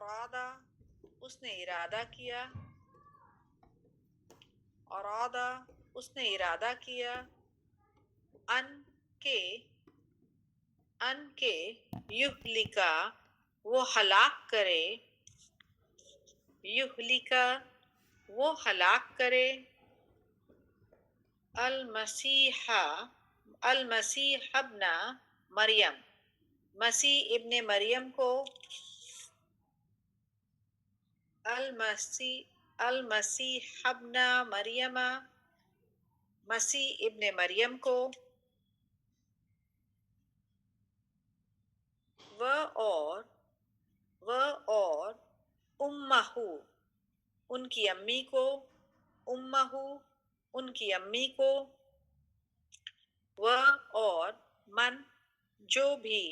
ارادہ اس نے ارادہ کیا، ارادہ اس نے ارادہ کیا، ان کے یہلکا وہ ہلاک کرے، یہلکا وہ ہلاک کرے، المسیح ابن مریم مسیح ابن مریم کو، المسیح ابن مریم مسیح ابن مریم کو، وہ اور امہ ان کی امی کو، امہ ان کی امی کو، وہ اور من جو بھی،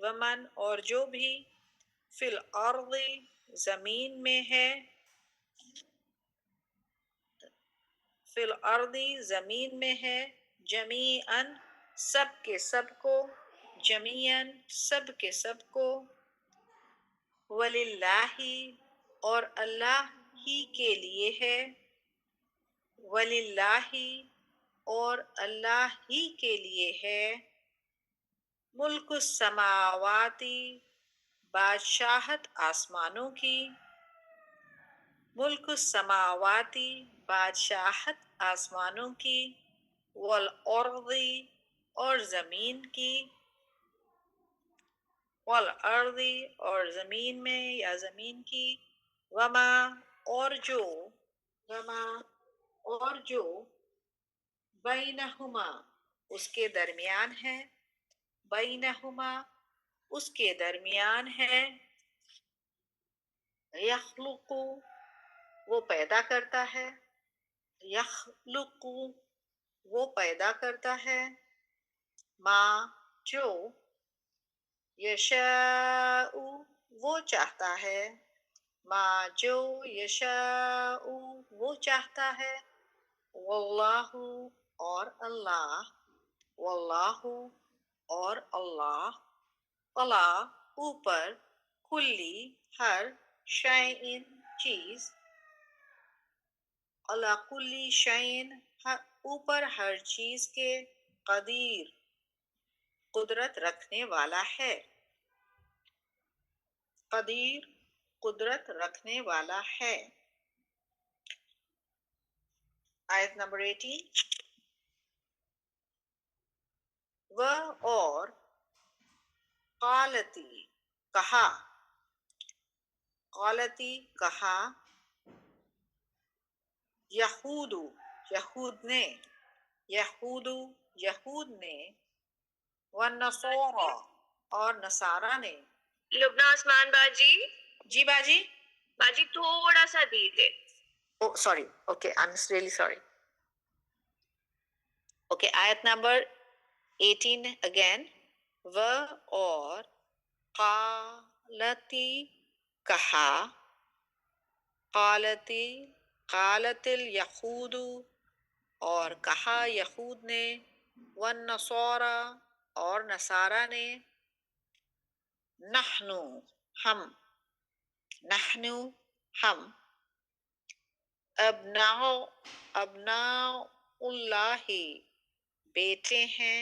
ومن اور جو بھی، فی الارض زمین میں ہے، فی الارض زمین میں ہے، جمیعاً سب کے سب کو، جمیعاً سب کے سب کو، وللہ اور اللہ ہی کے لیے ہے، وللہ اور اللہ ہی کے لیے ہے، ملک السماواتی بادشاہت آسمانوں کی، ملک السماواتی بادشاہت آسمانوں کی، والارض اور زمین کی، والارض اور زمین میں یا زمین کی، وما اور جو بینہما اس کے درمیان ہے، بینہما اس کے درمیان ہے، یخلق وہ پیدا کرتا ہے، یخلق وہ پیدا کرتا ہے، ما جو، یشاء وہ چاہتا ہے، ما جو یشاء وہ چاہتا ہے، واللہ اور اللہ، واللہ اور اللہ، علی اوپر، کلی ہر، شیئن چیز، علی کلی شیئن اوپر ہر چیز کے، قدیر قدرت رکھنے والا ہے، قدیر قدرت رکھنے والا ہے۔ آیت نمبر 18، وہ اور قالتی کہا، قالتی کہا، یہود یہود نے، یہود نے، والنصارى اور نصارہ نے، لبنہ عثمان باجی، جی باجی، باجی تھوڑا سا دیتے، oh sorry, okay, I'm really sorry. Okay, آیت نمبر 18 again، وہ اور قالتی کہا، قالت الیہود اور کہا یہود نے، والنصارى اور نصارہ نے، نحن ہم، ابناء اللہ بیٹے ہیں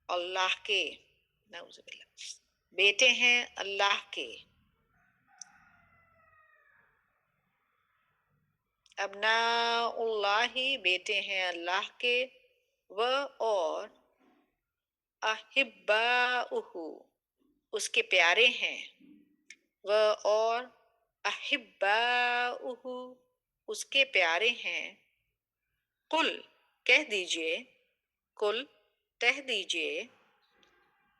اللہ کے، نعوذ باللہ بیٹے ہیں اللہ کے، ابناء اللہ بیٹے ہیں اللہ کے، وہ اور احباؤہ اس کے پیارے ہیں، وہ اور احباؤہ اس کے پیارے ہیں، قل کہہ دیجئے، قل کہہ دیجئے،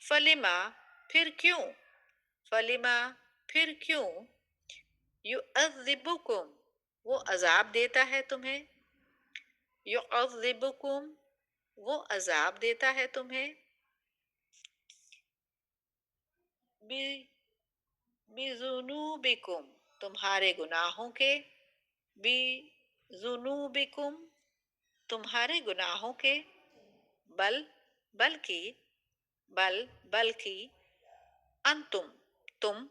فلما پھر کیوں، فلما پھر کیوں، یعذبکم وہ عذاب دیتا ہے تمہیں، یعذبکم وہ عذاب دیتا ہے تمہیں، بذنوبکم تمہارے گناہوں کے، بذنوبکم تمہارے گناہوں کے، بلکہ انتم تم،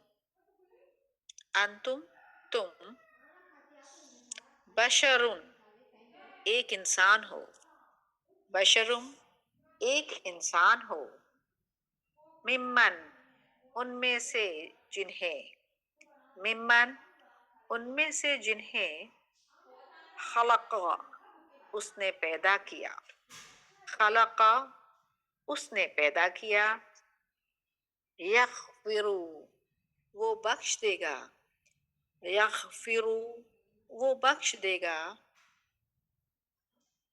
انتم تم، بشرن ایک انسان ہو، بشرم ایک انسان ہو، ممن ان میں سے جنہیں، ممن ان میں سے جنہیں، خلق اس نے پیدا کیا، خلق اس نے پیدا کیا، یغفر وہ بخش دے گا، یغفر وہ بخش دے گا،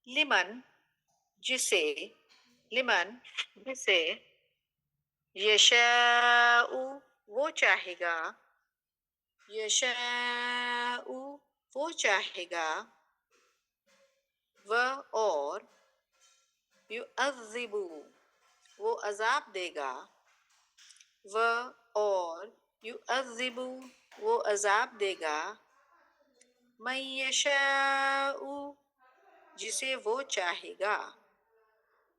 لمن جسے، لمن جسے، یشاء وہ چاہے گا، یشاء وہ چاہے گا، وہ اور، یعذب وہ عذاب دے گا، وہ اور، یعذب وہ عذاب دے گا، من یشاء جسے وہ چاہے گا،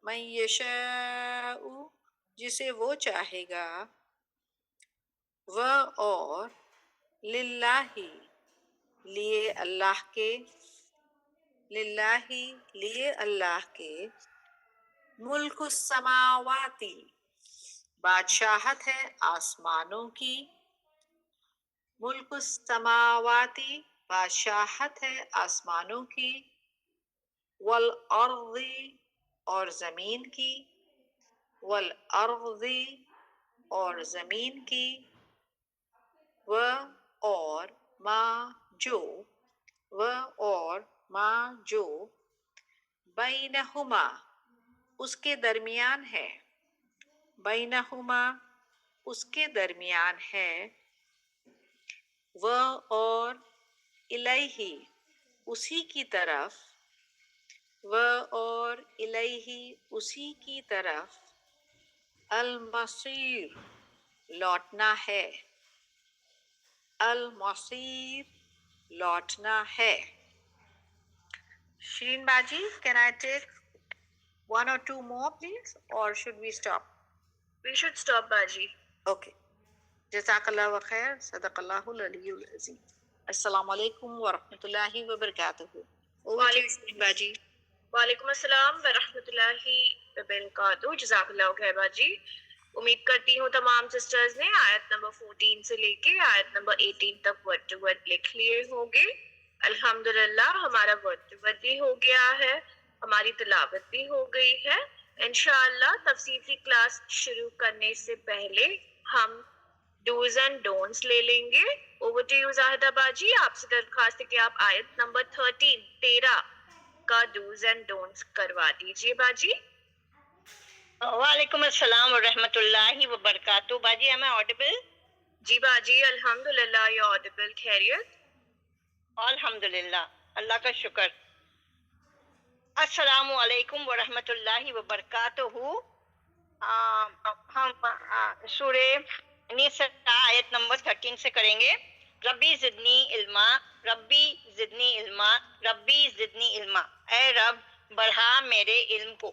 من یشاء جسے وہ چاہے گا، وہ اور، للہ لیے اللہ کے، للہ لیے اللہ کے، ملک السماواتی بادشاہت ہے آسمانوں کی، ملک السماواتی بادشاہت ہے آسمانوں کی، والارض اور زمین کی، والارض اور زمین کی، و اور ما جو، و اور ما جو، بینہما اس کے درمیان ہے، بینہما اس کے درمیان ہے، و اور، الیہ اسی کی طرف، و اور، الیہ اسی کی طرف، المصیر لوٹنا ہے، المصیر لوٹنا ہے۔ شرین باجی, can I take one or two more please or should we stop? We should stop, Baji. Okay. جزاک اللہ خیر، صدق اللہ العلی العظیم۔ السلام علیکم ورحمۃ اللہ وبرکاتہ۔ Over to you, شرین باجی۔ وعلیکم السلام ورحمۃ اللہ وبرکاتہ۔ جزاک اللہ خیر باجی۔ امید کرتی ہوں تمام سسٹرز نے آیت نمبر 14 سے لے کے آیت نمبر 18 تک ورڈ ٹو ورڈ لکھ لیے ہوں گے۔ الحمدللہ ہمارا ورڈ ٹو ورڈ بھی ہو گیا ہے، ہماری تلاوت بھی ہو گئی ہے۔ انشاءاللہ تفصیلی کلاس شروع کرنے سے پہلے ہم ڈوز اینڈ ڈونٹس لے لیں گے۔ اوور ٹو یو زاہدہ باجی، آپ سے درخواست ہے کہ آپ آیت نمبر 13 کا ڈوز اینڈ ڈونٹس کروا دیجیے باجی۔ وعلیکم السلام ورحمۃ اللہ وبرکاتہ۔ باجی ایم آئی آڈیبل؟ جی باجی الحمدللہ یو آڈیبل۔ خیریت؟ الحمدللہ، اللہ کا شکر۔ السلام علیکم ورحمۃ اللہ وبرکاتہ۔ ہم سورہ نساء آیت نمبر 13 سے کریں گے۔ ربی زدنی علما، ربی زدنی علما، ربی زدنی علما، اے رب بڑھا میرے علم کو۔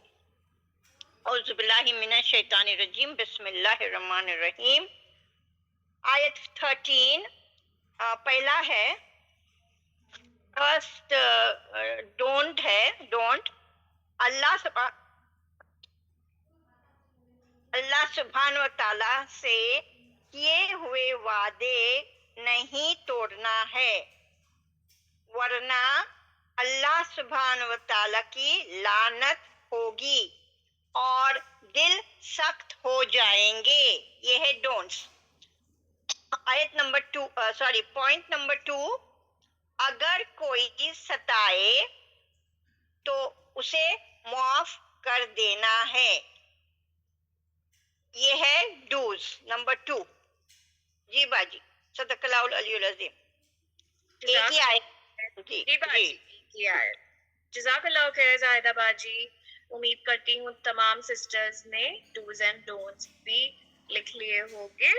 اعوذ باللہ من الشیطان الرجیم، بسم اللہ الرحمن الرحیم۔ آیت 13 پہلا ہے، فرسٹ ڈونٹ ہے، ڈونٹ۔ اللہ سبحانہ و تعالی سے کیے ہوئے وعدے نہیں توڑنا ہے، ورنہ اللہ سبحانہ و تعالی کی لعنت ہوگی اور دل سخت ہو جائیں گے۔ یہ ہے ڈونٹس۔ آیت نمبر 2 پوائنٹ نمبر 2، اگر کوئی ستائے تو اسے معاف کر دینا ہے۔ یہ ہے ڈوز نمبر 2۔ جی باجی، صدق اللہ العلی العظیم۔ ایک ہی آیت۔ جی باجی ایک ہی آیت۔ جزاک اللہ خیر زاہدہ باجی۔ امید کرتی ہوں تمام سسٹرز نے ڈوز اینڈ ڈونٹس بھی لکھ لیے ہوں گے۔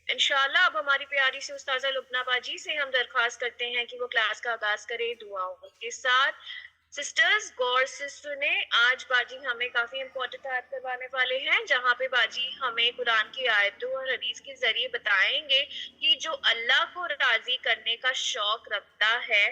انشاءاللہ اب ہماری پیاری سے استاذہ لبنہ باجی سے ہم درخواست کرتے ہیں کہ وہ کلاس کا آغاز کرے دعاؤں کے ساتھ۔ سسٹرز غور سے سنیں، آج باجی ہمیں کافی امپورٹنٹ آیت کروانے والے ہیں، جہاں پہ باجی ہمیں قرآن کی آیتوں اور حدیث کے ذریعے بتائیں گے کہ جو اللہ کو راضی کرنے کا شوق رکھتا ہے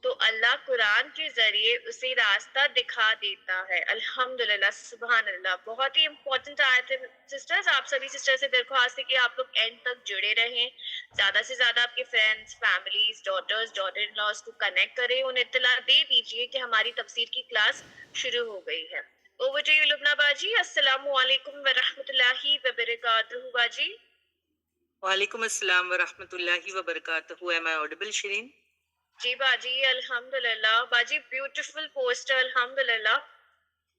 تو اللہ قرآن کے ذریعے اسے راستہ دکھا دیتا ہے۔ الحمدللہ، سبحان اللہ، بہت ہی امپورٹنٹ آیت ہے سسٹرز۔ آپ سبھی سسٹر سے درخواست ہے کہ آپ لوگ اینڈ تک جڑے رہیں، زیادہ سے زیادہ آپ کے friends, families, daughter in laws کو کنیکٹ کریں، انہیں اطلاع دے دیجیے کہ ہماری تفسیر کی کلاس شروع ہو گئی ہے۔ اوور ٹو یو لبنہ باجی، السلام علیکم ورحمۃ اللہ وبرکاتہ باجی۔ وعلیکم السلام ورحمۃ اللہ وبرکاتہ. Am I audible, شیرین؟ جی باجی، الحمدللہ باجی، بیوٹیفل پوسٹر، الحمدللہ۔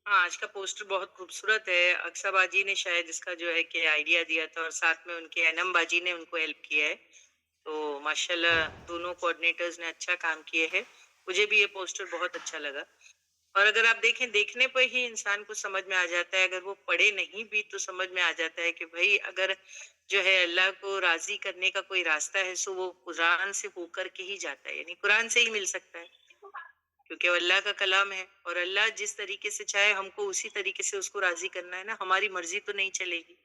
ہاں، آج کا پوسٹر بہت خوبصورت ہے. اکثر باجی نے شاید اس کا جو ہے کہ آئیڈیا دیا تھا اور ساتھ میں ان کے انم باجی نے ان کو ہیلپ کیا ہے. تو ماشاءاللہ دونوں کوآرڈینیٹرز نے اچھا کام کیے ہیں. مجھے بھی یہ پوسٹر بہت اچھا لگا. اور اگر آپ دیکھیں، دیکھنے پہ ہی انسان کو سمجھ میں آ جاتا ہے، اگر وہ پڑھے نہیں بھی تو سمجھ میں آ جاتا ہے کہ بھائی اگر جو ہے اللہ کو راضی کرنے کا کوئی راستہ ہے سو وہ قرآن سے ہو کر کے ہی جاتا ہے، یعنی قرآن سے ہی مل سکتا ہے، کیونکہ وہ اللہ کا کلام ہے. اور اللہ جس طریقے سے چاہے ہم کو اسی طریقے سے اس کو راضی کرنا ہے نا. ہماری مرضی تو نہیں چلے گی،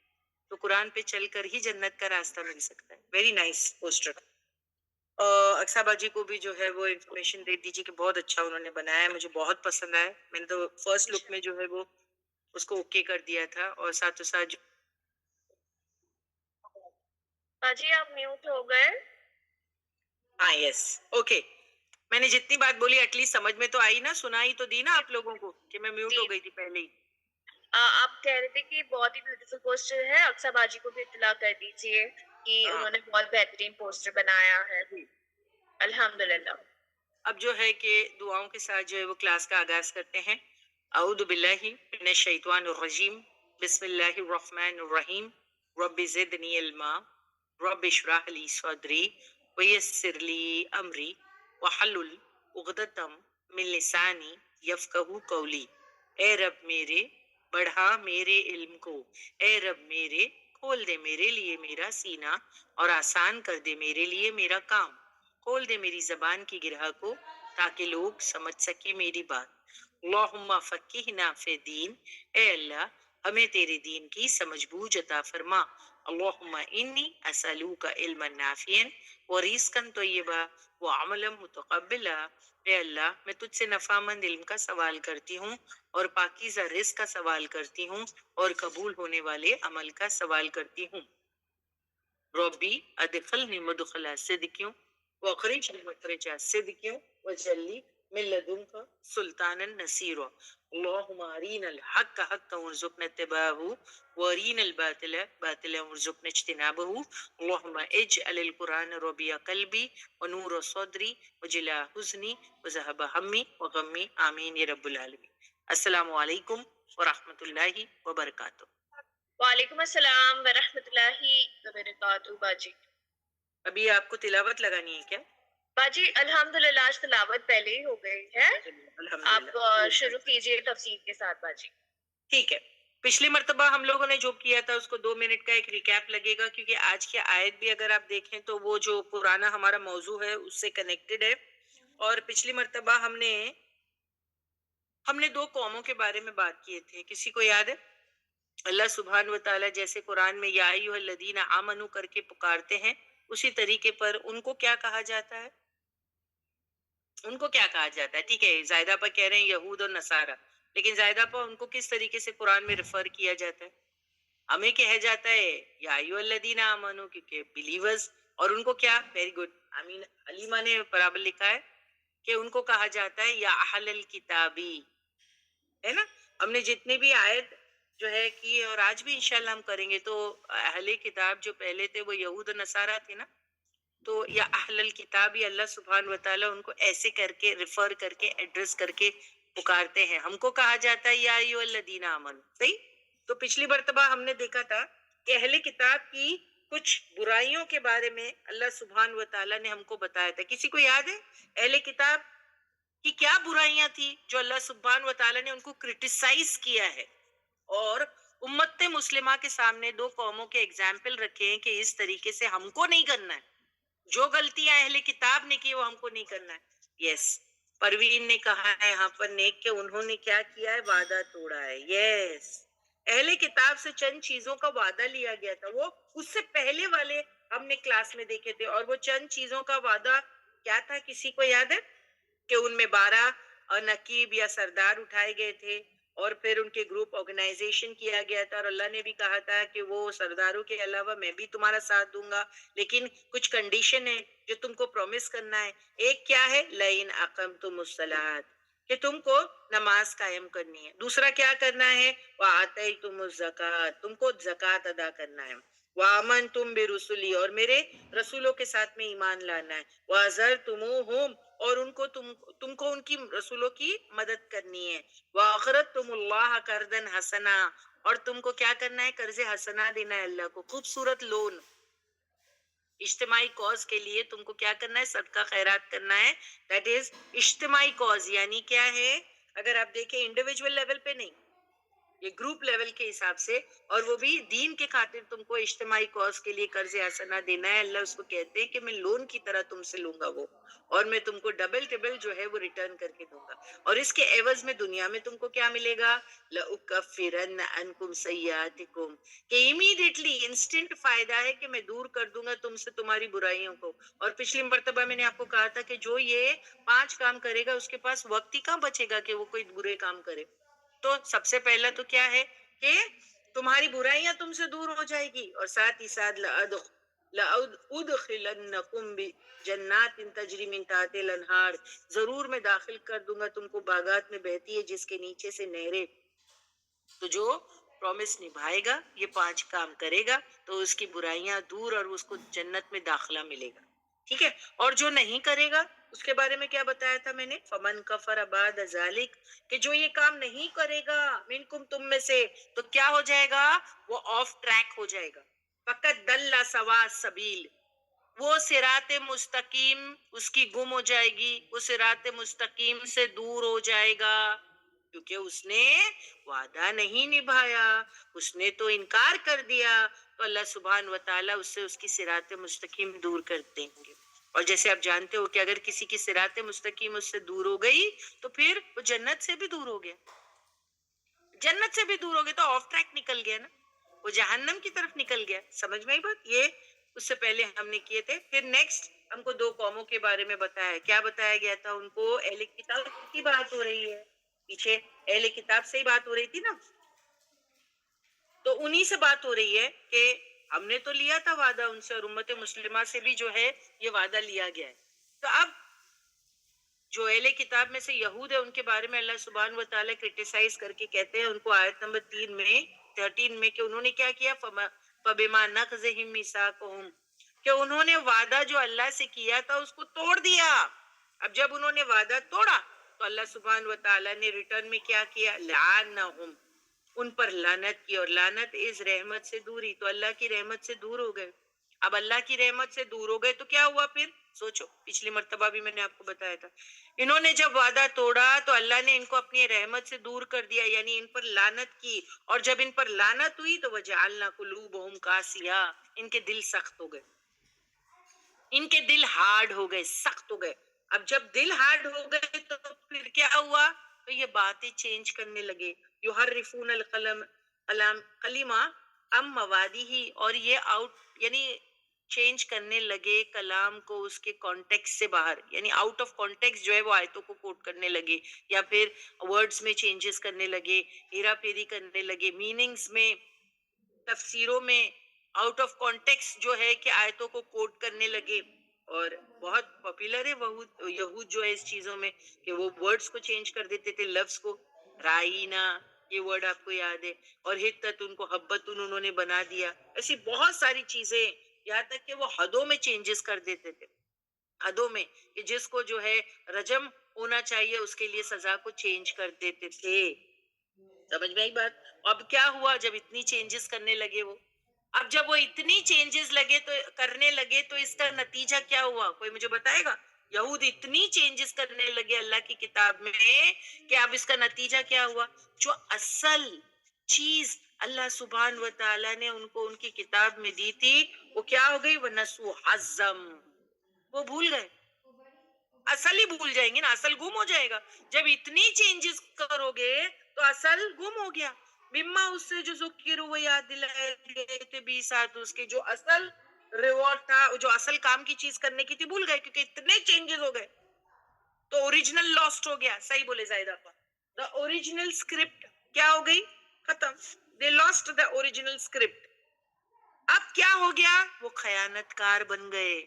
تو قرآن پہ چل کر ہی جنت کا راستہ مل سکتا ہے. Very nice poster. اکثر باجی کو بھی جو ہے وہ انفارمیشن دے دیجیے کہ بہت اچھا انہوں نے بنایا ہے. مجھے بہت پسند آیا. میں نے تو فرسٹ لک میں جو ہے وہ اس کو اوکے کر دیا تھا. اور ساتھ ساتھ باجی آپ میوٹ ہو گئے۔ ہاں، یس، اوکے. میں نے جتنی بات بولی ایٹ لیسٹ سمجھ میں تو آئی نا، سنائی تو دی نا آپ لوگوں کو کہ میں میوٹ جی، ہو گئی تھی پہلے ہی. آپ کہہ رہے تھے کہ بہت ہی بیوٹیفل پوسٹر ہے، اکثر باجی کو بھی اطلاع کر دیجیے کہ ہاں انہوں نے بہت بہترین پوسٹر بنایا ہے۔ جی. الحمدللہ۔ اب جو ہے کہ دعاؤں کے ساتھ جو ہے وہ کلاس کا آغاز کرتے ہیں. اعوذ باللہ من الشیطان الرجیم، بسم اللہ الرحمن الرحیم. رب زدنی علما، رب اشرح لی صدری ویسر لی امری وحلل عقدۃ من لسانی یفقہوا قولی. اے رب میرے بڑھا میرے علم کو، اے رب میرے کھول دے میرے لیے میرا سینہ اور آسان کر دے میرے لیے میرا کام. کھول دے میری زبان کی گرہ کو تاکہ لوگ سمجھ سکے میری بات. اللہم فقہنا فی الدین، اے اللہ ہمیں تیرے دین کی سمجھ بوجھ عطا فرما. اللہم انی اسألوک علما نافعا ورزقا طیبا وعملا متقبلا. اے اللہ میں تجھ سے نفع مند علم کا سوال کرتی ہوں اور پاکیزہ رزق کا سوال کرتی ہوں اور قبول ہونے والے عمل کا سوال کرتی ہوں. ربی ادخلنی مدخل صدق واخرجنی مخرج صدق واجعل لی من لدنک سلطانا نصیرا. اللہم ارینا الحق حقا وارزقنا اتباعہ وارنا الباطل باطلا وارزقنا اجتنابہ. اللہم اجعل القرآن ربیع قلبی ونور صدری وجلاء حزنی وذہب ہمی وغمی. آمین یا رب العالمین. السلام علیکم ورحمۃ اللہ وبرکاتہ. وعلیکم السلام ورحمۃ اللہ وبرکاتہ باجی۔ ابھی آپ کو تلاوت لگانی ہے کیا؟ باجی الحمدللہ آج تلاوت پہلے ہی ہو گئی ہے، آپ شروع کیجیے تفسیر کے ساتھ باجی۔ ٹھیک ہے. پچھلی مرتبہ ہم لوگوں نے جو کیا تھا اس کو 2 منٹ کا ایک ریکیپ لگے گا، کیونکہ آج کی آیت بھی اگر آپ دیکھیں تو وہ جو پرانا ہمارا موضوع ہے اس سے کنیکٹڈ ہے. اور پچھلی مرتبہ ہم نے 2 قوموں کے بارے میں بات کیے تھے. کسی کو یاد ہے؟ اللہ سبحانہ و تعالیٰ جیسے قرآن میں یا ایھا الذین آمنوا کر کے پکارتے ہیں، اسی طریقے پر ان کو کیا کہا جاتا ہے؟ ان کو کیا کہا جاتا ہے؟ ٹھیک ہے، زائدہ پر کہہ رہے ہیں یہود اور نصارہ، لیکن زائدہ پر ان کو کس طریقے سے قرآن میں ریفر کیا جاتا ہے؟ ہمیں کہا جاتا ہے یا ایھا الذین آمنوا، کیونکہ بلیورز. اور ان کو کیا؟ ویری گڈ، امین علیمہ نے برابر لکھا ہے کہ ان کو کہا جاتا ہے یا اہل الکتابی، ہے نا. ہم نے جتنی بھی آیت جو ہے کی اور آج بھی انشاءاللہ ہم کریں گے، تو اہل کتاب جو پہلے تھے وہ یہود و نصارہ تھے نا. تو یا اہل الکتاب، یا اللہ سبحانہ و تعالیٰ ان کو ایسے کر کے ریفر کر کے ایڈریس کر کے پکارتے ہیں. ہم کو کہا جاتا ہے یا ایھا الذین آمنوا. صحیح. تو پچھلی مرتبہ ہم نے دیکھا تھا کہ اہل کتاب کی کچھ برائیوں کے بارے میں اللہ سبحانہ و تعالیٰ نے ہم کو بتایا تھا. کسی کو یاد ہے اہل کتاب کی کیا برائیاں تھی جو اللہ سبحانہ و تعالیٰ نے ان کو کرٹیسائز کیا ہے؟ اور امت مسلمہ کے سامنے 2 قوموں کے ایگزامپل رکھے ہیں کہ اس طریقے سے ہم کو نہیں کرنا ہے. جو غلطیاں اہل کتاب نے کی وہ ہم کو نہیں کرنا ہے. یس. پروین نے کہا ہے یہاں پر نیک کہ انہوں نے کیا کیا ہے؟ وعدہ توڑا ہے. یس، اہل کتاب سے چند چیزوں کا وعدہ لیا گیا تھا، وہ اس سے پہلے والے ہم نے کلاس میں دیکھے تھے. اور وہ چند چیزوں کا وعدہ کیا تھا؟ کسی کو یاد ہے؟ کہ ان میں 12 نقیب یا سردار اٹھائے گئے تھے اور پھر ان کے گروپ آرگنائزیشن کیا گیا تھا، اور اللہ نے بھی کہا تھا کہ وہ سرداروں کے علاوہ میں بھی تمہارا ساتھ دوں گا، لیکن کچھ کنڈیشن ہے جو تم کو پرومس کرنا ہے. ایک کیا ہے؟ لئن اقمتم الصلاۃ، کہ تم کو نماز قائم کرنی ہے. دوسرا کیا کرنا ہے؟ وآتیتم الزکوٰۃ، تم کو زکوٰۃ ادا کرنا ہے. وآمنتم برسلی، اور میرے رسولوں کے ساتھ میں ایمان لانا ہے. وعزرتموہم، اور ان کو تم کو ان کی رسولوں کی مدد کرنی ہے. وَأَقْرَضْتُمُ اللَّهَ قَرْضًا حَسَنًا، اور تم کو کیا کرنا ہے؟ قرض حسنہ دینا ہے اللہ کو، خوبصورت لون. اجتماعی کاز کے لیے تم کو کیا کرنا ہے؟ صدقہ خیرات کرنا ہے. دیٹ از اجتماعی کاز، یعنی کیا ہے؟ اگر آپ دیکھیں انڈیویجول لیول پہ نہیں، یہ گروپ لیول کے حساب سے، اور وہ بھی دین کے خاطر تم کو اجتماعی کاز کے لیے قرض حسنہ دینا ہے. اللہ اس کو کہتے ہیں کہ میں لون کی طرح تم سے لوں گا وہ، اور میں تم کو ڈبل ٹبل جو ہے وہ ریٹرن کر کے دوں گا. اور اس کے عوض میں دنیا میں تم کو کیا ملے گا؟ لَأُكَفِّرَنَّ عَنْكُمْ سَيِّئَاتِكُمْ، کہ امیڈیٹلی انسٹنٹ فائدہ ہے کہ میں دور کر دوں گا تم سے تمہاری برائیوں کو. اور پچھلی مرتبہ میں نے آپ کو کہا تھا کہ جو یہ 5 کام کرے گا اس کے پاس وقت ہی کہاں بچے گا کہ وہ کوئی برے کام کرے. تو سب سے پہلا تو کیا ہے کہ تمہاری برائیاں تم سے دور ہو جائے گی، اور ساتھ ہی ساتھ لَأُدْخِلَنَّكُمْ بِجَنَّاتٍ تَجْرِی مِن تَحْتِهَا الْأَنْہَارُ، ضرور میں داخل کر دوں گا تم کو باغات میں بہتی ہے جس کے نیچے سے نہریں. تو جو پرومس نبھائے گا، یہ 5 کام کرے گا، تو اس کی برائیاں دور اور اس کو جنت میں داخلہ ملے گا. ٹھیک ہے؟ اور جو نہیں کرے گا اس کے بارے میں کیا بتایا تھا میں نے؟ فمن کفر بعد ذلک، کہ جو یہ کام نہیں کرے گا منکم تم میں سے، تو کیا ہو جائے گا؟ وہ آف ٹریک ہو جائے گا. فقط دل سوا سبیل، وہ صراط مستقیم اس کی گم ہو جائے گی، وہ صراط مستقیم سے دور ہو جائے گا، کیونکہ اس نے وعدہ نہیں نبھایا، اس نے تو انکار کر دیا. تو اللہ سبحانہ و تعالیٰ اس سے اس کی صراط مستقیم دور کر دیں گے. اور جیسے آپ جانتے ہو کہ اگر کسی کی صراط مستقیم اس سے دور ہو گئی تو پھر وہ جنت سے بھی دور ہو گیا، جنت سے بھی دور ہو گیا تو آف ٹریک نکل گیا نا، وہ جہنم کی طرف نکل گیا. سمجھ میں آئی بات؟ یہ اس سے پہلے ہم نے کیے تھے. پھر نیکسٹ ہم کو 2 قوموں کے بارے میں بتایا. کیا بتایا گیا تھا ان کو؟ اہل کتاب کی بات ہو رہی ہے، پیچھے اہل کتاب سے ہی بات ہو رہی تھی نا، تو انہی سے بات ہو رہی ہے کہ ہم نے تو لیا تھا وعدہ ان سے، اور امت مسلمہ سے بھی جو ہے یہ وعدہ لیا گیا ہے. تو اب جو اہل کتاب میں سے یہود ہے ان کے بارے میں اللہ سبحانہ و تعالیٰ کرٹیسائز کر کے کہتے ہیں ان کو آیت نمبر 13 میں کہ انہوں نے کیا کیا؟ فَبِمَا نَقْضِهِم مِيثَاقَهُمْ، کہ انہوں نے وعدہ جو اللہ سے کیا تھا اس کو توڑ دیا. اب جب انہوں نے وعدہ توڑا تو اللہ سبحانہ و تعالیٰ نے ریٹرن میں کیا کیا؟ لعنہم، ان پر لعنت کی. اور لعنت از رحمت سے دوری، تو اللہ کی رحمت سے دور ہو گئے. اب اللہ کی رحمت سے دور ہو گئے تو کیا ہوا پھر؟ سوچو، پچھلی مرتبہ بھی میں نے آپ کو بتایا تھا، انہوں نے جب وعدہ توڑا تو اللہ نے ان کو اپنی رحمت سے دور کر دیا، یعنی ان پر لعنت کی. اور جب ان پر لعنت ہوئی تو وجعلنا قلوبہم قاسیہ، ان کے دل سخت ہو گئے، ان کے دل ہارڈ ہو گئے، سخت ہو گئے. اب جب دل ہارڈ ہو گئے تو پھر کیا ہوا؟ تو یہ باتیں چینج کرنے لگے. یحرفون کلمہ ام موادی، اور یہ یعنی چینج کرنے لگے کلام کو اس کے کانٹیکس سے باہر، یعنی آؤٹ آف کانٹیکس جو ہے وہ آیتوں کو کوٹ کرنے لگے، یا پھر ورڈز میں چینجز کرنے لگے، ہیرا پھیری کرنے لگے، میننگز میں، تفسیروں میں آؤٹ آف کانٹیکس جو ہے کہ آیتوں کو کوٹ کرنے لگے. اور بہت پاپولر ہے یہود جو ہے اس چیزوں میں کہ وہ ورڈز کو چینج کر دیتے تھے، لفظ کو. رائینا، یہ ورڈ آپ کو یاد ہے، اور حتت ان کو حبتن انہوں نے بنا دیا. ایسی بہت ساری چیزیں، یہاں تک کہ وہ حدوں میں چینجز کر دیتے تھے، حدوں میں، کہ جس کو جو ہے رجم ہونا چاہیے اس کے لیے سزا کو چینج کر دیتے تھے. سمجھ میں آئی بات؟ اب کیا ہوا جب اتنی چینجز کرنے لگے وہ؟ اب جب وہ اتنی چینجز کرنے لگے تو اس کا نتیجہ کیا ہوا؟ کوئی مجھے بتائے گا؟ یہود اتنی چینجز کرنے لگے اللہ کی کتاب میں کہ اب اس کا نتیجہ کیا ہوا؟ جو اصل چیز اللہ سبحانہ و تعالیٰ نے ان کو ان کی کتاب میں دی تھی وہ کیا ہو گئی؟ وَنَسُوا حَظًّا، وہ بھول گئے. اصل ہی بھول جائیں گے نا, اصل گم ہو جائے گا. جب اتنی چینجز کرو گے تو اصل گم ہو گیا. مما اس سے جو ذکر وہ یاد دلائے گئے تھے 20 ساتھ اس کے جو اصل ریوارڈ تھا, جو اصل کام کی چیز کرنے کی تھی بھول گئے کیونکہ اتنے چینجز ہو گئے تو اوریجنل لاسٹ ہو گیا. صحیح بولے زائدہ پا, دا اوریجنل اسکرپٹ کیا ہو گئی, ختم. دے لاسٹ دا اوریجنل اسکرپٹ. اب کیا ہو گیا, وہ خیانت کار بن گئے.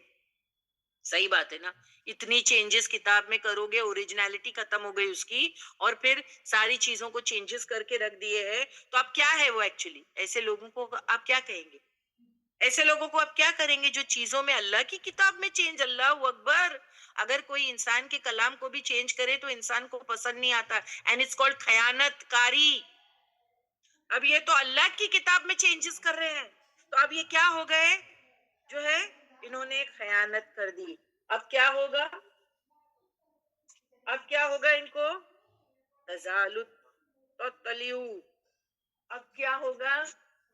صحیح بات ہے نا, اتنی چینجز کتاب میں کرو گے, اوریجنالٹی ختم ہو گئی اس کی, اور پھر ساری چیزوں کو چینجز کر کے رکھ دیے ہیں, تو اب کیا ہے وہ ایکچولی. ایسے لوگوں کو آپ کیا کہیں گے, ایسے لوگوں کو آپ کیا کریں گے جو چیزوں میں اللہ کی کتاب میں چینج. اللہ اکبر, اگر کوئی انسان کے کلام کو بھی چینج کرے تو انسان کو پسند نہیں آتا, اینڈ اٹس کالڈ خیانت کاری. اب یہ تو اللہ کی کتاب میں چینجز کر رہے ہیں, تو اب یہ کیا ہو گئے, جو ہے انہوں نے خیانت کر دی. اب کیا ہوگا, اب کیا ہوگا ان کو, تزالت تطلیو. اب کیا ہوگا,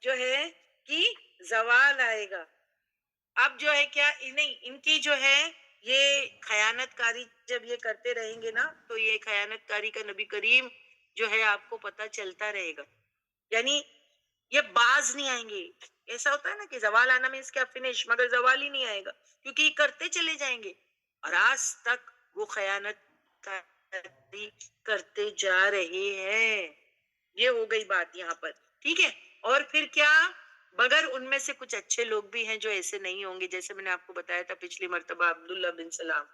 جو ہے کہ زوال آئے گا. اب جو ہے کیا, نہیں ان کی جو ہے یہ خیانت کاری جب یہ کرتے رہیں گے نا, تو یہ خیانت کاری کا نبی کریم جو ہے آپ کو پتا چلتا رہے گا. یعنی یہ باز نہیں آئیں گے. ایسا ہوتا ہے نا کہ زوال آنا میں اس کا فنش, مگر زوال ہی نہیں آئے گا کیونکہ یہ کرتے چلے جائیں گے, اور آج تک وہ خیانت کاری کرتے جا رہے ہیں. یہ ہو گئی بات یہاں پر, ٹھیک ہے. اور پھر کیا, مگر ان میں سے کچھ اچھے لوگ بھی ہیں جو ایسے نہیں ہوں گے, جیسے میں نے آپ کو بتایا تھا پچھلی مرتبہ عبداللہ بن سلام,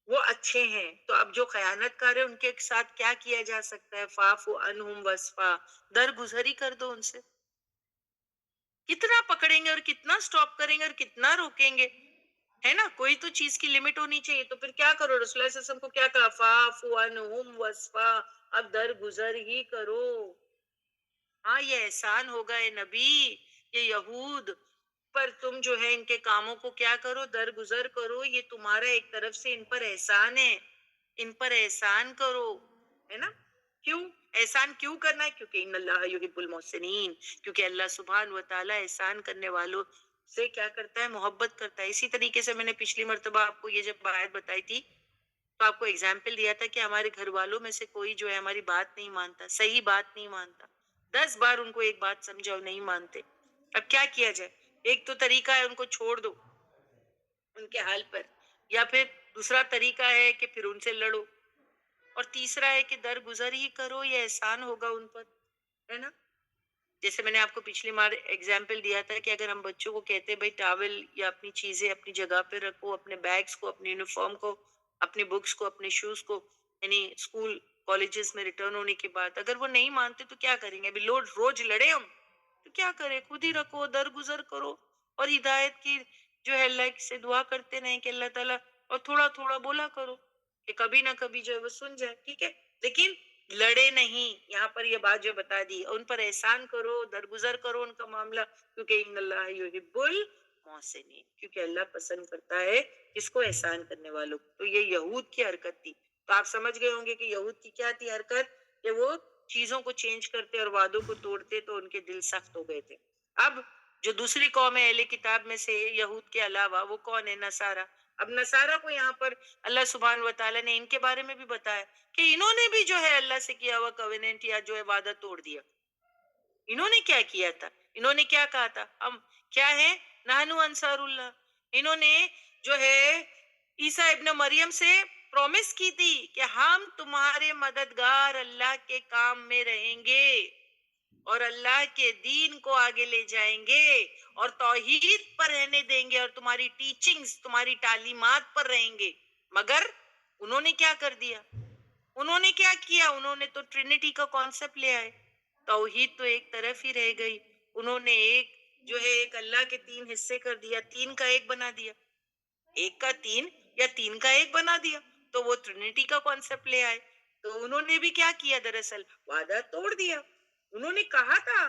وہ اچھے ہیں. تو اب جو خیانت کار ہے ان کے ساتھ کیا کیا جا سکتا ہے, فاعف عنہم واصفح, درگزری کر دو ان سے. کتنا پکڑیں گے اور کتنا سٹاپ کریں گے اور کتنا روکیں گے, ہے نا. کوئی تو چیز کی لمٹ ہونی چاہیے. تو پھر کیا کرو, رسول اللہ صلی اللہ علیہ وسلم کو کیا کہا, فاعف عنہم واصفح, اب درگزر ہی کرو. ہاں یہ احسان ہوگا اے نبی, یہ یہود پر تم جو ہے ان کے کاموں کو کیا کرو, درگزر کرو. یہ تمہارا ایک طرف سے ان پر احسان ہے, ان پر احسان کرو, ہے نا. کیوں احسان کیوں کرنا ہے, کیونکہ ان اللہ یحب المحسنین, کیونکہ اللہ سبحانہ و تعالی احسان کرنے والوں سے کیا کرتا ہے, محبت کرتا ہے. اسی طریقے سے میں نے پچھلی مرتبہ آپ کو یہ جب آیت بتائی تھی تو آپ کو ایگزامپل دیا تھا کہ ہمارے گھر والوں میں سے کوئی جو ہے ہماری بات نہیں مانتا, صحیح بات نہیں مانتا. 10 بار ان کو ایک بات سمجھاؤ, نہیں مانتے. اب کیا کیا جائے, ایک تو طریقہ ہے ان کو چھوڑ دو ان کے حال پر, یا پھر دوسرا طریقہ ہے کہ پھر ان سے لڑو, اور تیسرا ہے کہ درگزر ہی کرو, یہ احسان ہوگا ان پر, ہے نا. جیسے میں نے آپ کو پچھلی بار ایگزامپل دیا تھا کہ اگر ہم بچوں کو کہتے بھائی ٹاول یا اپنی چیزیں اپنی جگہ پہ رکھو, اپنے بیگس کو, اپنی یونیفارم کو, اپنی بکس کو, اپنے شوز کو, یعنی اسکول کالجز میں ریٹرن ہونے کے بعد اگر وہ نہیں مانتے تو کیا کریں گے, ابھی روز لڑے ہم تو کیا کریں, خود ہی رکھو, درگزر کرو, اور ہدایت کی جو ہے اللہ سے دعا کرتے رہیں کہ اللہ تعالیٰ, اور تھوڑا تھوڑا بولا کرو کہ کبھی نہ کبھی جو ہے وہ سن جائے, ٹھیک ہے. لیکن لڑے نہیں, یہاں پر یہ بات جو بتا دی, ان پر احسان کرو, درگزر کرو ان کا معاملہ, کیونکہ ان اللہ یحب المحسنین, کیونکہ اللہ پسند کرتا ہے اس کو احسان کرنے والوں کو. تو یہ یہود کی حرکت تھی. تو آپ سمجھ گئے ہوں گے کہ یہود کی کیا تھی حرکت, کہ وہ چیزوں کو چینج کرتے اور وعدوں کو توڑتے تو ان کے دل سخت ہو گئے تھے. اب جو دوسری قوم ہے اہل کتاب میں سے یہود کے علاوہ, وہ کون ہے, نصارہ. اب نصارہ کو یہاں پر اللہ سبحانہ و تعالیٰ نے ان کے بارے میں بھی بتایا کہ انہوں نے بھی جو ہے اللہ سے کیا ہوا کویننٹ یا جو ہے وعدہ توڑ دیا. انہوں نے کیا کیا تھا, انہوں نے کیا کہا تھا, ہم کیا ہے, نحنو انصار اللہ. انہوں نے جو ہے عیسیٰ ابن مریم سے پرومس کی تھی کہ ہم تمہارے مددگار اللہ کے کام میں رہیں گے اور اللہ کے دین کو آگے لے جائیں گے اور توحید پر رہنے دیں گے اور تمہاری ٹیچنگز, تمہاری تعلیمات پر رہیں گے. مگر انہوں نے کیا کر دیا, انہوں نے کیا کیا, انہوں نے تو ٹرینٹی کا کانسیپٹ لے آئے. توحید تو ایک طرف ہی رہ گئی, انہوں نے ایک جو ہے ایک اللہ کے 3 حصے کر دیا, 3 کا 1 بنا دیا, 1 کا 3 یا 3 کا 1 بنا دیا. تو وہ ٹرینٹی کا کانسیپٹ لے آئے. تو انہوں نے بھی کیا کیا, دراصل وعدہ توڑ دیا. انہوں نے کہا تھا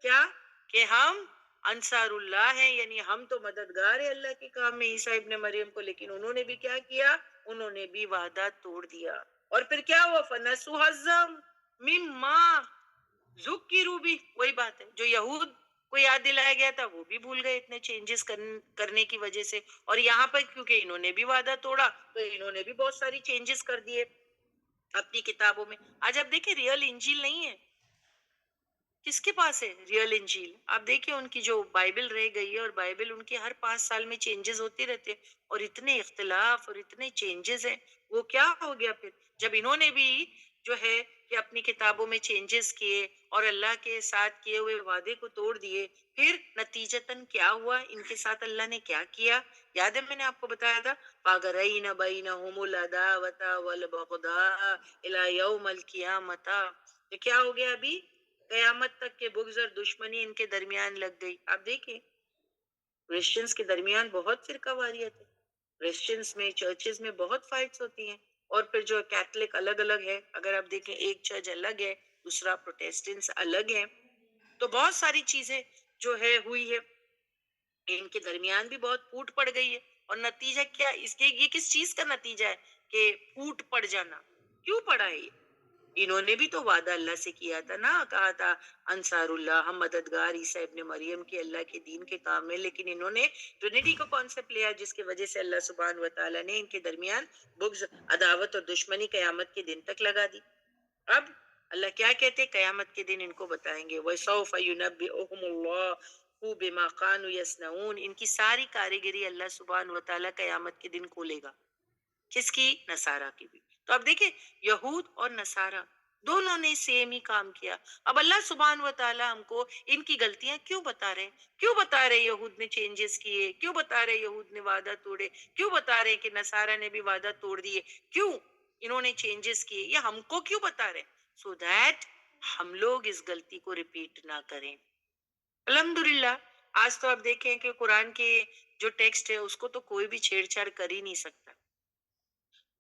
کیا, کہ ہم انصار اللہ ہیں, یعنی ہم تو مددگار ہیں اللہ کے کام میں عیسیٰ ابن مریم کو, لیکن انہوں نے بھی کیا کیا, انہوں نے بھی وعدہ توڑ دیا. اور پھر کیا ہوا, فنسوا حظم مما ذکروا بہ, وہی بات ہے جو یہود کو یاد دلایا گیا تھا وہ بھی بھول گئے اتنے چینجز کرنے کی وجہ سے. اور یہاں پر کیونکہ انہوں نے بھی وعدہ توڑا تو انہوں نے بھی بہت ساری چینجز کر دیے اپنی کتابوں میں. آج آپ دیکھیں ریئل انجیل نہیں ہے. کس کے پاس ہے ریئل انجیل؟ آپ دیکھیں ان کی جو بائبل رہ گئی ہے، اور بائبل ان کے ہر 5 سال میں چینجز ہوتے رہتے ہیں، اور اتنے اختلاف اور اتنے چینجز ہیں. وہ کیا ہو گیا پھر جب انہوں نے بھی جو ہے کہ اپنی کتابوں میں چینجز کیے اور اللہ کے ساتھ کیے ہوئے وعدے کو توڑ دیے؟ پھر نتیجتاً کیا ہوا؟ ان کے ساتھ اللہ نے کیا کیا؟ یاد ہے میں نے آپ کو بتایا تھا فَأَغْرَيْنَ بَيْنَهُمُ الْعَدَاوَةَ وَالْبَغْضَاءَ إِلَى يَوْمِ الْقِيَامَةِ. تو کیا ہو گیا ابھی؟ قیامت تک کے بغض اور دشمنی ان کے درمیان لگ گئی. آپ دیکھیں کرسچنز کے درمیان بہت فرقہ واریت ہے. کرسچنز میں چرچز میں بہت فائٹس ہوتی ہیں. اور پھر جو کیتھولک الگ الگ ہے، اگر آپ دیکھیں ایک چرچ الگ ہے، دوسرا پروٹیسٹنٹس الگ ہے. تو بہت ساری چیزیں جو ہے ہوئی ہے، ان کے درمیان بھی بہت پھوٹ پڑ گئی ہے. اور نتیجہ کیا اس کے؟ یہ کس چیز کا نتیجہ ہے کہ پھوٹ پڑ جانا؟ کیوں پڑا ہے یہ؟ انہوں نے بھی تو وعدہ اللہ سے کیا تھا نا، کہا تھا انصار اللہ، ہم مددگار عیسیٰ ابن مریم کے اللہ کے دین کے کام میں. لیکن انہوں نے ٹرینیٹی کو کانسیپٹ لیا، جس کی وجہ سے اللہ سبحانہ و تعالیٰ نے ان کے درمیان بغض، عداوت اور دشمنی قیامت کے دن تک لگا دی. اب اللہ کیا کہتے؟ قیامت کے دن ان کو بتائیں گے وَسَوْفَ يُنَبِّئُهُمُ اللَّهُ بِمَا كَانُوا يَصْنَعُونَ. ان کی ساری کاریگری اللہ سبحانہ و تعالیٰ قیامت کے دن کھولے گا. کس کی؟ نصارہ کی بھی. تو اب دیکھیں یہود اور نصارہ دونوں نے سیم ہی کام کیا. اب اللہ سبحانہ و تعالیٰ ہم کو ان کی غلطیاں کیوں بتا رہے ہیں؟ کیوں بتا رہے یہود نے چینجز کیے؟ کیوں بتا رہے یہود نے وعدہ توڑے؟ کیوں بتا رہے کہ نصارہ نے بھی وعدہ توڑ دیے؟ کیوں انہوں نے چینجز کیے؟ یہ ہم کو کیوں بتا رہے؟ سو دیٹ ہم لوگ اس غلطی کو ریپیٹ نہ کریں. الحمدللہ آج تو آپ دیکھیں کہ قرآن کے جو ٹیکسٹ ہے اس کو تو کوئی بھی چھیڑ چھاڑ کر ہی نہیں سکتا.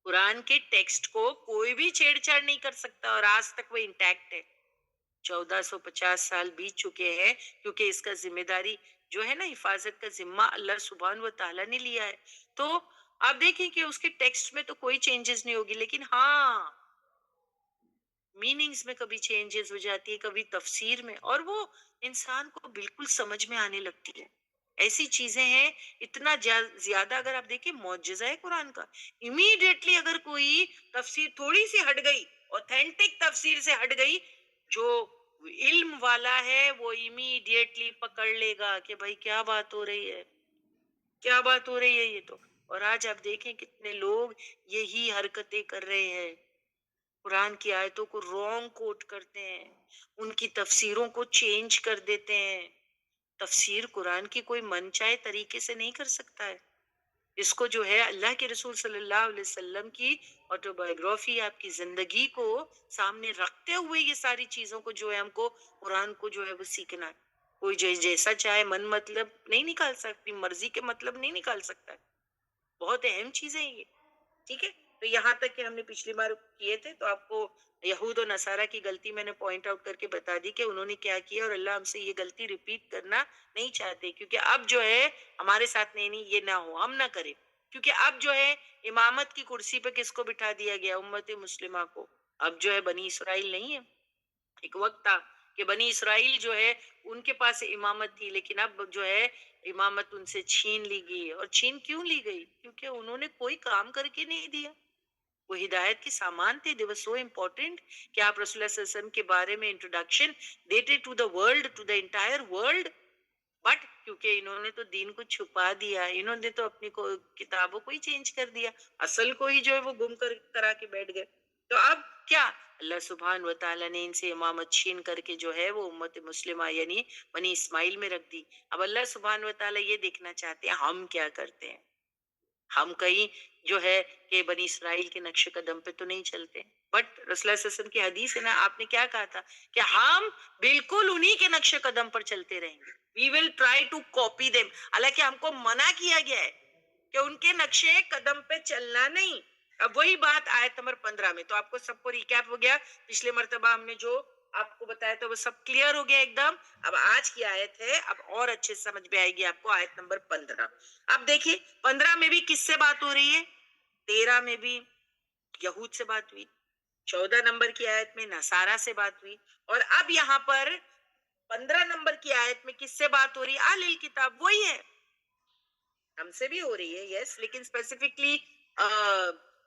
قرآن کے ٹیکسٹ کو کوئی بھی چھیڑ چھاڑ نہیں کر سکتا، اور آج تک وہ انٹیکٹ ہے. 1450 سال بیت چکے ہیں، کیونکہ اس کا ذمہ داری جو ہے نا، حفاظت کا ذمہ اللہ سبحانہ و تعالیٰ نے لیا ہے. تو آپ دیکھیں کہ اس کے ٹیکسٹ میں تو کوئی چینجز نہیں ہوگی، لیکن ہاں میننگز میں کبھی چینجز ہو جاتی ہے، کبھی تفسیر میں، اور وہ انسان کو بالکل سمجھ میں آنے لگتی ہے. ایسی چیزیں ہیں. اتنا زیادہ اگر آپ دیکھیں معجزہ ہے قرآن کا. امیڈیٹلی اگر کوئی تفسیر تھوڑی سی ہٹ گئی، اوتھینٹک تفسیر سے ہٹ گئی، جو علم والا ہے وہ امیڈیٹلی پکڑ لے گا کہ بھائی کیا بات ہو رہی ہے، کیا بات ہو رہی ہے یہ تو. اور آج آپ دیکھیں کتنے لوگ یہی حرکتیں کر رہے ہیں، قرآن کی آیتوں کو رونگ کوٹ کرتے ہیں، ان کی تفسیروں کو چینج کر دیتے ہیں. تفسیر قرآن کی کوئی من چاہے طریقے سے نہیں کر سکتا ہے. اس کو جو ہے اللہ کے رسول صلی اللہ علیہ وسلم کی آٹوبایوگرافی، آپ کی زندگی کو سامنے رکھتے ہوئے یہ ساری چیزوں کو جو ہے ہم کو قرآن کو جو ہے وہ سیکھنا ہے. کوئی جیسا چاہے من مطلب نہیں نکال سکتی، مرضی کے مطلب نہیں نکال سکتا ہے. بہت اہم چیزیں ہیں یہ. ٹھیک ہے، تو یہاں تک کہ ہم نے پچھلی بار کیے تھے، تو آپ کو یہود و نصارہ کی غلطی میں نے پوائنٹ آؤٹ کر کے بتا دی کہ انہوں نے کیا کیا، اور اللہ ہم سے یہ غلطی ریپیٹ کرنا نہیں چاہتے، کیونکہ اب جو ہے ہمارے ساتھ نہیں یہ نہ ہو، ہم نہ کریں. کیونکہ اب جو ہے امامت کی کرسی پہ کس کو بٹھا دیا گیا؟ امت مسلمہ کو. اب جو ہے بنی اسرائیل نہیں ہے. ایک وقت تھا کہ بنی اسرائیل جو ہے ان کے پاس امامت تھی، لیکن اب جو ہے امامت ان سے چھین لی گئی. اور چھین کیوں لی گئی؟ کیونکہ انہوں نے کوئی کام کر کے نہیں دیا. وہ ہدایت کے سامان تھے. they were so important کہ آپ رسول اللہ صلی اللہ علیہ وسلم کے بارے میں انٹروڈکشن دیتے to the world, to the entire world. But کیونکہ انہوں نے تو دین کو چھپا دیا، انہوں نے تو اپنی کتابوں کو ہی چینج کر دیا، اصل کو ہی جو ہے وہ گم کرا کے بیٹھ گئے. تو اب کیا اللہ سبحانہ و تعالیٰ نے ان سے امامت چھین کر کے جو ہے وہ امت مسلمہ یعنی بنی اسماعیل میں رکھ دی. اب اللہ سبحانہ و تعالیٰ یہ دیکھنا چاہتے ہیں ہم کیا کرتے ہیں. ہم کہیں جو ہے کہ بنی اسرائیل کے نقش قدم پہ تو نہیں چلتے، بٹ رسول اللہ صلی اللہ علیہ وسلم کی حدیث ہے نا، آپ نے کیا کہا تھا کہ ہم بالکل انہی کے نقش قدم پر چلتے رہیں گے. we will try to copy them. حالانکہ ہم کو منع کیا گیا ہے کہ ان کے نقش قدم پہ چلنا نہیں. اب وہی بات آیت نمبر 15 میں، تو آپ کو سب کو ریکیپ ہو گیا. پچھلے مرتبہ ہم نے جو آپ کو بتایا تھا وہ سب کلیئر ہو گیا ایک دم. اب آج کی آیت ہے، اب اور اچھے سے سمجھ میں آئے گی آپ کو. آیت نمبر 15 اب دیکھیے، 15 میں بھی کس سے بات ہو رہی ہے؟ 13 میں بھی یہود سے بات ہوئی، 14 نمبر کی آیت میں نصارہ سے بات ہوئی، اور اب یہاں پر 15 نمبر کی آیت میں کس سے بات ہو رہی ہے؟ اہل کتاب، وہی ہے، ہم سے بھی ہو رہی ہے یس، لیکن اسپیسیفکلی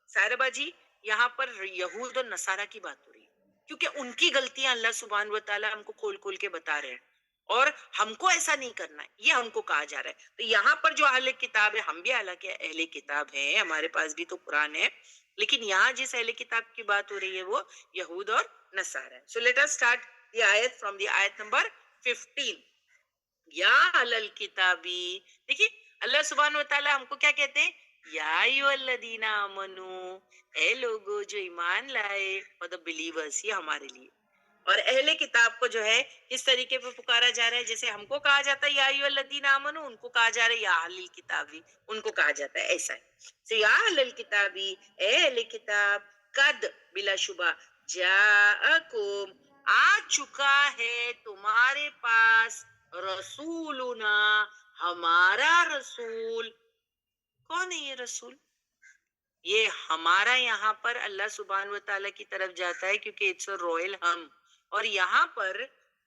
سائربا جی یہاں پر یہود اور نصارہ کی بات ہو رہی ہے، کیونکہ ان کی غلطیاں اللہ سبحانہ و تعالیٰ ہم کو کھول کھول کے بتا رہے ہیں، اور ہم کو ایسا نہیں کرنا ہے، یہ ہم کو کہا جا رہا ہے. تو یہاں پر جو اہل کتاب ہے، ہم بھی حالانکہ اہل کتاب ہیں، ہمارے پاس بھی تو قرآن ہے، لیکن یہاں جس اہل کتاب کی بات ہو رہی ہے وہ یہود اور نصارہ ہے. So let us start the آیت فرام دی آیت نمبر 15. یا اہل الکتابی، دیکھیے اللہ سبحانہ و تعالیٰ ہم کو کیا کہتے ہیں؟ یا ایھا الذین آمنو، اے لوگو جو ایمان لائے، مطلب بلیورز، یہ ہمارے لیے. اور اہل کتاب کو جو ہے کس طریقے پہ پکارا جا رہا ہے؟ جیسے ہم کو کہا جاتا ہے یا ایھا الذین آمنو، ان کو کہا جا رہا ہے یا اہل الکتابی، ان کو کہا جاتا ہے ایسا ہے. So, یا اہل الکتابی، اے اہل کتاب، قد بلا شبہ، جاءکم، آ چکا ہے تمہارے پاس، رسولنا، ہمارا رسول. کون ہے یہ رسول؟ یہ ہمارا یہاں پر اللہ سبحانہ و تعالیٰ کی طرف جاتا ہے کیونکہ اٹس اے رویل ہم. اور یہاں پر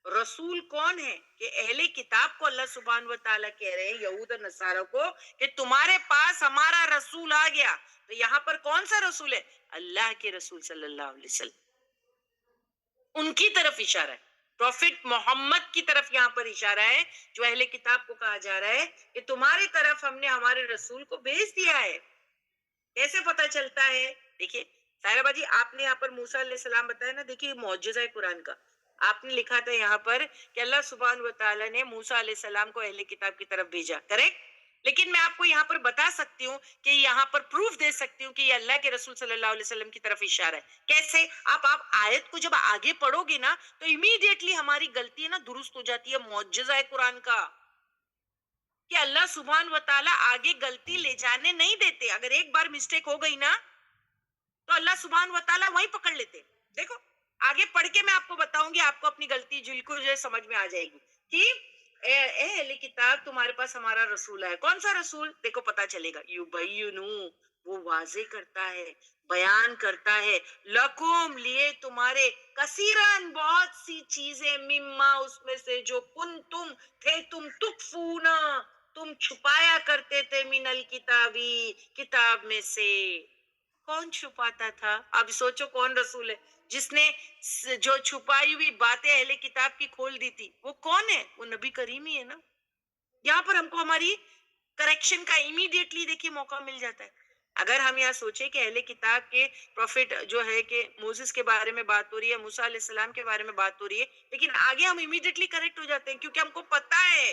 رسول کون ہے؟ کہ اہل کتاب کو اللہ سبحانہ و تعالیٰ کہہ رہے ہیں، یہود اور نصارہ کو، کہ تمہارے پاس ہمارا رسول آ گیا. تو یہاں پر کون سا رسول ہے؟ اللہ کے رسول صلی اللہ علیہ وسلم، ان کی طرف اشارہ ہے، پروفٹ محمد کی طرف یہاں پر اشارہ ہے، جو اہل کتاب کو کہا جا رہا ہے کہ تمہاری طرف ہم نے ہمارے رسول کو بھیج دیا ہے. کیسے پتا چلتا ہے؟ دیکھیے سائرہ جی، آپ نے یہاں پر موسیٰ علیہ السلام بتایا نا، دیکھیے معجزہ ہے قرآن کا. آپ نے لکھا تھا یہاں پر کہ اللہ سبحانہ و تعالیٰ نے موسیٰ علیہ السلام کو اہل کتاب کی طرف بھیجا، کریکٹ؟ لیکن میں آپ کو یہاں پر بتا سکتی ہوں کہ یہاں پر پروف دے سکتی ہوں کہ یہ اللہ کے رسول صلی اللہ علیہ وسلم کی طرف اشارہ ہے. کیسے؟ آپ آیت کو جب آگے پڑھو گے نا تو امیڈیٹلی ہماری غلطی ہے نا درست ہو جاتی ہے. معجزہ ہے قرآن کا کہ اللہ سبحان و تعالیٰ آگے غلطی لے جانے نہیں دیتے. اگر ایک بار مسٹیک ہو گئی نا تو اللہ سبحان و تعالیٰ وہیں پکڑ لیتے. دیکھو آگے پڑھ کے میں آپ کو بتاؤں گی، آپ کو اپنی غلطی بالکل جو ہے سمجھ میں آ جائے گی کہ اے اہل کتاب تمہارے پاس ہمارا رسول ہے. کون سا رسول؟ دیکھو پتا چلے گا. یبینو، وہ واضح کرتا ہے، بیان کرتا ہے، لکم، لیے تمہارے، کثیرن، بہت سی چیزیں، مما، اس میں سے، جو کنتم، تھے تم، تخفونا، تم چھپایا کرتے تھے، من الکتابی، کتاب میں سے. کون چھپاتا تھا؟ اب سوچو کون رسول ہے جس نے جو چھپائی ہوئی باتیں اہل کتاب کی کھول دی تھی؟ وہ کون ہے؟ وہ نبی کریم ہی ہے نا. یہاں پر ہم کو ہماری کریکشن کا امیڈیٹلی دیکھیے موقع مل جاتا ہے. اگر ہم یہاں سوچیں کہ اہل کتاب کے پروفٹ جو ہے کہ موسیس کے بارے میں بات ہو رہی ہے، موسیٰ علیہ السلام کے بارے میں بات ہو رہی ہے، لیکن آگے ہم امیڈیٹلی کریکٹ ہو جاتے ہیں کیونکہ ہم کو پتا ہے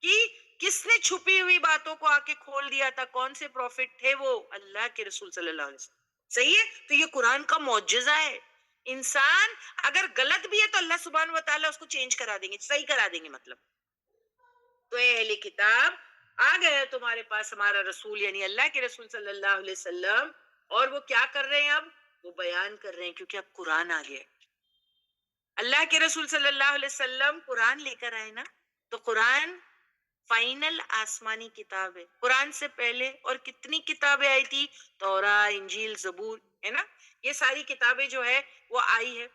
کہ کس نے چھپی ہوئی باتوں کو آ کے کھول دیا تھا. کون سے پروفٹ تھے وہ؟ اللہ کے رسول صلی اللہ علیہ وسلم. صحیح ہے؟ تو یہ قرآن کا معجزہ ہے. انسان اگر غلط بھی ہے تو اللہ سبحانہ و تعالیٰ اس کو چینج کرا دیں گے، صحیح کرا دیں گے. مطلب تو اے اہل کتاب، آ گیا تمہارے پاس ہمارا رسول، یعنی اللہ کے رسول صلی اللہ علیہ وسلم. اور وہ کیا کر رہے ہیں؟ اب وہ بیان کر رہے ہیں کیونکہ اب قرآن آ گیا. اللہ کے رسول صلی اللہ علیہ وسلم قرآن لے کر آئے نا، تو قرآن فائنل آسمانی کتاب ہے. قرآن سے پہلے اور کتنی کتابیں آئی تھی؟ توراہ، انجیل، زبور، ہے نا. یہ ساری کتابیں جو ہے وہ آئی ہے.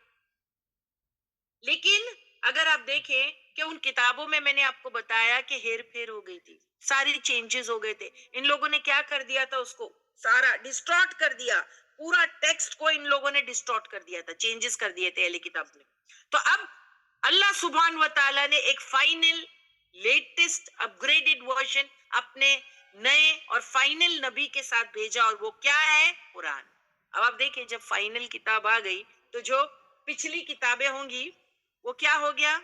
لیکن اگر آپ دیکھیں کہ ان کتابوں میں نے آپ کو بتایا کہ ہیر پھیر ہو گئی تھی، ساری چینجز ہو گئے تھے. ان لوگوں نے کیا کر دیا تھا؟ اس کو سارا ڈسٹارٹ کر دیا. پورا ٹیکسٹ کو ان لوگوں نے ڈسٹارٹ کر دیا تھا، چینجز کر دیے تھے اہل کتاب میں. تو اب اللہ سبحان و تعالیٰ نے ایک فائنل لیٹسٹ اپ گریڈڈ ورژن اپنے نئے اور فائنل نبی کے ساتھ بھیجا، اور وہ کیا ہے؟ قرآن. اب آپ دیکھیں جب فائنل کتاب آ گئی تو جو پچھلی کتابیں ہوں گی وہ کیا ہو گیا؟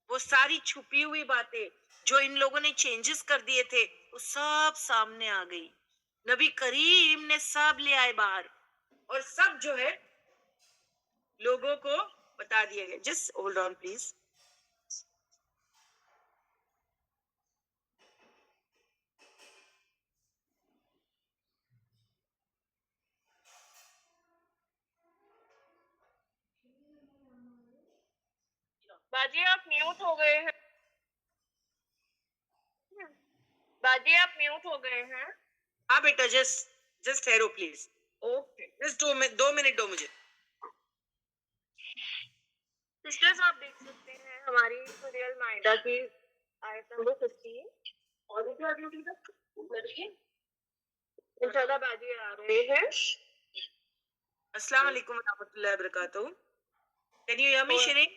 وہ ساری چھپی ہوئی باتیں جو ان لوگوں نے چینجز کر دیے تھے وہ سب سامنے آ گئی. نبی کریم نے سب لے آئے باہر، اور سب جو ہے لوگوں کو بتا دیا گیا. Just hold on please. باجی آپ میوٹ ہو گئے ہیں. باجی آپ میوٹ ہو گئے ہیں. ہاں بیٹا، جسٹ ٹھہرو پلیز، اوکے. جسٹ 2 منٹ دو مجھے. سسٹرز آپ دیکھ سکتے ہیں ہماری سورہ المائدہ کی آیت نمبر 15 اور انشاءاللہ باجی آ رہے ہیں. السلام علیکم ورحمۃ اللہ وبرکاتہ. Can you hear me, Sheeran?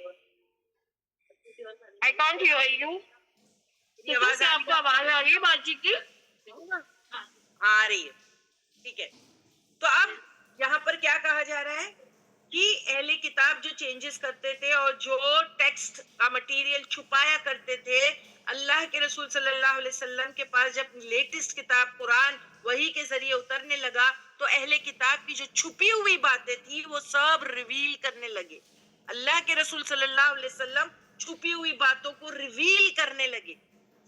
I can't hear you. میری آواز آپ کو آواز آ رہی ہے باجی کی؟ آ رہی ہے. ٹھیک ہے. تو اب یہاں پر کیا کہا جا رہا ہے کہ اہل کتاب جو چینجز کرتے تھے اور جو ٹیکسٹ کا مٹیریل چھپایا کرتے تھے، اللہ کے رسول صلی اللہ علیہ وسلم کے پاس جب لیٹسٹ کتاب قرآن وحی کے ذریعے اترنے لگا تو اہل کتاب کی جو چھپی ہوئی باتیں تھی وہ سب ریویل کرنے لگے. اللہ کے رسول صلی اللہ علیہ وسلم چھپی ہوئی باتوں کو ریویل کرنے لگے.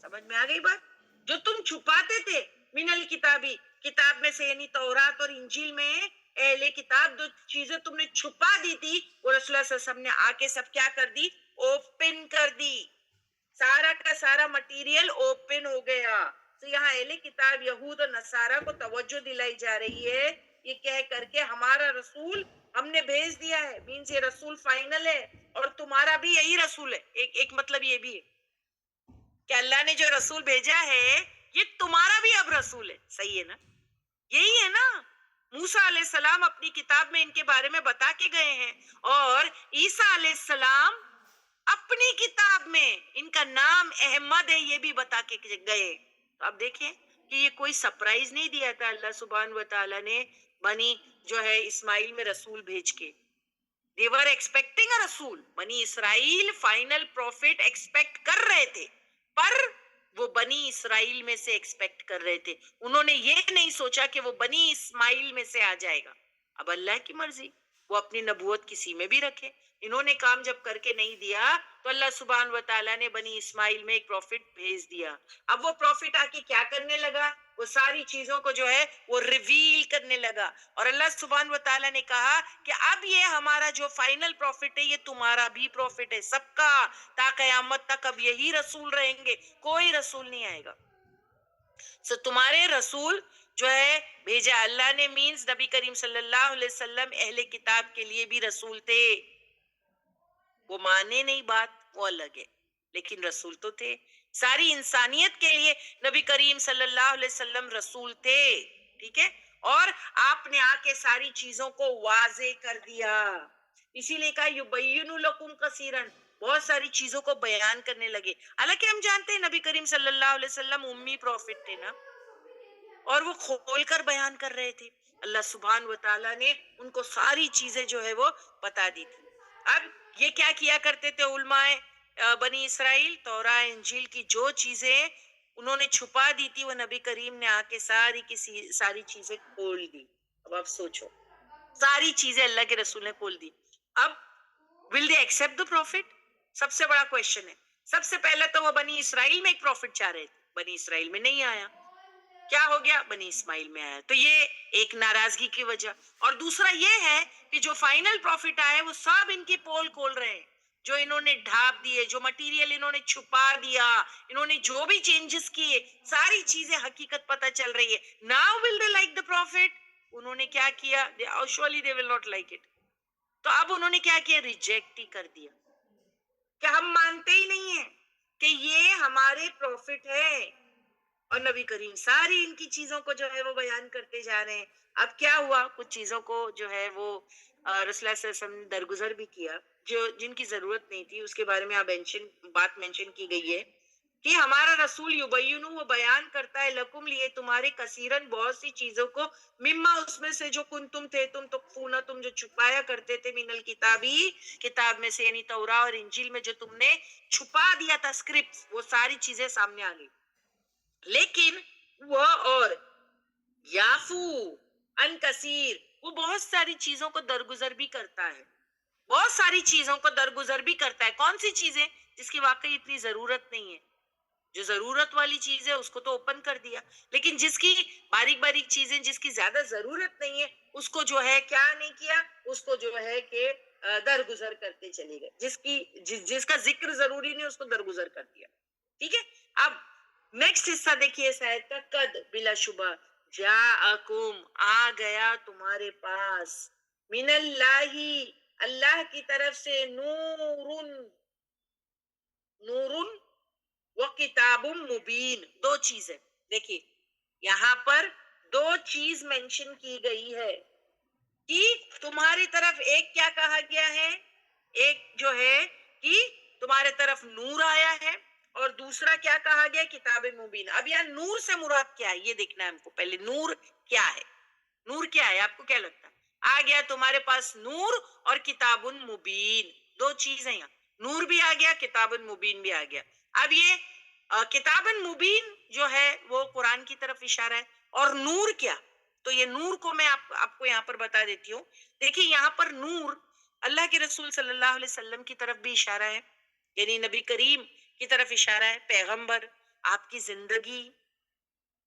سمجھ میں آ گئی بات؟ جو تم چھپاتے تھے من الکتابی، کتاب میں سے یعنی تورات اور انجیل میں اہل کتاب جو چیزیں تم نے چھپا دی تھی وہ رسول اللہ صلی اللہ علیہ وسلم نے آ کے سب کیا کر دی؟ اوپن کر دی. سارا کا سارا مٹیریل اوپن ہو گیا. تو یہاں اہل کتاب یہود اور نصارہ کو توجہ دلائی جا رہی ہے یہ کہہ کر کے ہمارا رسول ہم نے بھیج دیا ہے، مینس یہ رسول فائنل ہے اور تمہارا بھی یہی رسول ہے. ایک مطلب یہ بھی ہے کہ اللہ نے جو رسول بھیجا ہے یہ تمہارا بھی اب رسول ہے. صحیح ہے نا؟ یہی ہے نا. موسیٰ علیہ السلام اپنی کتاب میں ان کے بارے میں بتا کے گئے ہیں اور عیسیٰ علیہ السلام اپنی کتاب میں ان کا نام احمد ہے یہ بھی بتا کے گئے. تو اب دیکھیں کہ یہ کوئی سرپرائز نہیں دیا تھا اللہ سبحانہ و تعالیٰ نے بنی جو ہے اسماعیل میں رسول بھیج کے. They were expecting a رسول. بنی اسرائیل فائنل پروفٹ ایکسپیکٹ کر رہے تھے پر وہ بنی اسرائیل میں سے ایکسپیکٹ کر رہے تھے. انہوں نے یہ نہیں سوچا کہ وہ بنی اسماعیل میں سے آ جائے گا. اب اللہ کی مرضی وہ اپنی نبوت کسی میں بھی رکھے. انہوں نے کام جب کر کے نہیں دیا تو اللہ سبحانہ و تعالیٰ نے بنی اسماعیل میں ایک پروفٹ بھیج دیا. اب وہ پروفٹ آ کے کیا کرنے لگا؟ وہ ساری چیزوں کو جو ہے وہ ریویل کرنے لگا. اور اللہ سبحانہ و تعالیٰ نے کہا کہ اب یہ ہمارا جو فائنل پروفٹ ہے یہ تمہارا بھی پروفٹ ہے سب کا. تا قیامت تک اب یہی رسول رہیں گے، کوئی رسول نہیں آئے گا. سو تمہارے رسول جو ہے بھیجا اللہ نے، مینز نبی کریم صلی اللہ علیہ وسلم اہل کتاب کے لیے بھی رسول تھے. وہ مانے نہیں بات وہ الگ ہے لیکن رسول تو تھے. ساری انسانیت کے لیے نبی کریم صلی اللہ علیہ وسلم رسول تھے. ٹھیک ہے. اور آپ نے آ کے ساری چیزوں کو واضح کر دیا. اسی لیے کہا یبین لکم کثیرا، بہت ساری چیزوں کو بیان کرنے لگے. حالانکہ ہم جانتے ہیں نبی کریم صلی اللہ علیہ وسلم امی پروفٹ تھے نا، اور وہ کھول کر بیان کر رہے تھے. اللہ سبحانہ و تعالیٰ نے ان کو ساری چیزیں جو ہے وہ بتا دی تھی. اب یہ کیا کیا کرتے تھے علماء بنی اسرائیل؟ تورات انجیل کی جو چیزیں انہوں نے چھپا دی تھی وہ نبی کریم نے آ کے ساری کی ساری چیزیں کھول دی. اب آپ سوچو ساری چیزیں اللہ کے رسول نے کھول دی. اب will they accept the prophet؟ سب سے بڑا کویشچن ہے. سب سے پہلے تو وہ بنی اسرائیل میں ایک پروفٹ چاہ رہے تھے، بنی اسرائیل میں نہیں آیا. کیا ہو گیا؟ بنی اسماعیل میں آیا. تو یہ ایک ناراضگی کی وجہ. اور دوسرا یہ ہے کہ جو فائنل پروفٹ آئے وہ سب ان کی پول کھول رہے ہیں. جو انہوں نے ڈھانپ دیے، جو مٹیریل انہوں نے چھپا دیا، انہوں نے جو بھی چینجز کیے، ساری چیزیں حقیقت پتہ چل رہی ہے. Now will they like the prophet؟ انہوں نے کیا کیا؟ surely they will not like it. تو اب انہوں نے کیا کیا؟ ریجیکٹ ہی کر دیا کہ ہم مانتے ہی نہیں ہیں کہ یہ ہمارے پروفٹ ہے. اور نبی کریم ساری ان کی چیزوں کو جو ہے وہ بیان کرتے جا رہے ہیں. اب کیا ہوا؟ کچھ چیزوں کو جو ہے وہ رسول اللہ صلی اللہ علیہ وسلم نے درگزر بھی کیا جو جن کی ضرورت نہیں تھی. اس کے بارے میں بات مینشن کی گئی ہے کہ ہمارا رسول یبین، وہ بیان کرتا ہے لکم لیے تمہارے کثیرن بہت سی چیزوں کو، مما اس میں سے جو کنتم تھے تم تخفون، تم جو چھپایا کرتے تھے، من الکتابی کتاب میں سے یعنی تورات اور انجیل میں جو تم نے چھپا دیا تھا اسکرپٹ، وہ ساری چیزیں سامنے آ گئی. لیکن وہ اور یافو ان کثیر، وہ بہت ساری چیزوں کو درگزر بھی کرتا ہے. بہت ساری چیزوں کو درگزر بھی کرتا ہے. کون سی چیزیں؟ جس کی واقعی اتنی ضرورت نہیں ہے. جو ضرورت والی چیز ہے اس کو تو اوپن کر دیا، لیکن جس کی باریک باریک چیزیں جس کی زیادہ ضرورت نہیں ہے اس کو جو ہے کیا نہیں کیا، اس کو جو ہے کہ درگزر کرتے چلے گئے. جس کا ذکر ضروری نہیں اس کو درگزر کر دیا. ٹھیک ہے. اب نیکسٹ حصہ دیکھیے اس آیت کا. قد بلا شبہ جاءکم، آ گیا تمہارے پاس، من اللہ اللہ کی طرف سے نورن، نورن و کتاب مبین، دو چیزیں. دیکھیے یہاں پر دو چیز مینشن کی گئی ہے کہ تمہاری طرف ایک کیا کہا گیا ہے، ایک جو ہے کہ تمہارے طرف نور آیا ہے، اور دوسرا کیا کہا گیا، کتاب مبین. اب یہاں نور سے مراد کیا ہے یہ دیکھنا ہے ہم کو. پہلے نور کیا ہے، نور کیا ہے آپ کو کیا لگتا ہے؟ آ گیا تمہارے پاس نور اور کتاب مبین، دو چیز ہیں یہاں، نور بھی آ گیا، کتاب مبین بھی آ گیا. اب یہ کتاب مبین جو ہے وہ قرآن کی طرف اشارہ ہے، اور نور کیا، تو یہ نور کو میں آپ کو یہاں پر بتا دیتی ہوں. دیکھیے یہاں پر نور اللہ کے رسول صلی اللہ علیہ وسلم کی طرف بھی اشارہ ہے، یعنی نبی کریم کی طرف اشارہ ہے، پیغمبر، آپ کی زندگی.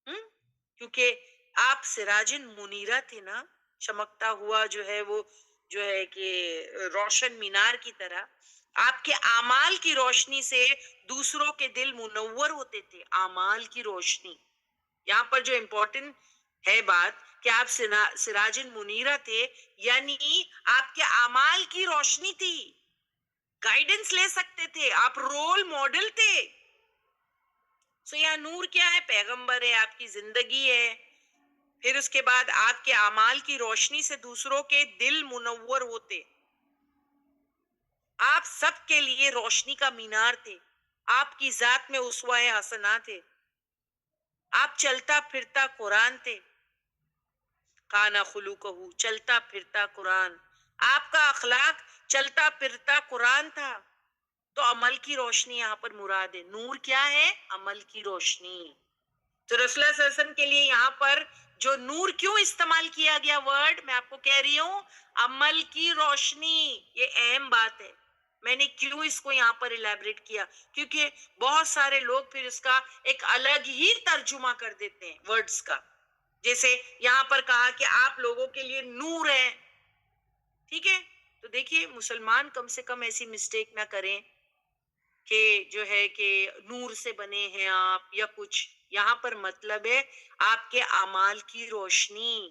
کیونکہ آپ سراجن منیرہ تھے نا، چمکتا ہوا جو ہے وہ جو ہے کہ روشن مینار کی طرح. آپ کے اعمال کی روشنی سے دوسروں کے دل منور ہوتے تھے، اعمال کی روشنی. یہاں پر جو امپورٹنٹ ہے بات کہ آپ سراجن منیرہ تھے، یعنی آپ کے اعمال کی روشنی تھی، گائیڈنس لے سکتے تھے، آپ رول ماڈل تھے. سو یہاں نور کیا ہے، پیغمبر ہے، آپ کی زندگی ہے. پھر اس کے بعد آپ کے اعمال کی روشنی سے دوسروں کے دل منور ہوتے. آپ سب کے لیے روشنی کا مینار تھے، آپ کی ذات میں اسوہ حسنہ تھے، آپ چلتا پھرتا قرآن تھے. کانا خلوقہ، چلتا پھرتا قرآن، آپ کا اخلاق چلتا پھرتا قرآن تھا. تو عمل کی روشنی یہاں پر مراد ہے. نور کیا ہے، عمل کی روشنی. تو رسول اللہ صلی اللہ علیہ وسلم کے لیے یہاں پر جو نور کیوں استعمال کیا گیا ورڈ، میں آپ کو کہہ رہی ہوں عمل کی روشنی. یہ اہم بات ہے. میں نے کیوں اس کو یہاں پر الیبریٹ کیا، کیونکہ بہت سارے لوگ پھر اس کا ایک الگ ہی ترجمہ کر دیتے ہیں ورڈز کا. جیسے یہاں پر کہا کہ آپ لوگوں کے لیے نور ہے، ٹھیک ہے. تو دیکھیے مسلمان کم سے کم ایسی مسٹیک نہ کریں کہ جو ہے کہ نور سے بنے ہیں آپ یا کچھ. یہاں پر مطلب ہے آپ کے اعمال کی روشنی،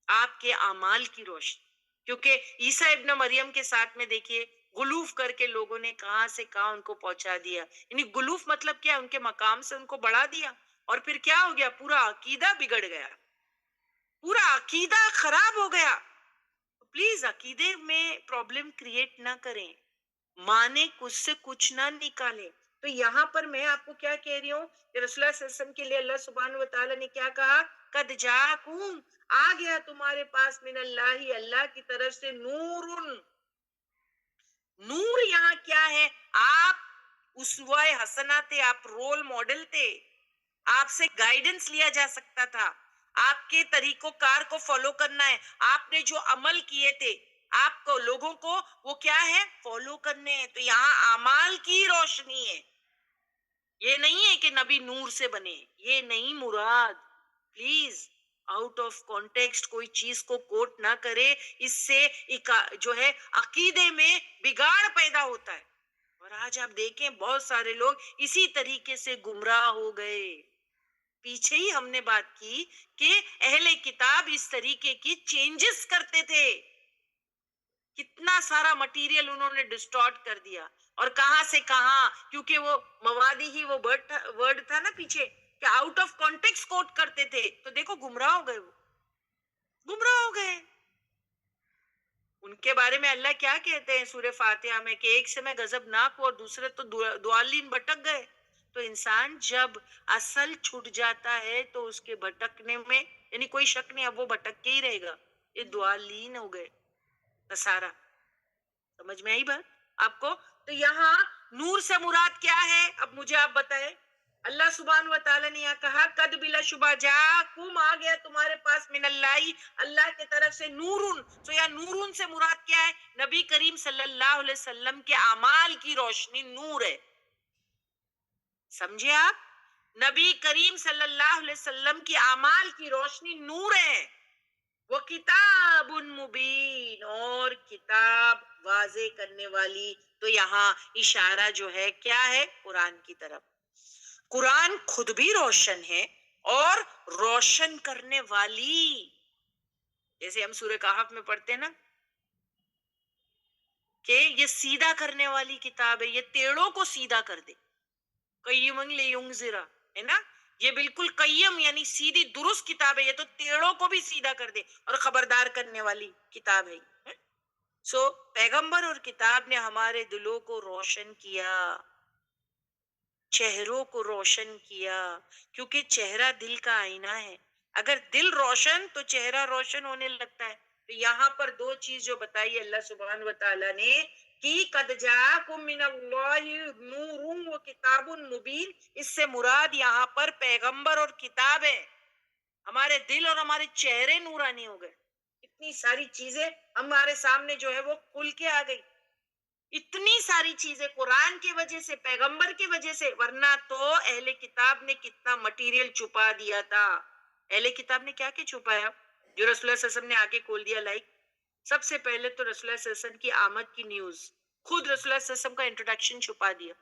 آپ کے اعمال کی روشنی. کیونکہ عیسیٰ ابن مریم کے ساتھ میں دیکھیے غلوف کر کے لوگوں نے کہاں سے کہاں ان کو پہنچا دیا. یعنی غلوف مطلب کیا، ان کے مقام سے ان کو بڑھا دیا، اور پھر کیا ہو گیا، پورا عقیدہ بگڑ گیا، پورا عقیدہ خراب ہو گیا. پلیز عقیدے میں پرابلم کریٹ نہ کریں، مانے کچھ سے کچھ نہ نکالیں. تو یہاں پر میں آپ کو کیا کہہ رہی ہوں کہ رسول اللہ صلی اللہ علیہ وسلم کے لیے اللہ سبحانہ و تعالیٰ نے کیا کہا، قد جاءکم، آ گیا تمہارے پاس، من اللہ، اللہ کی طرف سے، نور. نور یہاں کیا ہے، آپ اسوہ حسنہ تھے، آپ رول ماڈل تھے، آپ سے گائیڈنس لیا جا سکتا تھا، آپ کے طریقوں کار کو فالو کرنا ہے. آپ نے جو عمل کیے تھے آپ کو، لوگوں کو وہ کیا ہے، فالو کرنے ہیں. تو یہاں اعمال کی روشنی ہے. یہ نہیں ہے کہ نبی نور سے بنے، یہ نہیں مراد. پلیز آؤٹ آف کانٹیکسٹ کوئی چیز کو کوٹ نہ کرے، اس سے جو ہے عقیدے میں بگاڑ پیدا ہوتا ہے. اور آج آپ دیکھیں بہت سارے لوگ اسی طریقے سے گمراہ ہو گئے. پیچھے ہی ہم نے بات کی کہ اہل کتاب اس طریقے کی چینجز کرتے تھے، کتنا سارا مٹیریل انہوں نے ڈسٹارٹ کر دیا. اور کہاں سے کہاں، کیونکہ وہ موادی ہی وہ ورڈ تھا نا پیچھے کہ آؤٹ آف کانٹیکس کوٹ کرتے تھے. تو دیکھو گمراہ ہو گئے، وہ گمراہ ہو گئے. ان کے بارے میں اللہ کیا کہتے ہیں سورہ فاتحہ میں کہ ایک سے میں غضبناک ہوں اور دوسرے تو دوالین بھٹک گئے. تو انسان جب اصل چھٹ جاتا ہے تو اس کے بھٹکنے میں یعنی کوئی شک نہیں، اب وہ بھٹک کے ہی رہے گا. یہ دوالین ہو گئے نصارہ. سمجھ میں آئی بات آپ کو؟ تو یہاں نور سے مراد کیا ہے، اب مجھے آپ بتائیں. اللہ سبحانہ و تعالیٰ نے یہاں کہا قد بلا شبہ جاءکم، آ گیا تمہارے پاس، من اللہ، اللہ کی طرف سے، نورن. تو یا نورن سے مراد کیا ہے، نبی کریم صلی اللہ علیہ وسلم کے اعمال کی روشنی نور ہے. سمجھے آپ، نبی کریم صلی اللہ علیہ وسلم کی اعمال کی روشنی نور ہے. وہ کتاب مبین، اور کتاب واضح کرنے والی. تو یہاں اشارہ جو ہے کیا ہے، قرآن کی طرف. قرآن خود بھی روشن ہے اور روشن کرنے والی. جیسے ہم سورہ کہف میں پڑھتے ہیں نا، کہ یہ سیدھا کرنے والی کتاب ہے، یہ ٹیڑوں کو سیدھا کر دے. قیمن لینذرا، ہے نا، یہ بالکل قیم یعنی سیدھی درست کتاب ہے، یہ تو ٹیڑوں کو بھی سیدھا کر دے اور خبردار کرنے والی کتاب ہے. سو پیغمبر اور کتاب نے ہمارے دلوں کو روشن کیا، چہروں کو روشن کیا، کیونکہ چہرہ دل کا آئینہ ہے. اگر دل روشن تو چہرہ روشن ہونے لگتا ہے. تو یہاں پر دو چیز جو بتائی اللہ سبحانہ و تعالیٰ نے کہ قد جاءکم من اللہ نور و کتاب مبین، اس سے مراد یہاں پر پیغمبر اور کتاب ہے. ہمارے دل اور ہمارے چہرے نورانی ہو گئے، اتنی ساری چیزیں ہمارے سامنے جو ہے وہ کھل کے آ گئی. اتنی ساری چیزیں قرآن کی وجہ سے، پیغمبر کی وجہ سے، ورنہ تو اہل کتاب نے کتنا مٹیریل چھپا دیا تھا. اہل کتاب نے کیا چھپایا جو رسول اللہ صلی اللہ علیہ وسلم نے آگے کھول دیا. سب سے پہلے تو رسول اللہ صلی اللہ علیہ وسلم کی آمد کی نیوز، خود رسول اللہ صلی اللہ علیہ وسلم کا انٹروڈکشن چھپا دیا.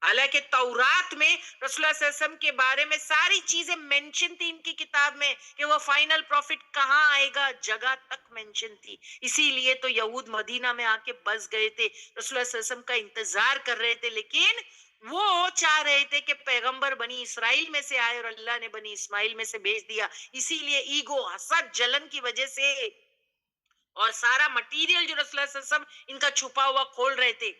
حالانکہ تورات میں رسول اللہ صلی اللہ علیہ وسلم کے بارے میں ساری چیزیں مینشن تھی ان کی کتاب میں، کہ وہ فائنل پروفٹ کہاں آئے گا، جگہ تک مینشن تھی. اسی لیے تو یہود مدینہ میں آ کے بس گئے تھے، رسول اللہ صلی اللہ علیہ وسلم کا انتظار کر رہے تھے. لیکن وہ چاہ رہے تھے کہ پیغمبر بنی اسرائیل میں سے آئے، اور اللہ نے بنی اسماعیل میں سے بھیج دیا. اسی لیے ایگو، حسد، جلن کی وجہ سے اور سارا مٹیریل جو رسول اللہ صلی اللہ علیہ وسلم ان کا چھپا ہوا کھول رہے تھے،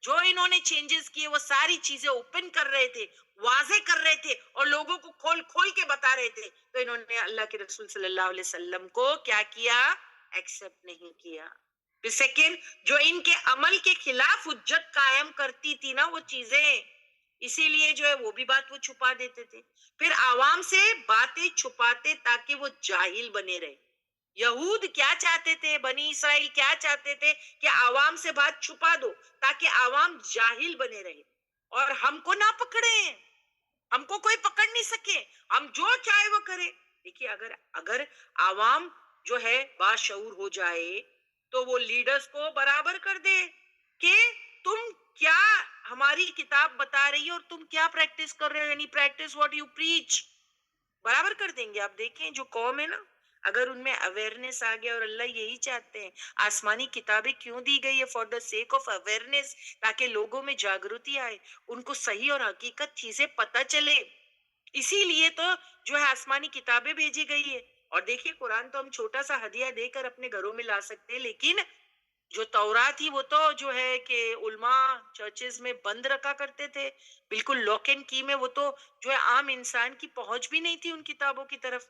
جو انہوں نے چینجز کیے وہ ساری چیزیں اوپن کر رہے تھے، واضح کر رہے تھے اور لوگوں کو کھول کھول کے بتا رہے تھے. تو انہوں نے اللہ کے رسول صلی اللہ علیہ وسلم کو کیا کیا؟ ایکسپٹ نہیں کیا. پھر سیکنڈ، جو ان کے عمل کے خلاف حجت قائم کرتی تھی نا وہ چیزیں، اسی لیے جو ہے وہ بھی بات وہ چھپا دیتے تھے. پھر عوام سے باتیں چھپاتے تاکہ وہ جاہل بنے رہے. یہود کیا چاہتے تھے، بنی اسرائیل کیا چاہتے تھے کہ عوام سے بات چھپا دو تاکہ عوام جاہل بنے رہے اور ہم کو نہ پکڑے، ہم کو کوئی پکڑ نہیں سکے، ہم جو چاہے وہ کرے. دیکھیے اگر عوام جو ہے باشعور ہو جائے تو وہ لیڈرز کو برابر کر دے کہ تم کیا ہماری کتاب بتا رہی ہو اور تم کیا پریکٹس کر رہے ہو، یعنی پریکٹس واٹ یو پریچ، برابر کر دیں گے. آپ دیکھیں جو قوم ہے نا، اگر ان میں اویئرنیس آ گیا، اور اللہ یہی چاہتے ہیں، آسمانی کتابیں کیوں دی گئی ہے؟ For the sake of awareness, تاکہ لوگوں میں جاگرتی آئے، ان کو صحیح اور حقیقت چیزیں پتہ چلے. اسی لیے تو جو ہے آسمانی کتابیں بھیجی گئی ہے. اور دیکھیے قرآن تو ہم چھوٹا سا ہدیہ دے کر اپنے گھروں میں لا سکتے ہیں، لیکن جو تورات تھی وہ تو جو ہے کہ علماء چرچز میں بند رکھا کرتے تھے، بالکل لاک اینڈ کی میں، وہ تو جو ہے عام انسان کی پہنچ بھی نہیں تھی ان کتابوں کی طرف.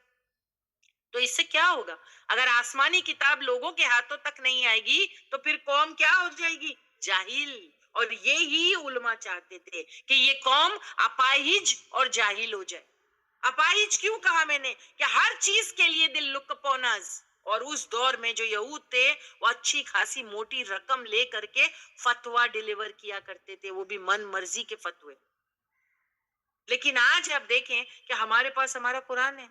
تو اس سے کیا ہوگا؟ اگر آسمانی کتاب لوگوں کے ہاتھوں تک نہیں آئے گی تو پھر قوم کیا ہو جائے گی؟ جاہل. اور یہی علماء چاہتے تھے کہ یہ قوم اپاہج اور جاہل ہو جائے. اپاہج کیوں کہا میں نے؟ کہ ہر چیز کے لیے دل لکپوناز. اور اس دور میں جو یہود تھے وہ اچھی خاصی موٹی رقم لے کر کے فتویٰ ڈیلیور کیا کرتے تھے، وہ بھی من مرضی کے فتوے. لیکن آج آپ دیکھیں کہ ہمارے پاس ہمارا قرآن ہے.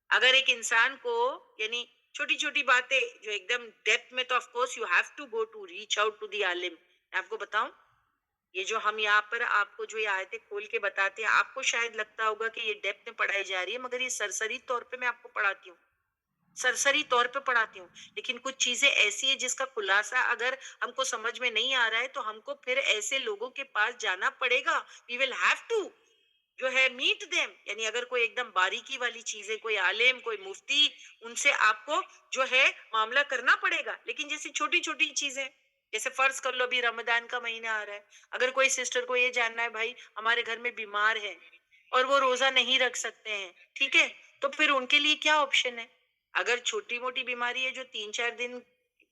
اگر ایک انسان کو یعنی چھوٹی چھوٹی باتیں جو ایک دم ڈیپتھ میں، تو of course you have to go to reach out to the عالم. میں آپ کو بتاؤں، یہ جو ہم یہاں پر آپ کو جو یہ آیتیں کھول کے بتاتے ہیں، آپ کو شاید لگتا ہوگا کہ یہ ڈیپتھ میں پڑھائی جا رہی ہے، مگر یہ سرسری طور پہ میں آپ کو پڑھاتی ہوں، سرسری طور پہ پڑھاتی ہوں. لیکن کچھ چیزیں ایسی ہیں جس کا خلاصہ اگر ہم کو سمجھ میں نہیں آ رہا ہے تو ہم کو پھر ایسے لوگوں کے پاس جانا پڑے گا. وی ول ہیو ٹو جو ہے میٹ دیم. یعنی اگر کوئی ایک دم باریکی والی چیز ہے، کوئی عالم، کوئی مفتی، ان سے آپ کو جو ہے معاملہ کرنا پڑے گا. لیکن جیسے چھوٹی چھوٹی چیزیں، جیسے فرض کر لو ابھی رمضان کا مہینہ آ رہا ہے، اگر کوئی سسٹر کو یہ جاننا ہے بھائی ہمارے گھر میں بیمار ہے اور وہ روزہ نہیں رکھ سکتے ہیں، ٹھیک ہے، تو پھر ان کے لیے کیا آپشن ہے؟ اگر چھوٹی موٹی بیماری ہے جو 3-4 دن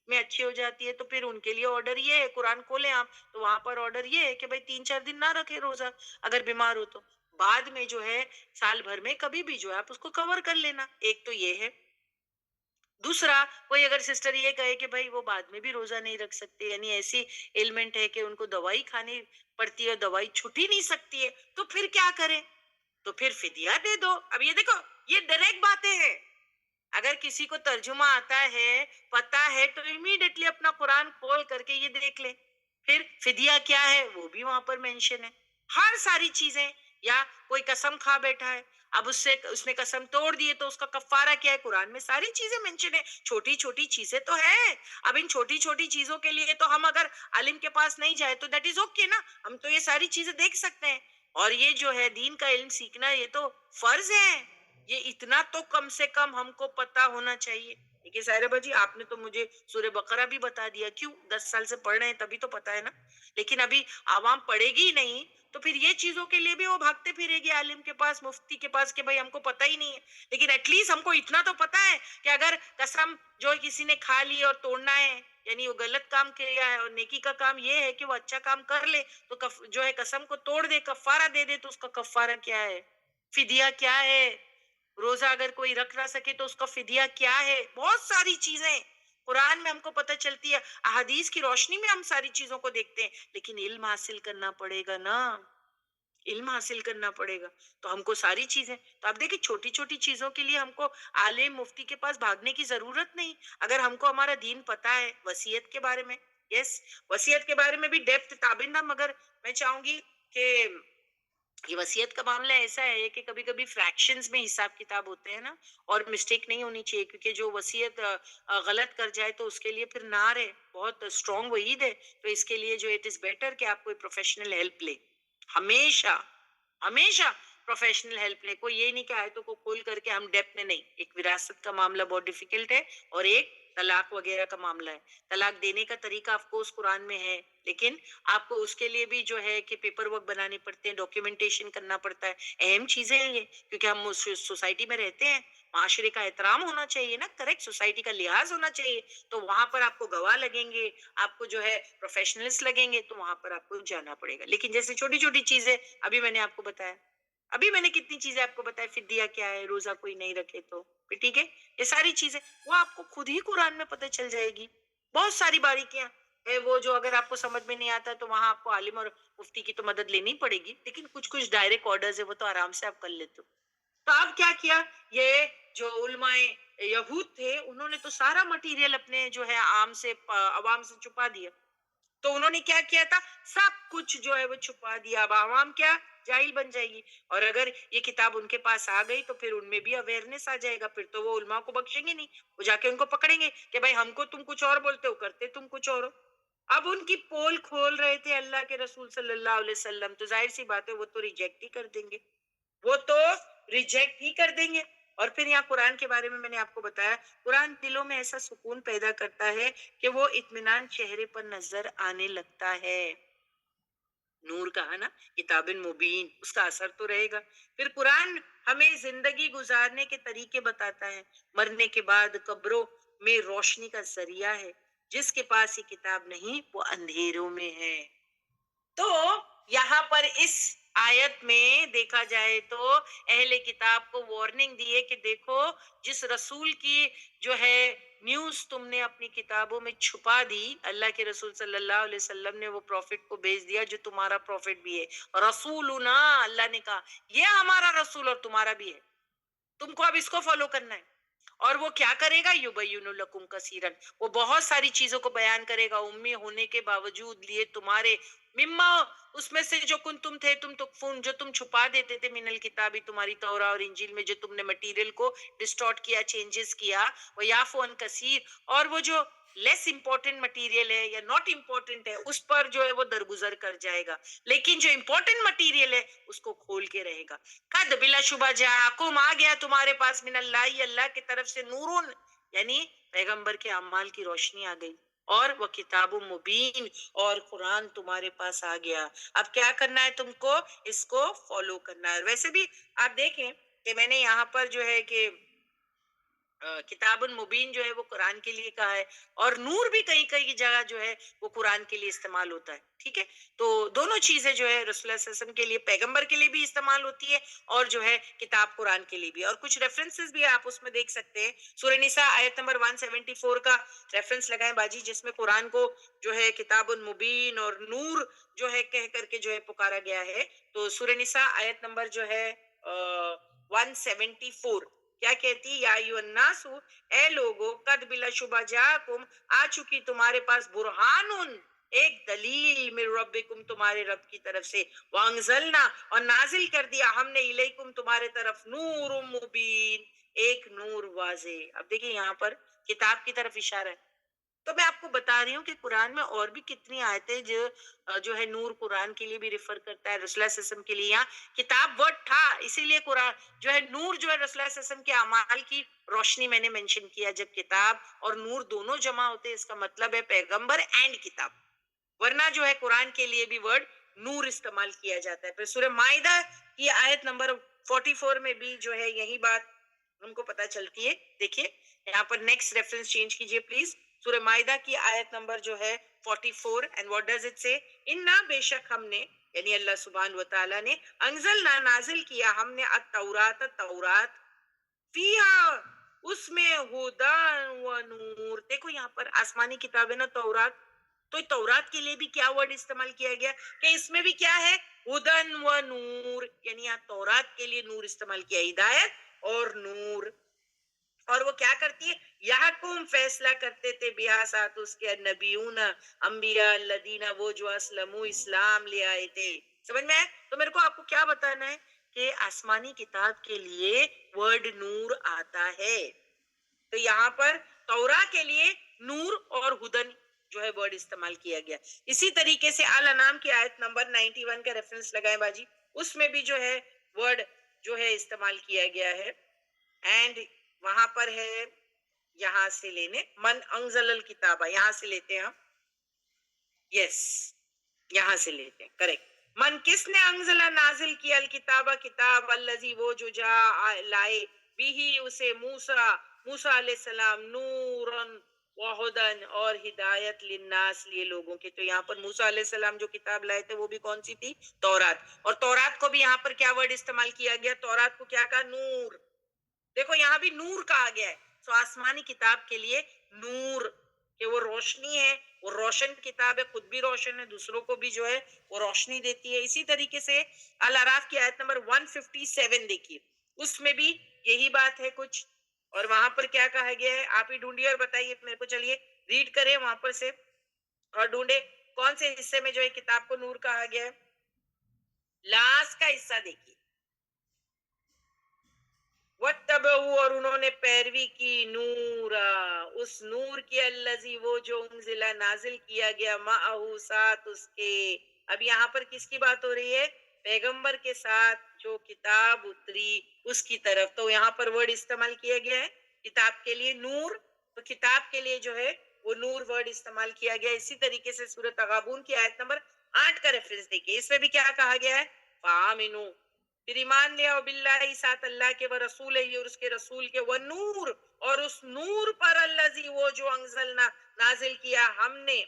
میں اچھی ہو جاتی ہے تو پھر ان کے لیے آرڈر یہ ہے، قرآن کھولیں آپ تو وہاں پر آرڈر یہ ہے کہ بھائی 3-4 دن نہ رکھے روزہ اگر بیمار ہو تو. بعد میں جو ہے سال بھر میں کبھی بھی جو ہے آپ اس کو کور کر لینا. ایک تو یہ ہے. دوسرا، کوئی اگر سسٹر یہ کہے کہ بھائی وہ بعد میں بھی روزہ نہیں رکھ سکتے، یعنی ایسی ایلمنٹ ہے کہ ان کو دوائی کھانی پڑتی ہے، دوائی چھٹ ہی نہیں سکتی ہے، تو پھر کیا کریں؟ تو پھر فدیہ دے دو. اب یہ دیکھو، یہ ڈائریکٹ باتیں ہیں. اگر کسی کو ترجمہ آتا ہے، پتا ہے، تو امیڈیٹلی اپنا قرآن کھول کر کے یہ دیکھ لے. پھر فدیہ کیا ہے وہ بھی وہاں پر مینشن ہے. ہر ساری چیزیں یا کوئی قسم کھا بیٹھا ہے، اب اس نے قسم توڑ دی ہے تو اس کا کفارہ کیا ہے؟ قرآن میں ساری چیزیں مینشن ہے، چھوٹی چھوٹی چیزیں تو ہے۔ اب ان چھوٹی چھوٹی چیزوں کے لیے تو ہم اگر عالم کے پاس نہیں جائے تو دیٹ از اوکے نا، ہم تو یہ ساری چیزیں دیکھ سکتے ہیں۔ اور یہ جو ہے دین کا علم سیکھنا، یہ تو فرض ہے، یہ اتنا تو کم سے کم ہم کو پتا ہونا چاہیے۔ دیکھیے سائرہ جی، آپ نے تو مجھے سورہ بقرہ بھی بتا دیا، کیوں؟ 10 سال سے پڑھ رہے ہیں تبھی تو پتا ہے نا۔ لیکن ابھی عوام پڑھے گی نہیں تو پھر یہ چیزوں کے لیے بھی وہ بھاگتے پھرے گی عالم کے پاس، مفتی کے پاس، کہ بھائی ہم کو پتہ ہی نہیں ہے۔ لیکن ایٹ لیسٹ ہم کو اتنا تو پتا ہے کہ اگر قسم جو کسی نے کھا لی اور توڑنا ہے، یعنی وہ غلط کام کیا ہے، اور نیکی کا کام یہ ہے کہ وہ اچھا کام کر لے تو جو ہے قسم کو توڑ دے، کفارہ دے دے، تو اس کا کفارہ کیا ہے، فدیہ کیا ہے، روزہ اگر کوئی رکھ نہ سکے تو اس کا فدیہ کیا ہے، بہت ساری چیزیں قرآن میں ہم کو پتہ چلتی ہے، احادیث کی روشنی میں ہم ساری چیزوں کو دیکھتے ہیں۔ لیکن علم حاصل کرنا پڑے گا نا، علم حاصل کرنا پڑے گا تو ہم کو ساری چیزیں، تو آپ دیکھیں چھوٹی چھوٹی چیزوں کے لیے ہم کو عالم مفتی کے پاس بھاگنے کی ضرورت نہیں۔ اگر ہم کو ہمارا دین پتا ہے، وصیت کے بارے میں، یس، وصیت کے بارے میں بھی ڈیپتھ تابندہ، مگر میں چاہوں گی کہ یہ وصیت کا معاملہ ایسا ہے کہ کبھی کبھی فریکشنز میں حساب کتاب ہوتے ہیں نا، اور مسٹیک نہیں ہونی چاہیے، کیونکہ جو وصیت غلط کر جائے تو اس کے لیے پھر نار ہے، بہت اسٹرانگ وعید ہے۔ تو اس کے لیے جو اٹ از بیٹر کہ آپ کوئی پروفیشنل ہیلپ لے، ہمیشہ ہمیشہ پروفیشنل ہیلپ لے۔ کوئی یہ نہیں کہ آیتوں کو کھول کر کے ہم ڈیپ میں، نہیں، ایک وراثت کا معاملہ بہت ڈیفیکلٹ ہے، اور ایک طلاق وغیرہ کا معاملہ ہے۔ طلاق دینے کا طریقہ آف کورس قرآن میں ہے، لیکن آپ کو اس کے لیے بھی جو ہے کہ پیپر ورک بنانے پڑتے ہیں، ڈاکیومنٹیشن کرنا پڑتا ہے، اہم چیزیں ہیں یہ، کیونکہ ہم اس سوسائٹی میں رہتے ہیں، معاشرے کا احترام ہونا چاہیے نا، کریکٹ، سوسائٹی کا لحاظ ہونا چاہیے، تو وہاں پر آپ کو گواہ لگیں گے، آپ کو جو ہے پروفیشنلس لگیں گے، تو وہاں پر آپ کو جانا پڑے گا۔ لیکن جیسے چھوٹی چھوٹی چیزیں ابھی میں نے آپ کو بتایا، ابھی میں نے کتنی چیزیں آپ کو بتایا، فدیہ کیا ہے، روزہ کوئی نہیں رکھے تو پھر ٹھیک ہے، یہ ساری چیزیں وہ آپ کو خود ہی قرآن میں پتہ چل جائے گی۔ بہت ساری باریکیاں ہے وہ، جو اگر آپ کو سمجھ میں نہیں آتا تو وہاں آپ کو عالم اور مفتی کی تو مدد لینی پڑے گی، لیکن کچھ کچھ ڈائریکٹ آرڈرز ہے وہ تو آرام سے آپ کر لیتے ہو۔ تو اب کیا کیا، یہ جو علماء یہود تھے انہوں نے تو سارا مٹیریل اپنے جو ہے عام سے عوام سے چھپا دیا، تو انہوں نے کیا کیا تھا، سب کچھ جو ہے وہ چھپا دیا۔ اب عوام کیا جاہل بن جائے گی، اور اگر یہ کتاب ان کے پاس آ گئی تو پھر ان میں بھی اویئرنیس آ جائے گا، پھر تو وہ علماء کو بخشیں گے نہیں، وہ جا کے ان کو پکڑیں گے کہ بھائی ہم کو تم کچھ اور بولتے ہو، کرتے تم کچھ اور ہو۔ اب ان کی پول کھول رہے تھے اللہ کے رسول صلی اللہ علیہ وسلم، تو ظاہر سی بات ہے وہ تو ریجیکٹ ہی کر دیں گے، وہ تو ریجیکٹ ہی کر دیں گے۔ اور پھر یہاں قرآن کے بارے میں نے آپ کو بتایا، قرآن دلوں میں ایسا سکون پیدا کرتا ہے کہ وہ اطمینان چہرے پر نظر آنے لگتا ہے۔ نور کہا نا، کتاب مبین، اس کا اثر تو رہے گا۔ پھر قرآن ہمیں زندگی گزارنے کے طریقے بتاتا ہے، مرنے کے بعد قبروں میں روشنی کا ذریعہ ہے، جس کے پاس یہ کتاب نہیں وہ اندھیروں میں ہے۔ تو یہاں پر اس آیت میں دیکھا جائے تو اہل کتاب کو وارننگ دی ہے کہ دیکھو، جس رسول کی جو ہے نیوز تم نے اپنی کتابوں میں چھپا دی، اللہ کے رسول صلی اللہ علیہ وسلم نے وہ پروفٹ کو بھیج دیا جو تمہارا پروفٹ بھی ہے، رسولنا، اللہ نے کہا یہ ہمارا رسول اور تمہارا بھی ہے، تم کو اب اس کو فالو کرنا ہے۔ اور وہ کیا کرے گا، یبین لکم کثیرا، وہ بہت ساری چیزوں کو بیان کرے گا، امی ہونے کے باوجود لیے تمہارے، مما، اس میں سے جو کن تم تھے، تم تکفون، جو تم چھپا دیتے تھے، من الکتابی، تمہاری توراہ اور انجیل میں جو تم نے مٹیریل کو ڈسٹورٹ کیا، چینجز کیا، وہ یعفو عن کثیر، اور وہ جو لیس امپورٹنٹ مٹیریل ہے یا ناٹ امپورٹنٹ ہے اس پر جو ہے وہ درگزر کر جائے گا، لیکن جو امپورٹنٹ مٹیریل ہے اس کو کھول کے رہے گا۔ قد بلا شبہ جاءکم، آ گیا تمہارے پاس، من اللہ، اللہ کی طرف سے، نورون، یعنی پیغمبر کے اعمال کی روشنی آ گئی، اور وہ کتاب مبین، اور قرآن تمہارے پاس آ گیا۔ اب کیا کرنا ہے تم کو، اس کو فالو کرنا ہے۔ ویسے بھی آپ دیکھیں کہ میں نے یہاں پر جو ہے کہ کتاب مبین جو ہے وہ قرآن کے لیے کہا ہے، اور نور بھی کئی کئی جگہ جو ہے وہ قرآن کے لیے استعمال ہوتا ہے، ٹھیک ہے۔ تو دونوں چیزیں جو ہے رسول اللہ صلی اللہ علیہ وسلم کے لیے، پیغمبر کے لیے بھی استعمال ہوتی ہے، اور جو ہے کتاب قرآن کے لیے بھی، اور کچھ ریفرنسز بھی آپ اس میں دیکھ سکتے ہیں۔ سورہ نساء آیت نمبر 174 کا ریفرنس لگائیں باجی، جس میں قرآن کو جو ہے کتاب مبین اور نور جو ہے کہہ کر کے جو ہے پکارا گیا ہے۔ تو سورہ نساء آیت نمبر جو ہے 174 کیا کہتی ہے، یا ایھا الناس، اے لوگو، قد بلا شبہ جاءکم، آ چکی تمہارے پاس، برہان، ایک دلیل من ربکم تمہارے رب کی طرف سے، وانزلنا اور نازل کر دیا ہم نے الیکم تمہارے طرف نور مبین ایک نور واضح۔ اب دیکھیں یہاں پر کتاب کی طرف اشارہ ہے۔ تو میں آپ کو بتا رہی ہوں کہ قرآن میں اور بھی کتنی آیتیں جو ہے نور قرآن کے لیے بھی ریفر کرتا ہے، رسول اللہ صلی اللہ علیہ وسلم کے لیے یہاں کتاب ورڈ تھا، اسی لیے قرآن جو ہے نور جو ہے رسول اللہ صلی اللہ علیہ وسلم کے اعمال کی روشنی میں نے مینشن کیا۔ جب کتاب اور نور دونوں جمع ہوتے ہیں اس کا مطلب ہے پیغمبر اینڈ کتاب، ورنہ جو ہے قرآن کے لیے بھی ورڈ نور استعمال کیا جاتا ہے۔ پھر سورہ مائدہ کی آیت نمبر 44 میں بھی جو ہے یہی بات ہم کو پتہ چلتی ہے۔ دیکھیے یہاں پر نیکسٹ ریفرنس چینج کیجئے پلیز، سورہ مائدہ کی آیت نمبر جو ہے 44، اینڈ واٹ ڈز اٹ سے، انا بے شک ہم نے یعنی اللہ سبحانہ و تعالیٰ نے، انزلنا نازل کیا ہم نے التورات تورات، فیہا اس میں ہدی و نور۔ دیکھو یہاں پر آسمانی کتاب ہے نا تورات، تو تورات کے لیے بھی کیا ورڈ استعمال کیا گیا کہ اس میں بھی کیا ہے، ہدن و نور، یعنی یہاں تورات کے لیے نور استعمال کیا، ہدایت اور نور۔ اور وہ کیا کرتی ہے، یحکم فیصلہ کرتے تھے بہا ساتھ اس کے نبیون انبیاء الذین وہ جو اسلموا اسلام لے آئے تھے۔ سمجھ میں آئے؟ تو میرے کو آپ کو کیا بتانا ہے کہ آسمانی کتاب کے لیے ورڈ نور آتا ہے، تو یہاں پر تورا کے لیے نور اور ہدن جو ہے ورڈ استعمال کیا گیا۔ اسی طریقے سے آل انعام کی آیت نمبر 91 کا ریفرنس لگائیں باجی، اس میں بھی جو ہے ورڈ جو ہے استعمال کیا گیا ہے، اینڈ وہاں پر ہے یہاں سے لینے من انزل الکتابہ، یہاں سے لیتے ہیں ہم، یس یہاں سے لیتے ہیں، کریکٹ۔ من کس نے انزلہ نازل کیا الکتابہ کتاب، الذی وہ جو جا لائے، بھی اسے موسیٰ علیہ السلام، نورن وہدن اور ہدایت للناس لیے لوگوں کے۔ تو یہاں پر موسیٰ علیہ السلام جو کتاب لائے تھے وہ بھی کون سی تھی، تورات، اور تورات کو بھی یہاں پر کیا ورڈ استعمال کیا گیا، تورات کو کیا کہا، نور۔ دیکھو یہاں بھی نور کہا گیا ہے، تو آسمانی کتاب کے لیے نور کہ وہ روشنی ہے، وہ روشن کتاب ہے، خود بھی روشن ہے، دوسروں کو بھی جو ہے وہ روشنی دیتی ہے۔ اسی طریقے سے الاعراف کی آیت نمبر 157 دیکھیے، اس میں بھی یہی بات ہے کچھ، اور وہاں پر کیا کہا گیا ہے، آپ ہی ڈھونڈیے اور بتائیے میرے کو، چلیے ریڈ کریں وہاں پر سے اور ڈھونڈے کون سے حصے میں جو ہے کتاب کو نور کہا گیا ہے۔ لاسٹ کا حصہ دیکھیے، وَاتَّبَعُوا اور انہوں نے پیروی کی، نورا اس نور کی، الذی وہ جو انزلہ نازل کیا گیا، معہ ساتھ اس کے۔ اب یہاں پر کس کی بات ہو رہی ہے، پیغمبر کے ساتھ جو کتاب اتری اس کی طرف، تو یہاں پر ورڈ استعمال کیا گیا ہے کتاب کے لیے نور، تو کتاب کے لیے جو ہے وہ نور ورڈ استعمال کیا گیا۔ اسی طریقے سے سورۃ تغابن کی آیت نمبر 8 کا ریفرنس دیکھیے، اس میں بھی کیا کہا گیا ہے، فآمنوا پھر ایمان لے آؤ، باللہ ساتھ اللہ کے، و رسول ہی اور اس کے رسول کے، و نور اور اس نور پر، الذی وہ جو انزلنا نازل کیا ہم نے،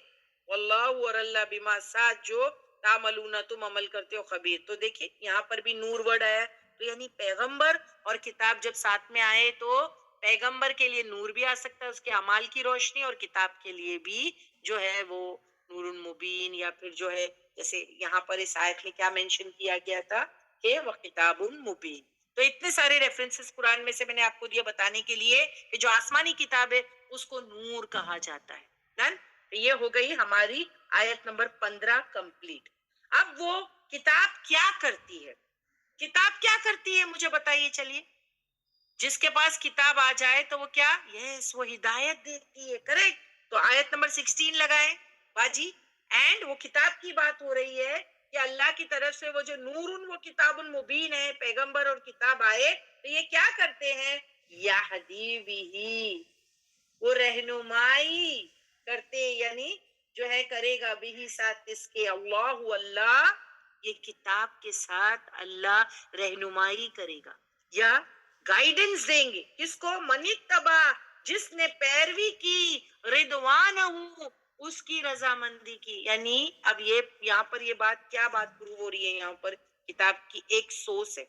واللہ اور اللہ بما ساتھ جو تعملون تم عمل کرتے ہو خبیر۔ تو دیکھیں یہاں پر بھی نور ورڈ آیا، تو یعنی پیغمبر اور کتاب جب ساتھ میں آئے تو پیغمبر کے لیے نور بھی آ سکتا ہے، اس کے اعمال کی روشنی، اور کتاب کے لیے بھی جو ہے وہ نور مبین، یا پھر جو ہے جیسے یہاں پر اس آیت میں کیا مینشن کیا گیا تھا کہ وہ کتاب مبین۔ تو اتنے سارے ریفرنسز قرآن میں سے میں نے آپ کو دیا بتانے کے لیے کہ جو آسمانی کتاب ہے اس کو نور کہا جاتا ہے۔ ڈن؟ یہ ہو گئی ہماری آیت نمبر 15 کمپلیٹ۔ اب وہ کتاب کیا کرتی ہے، کتاب کیا کرتی ہے مجھے بتائیے، چلیے جس کے پاس کتاب آ جائے تو وہ کیا، یس وہ ہدایت دیتی ہے، کریکٹ۔ تو آیت نمبر 16 لگائیں باجی، اینڈ وہ کتاب کی بات ہو رہی ہے کہ اللہ کی طرف سے وہ جو نور وہ کتاب مبین ہے، پیغمبر اور کتاب آئے تو یہ کیا کرتے ہیں، یہدی بہ وہ رہنمائی کرتے، یعنی جو ہے کرے گا بھی ساتھ اس کے، اللہ اللہ یہ کتاب کے ساتھ اللہ رہنمائی کرے گا یا گائیڈنس دیں گے، کس کو، من اتبع جس نے پیروی کی، رضوانہ اس کی رضامندی کی۔ یعنی اب یہ یہاں پر یہ بات کیا بات پروو ہو رہی ہے، یہاں پر کتاب کی ایک سوچ ہے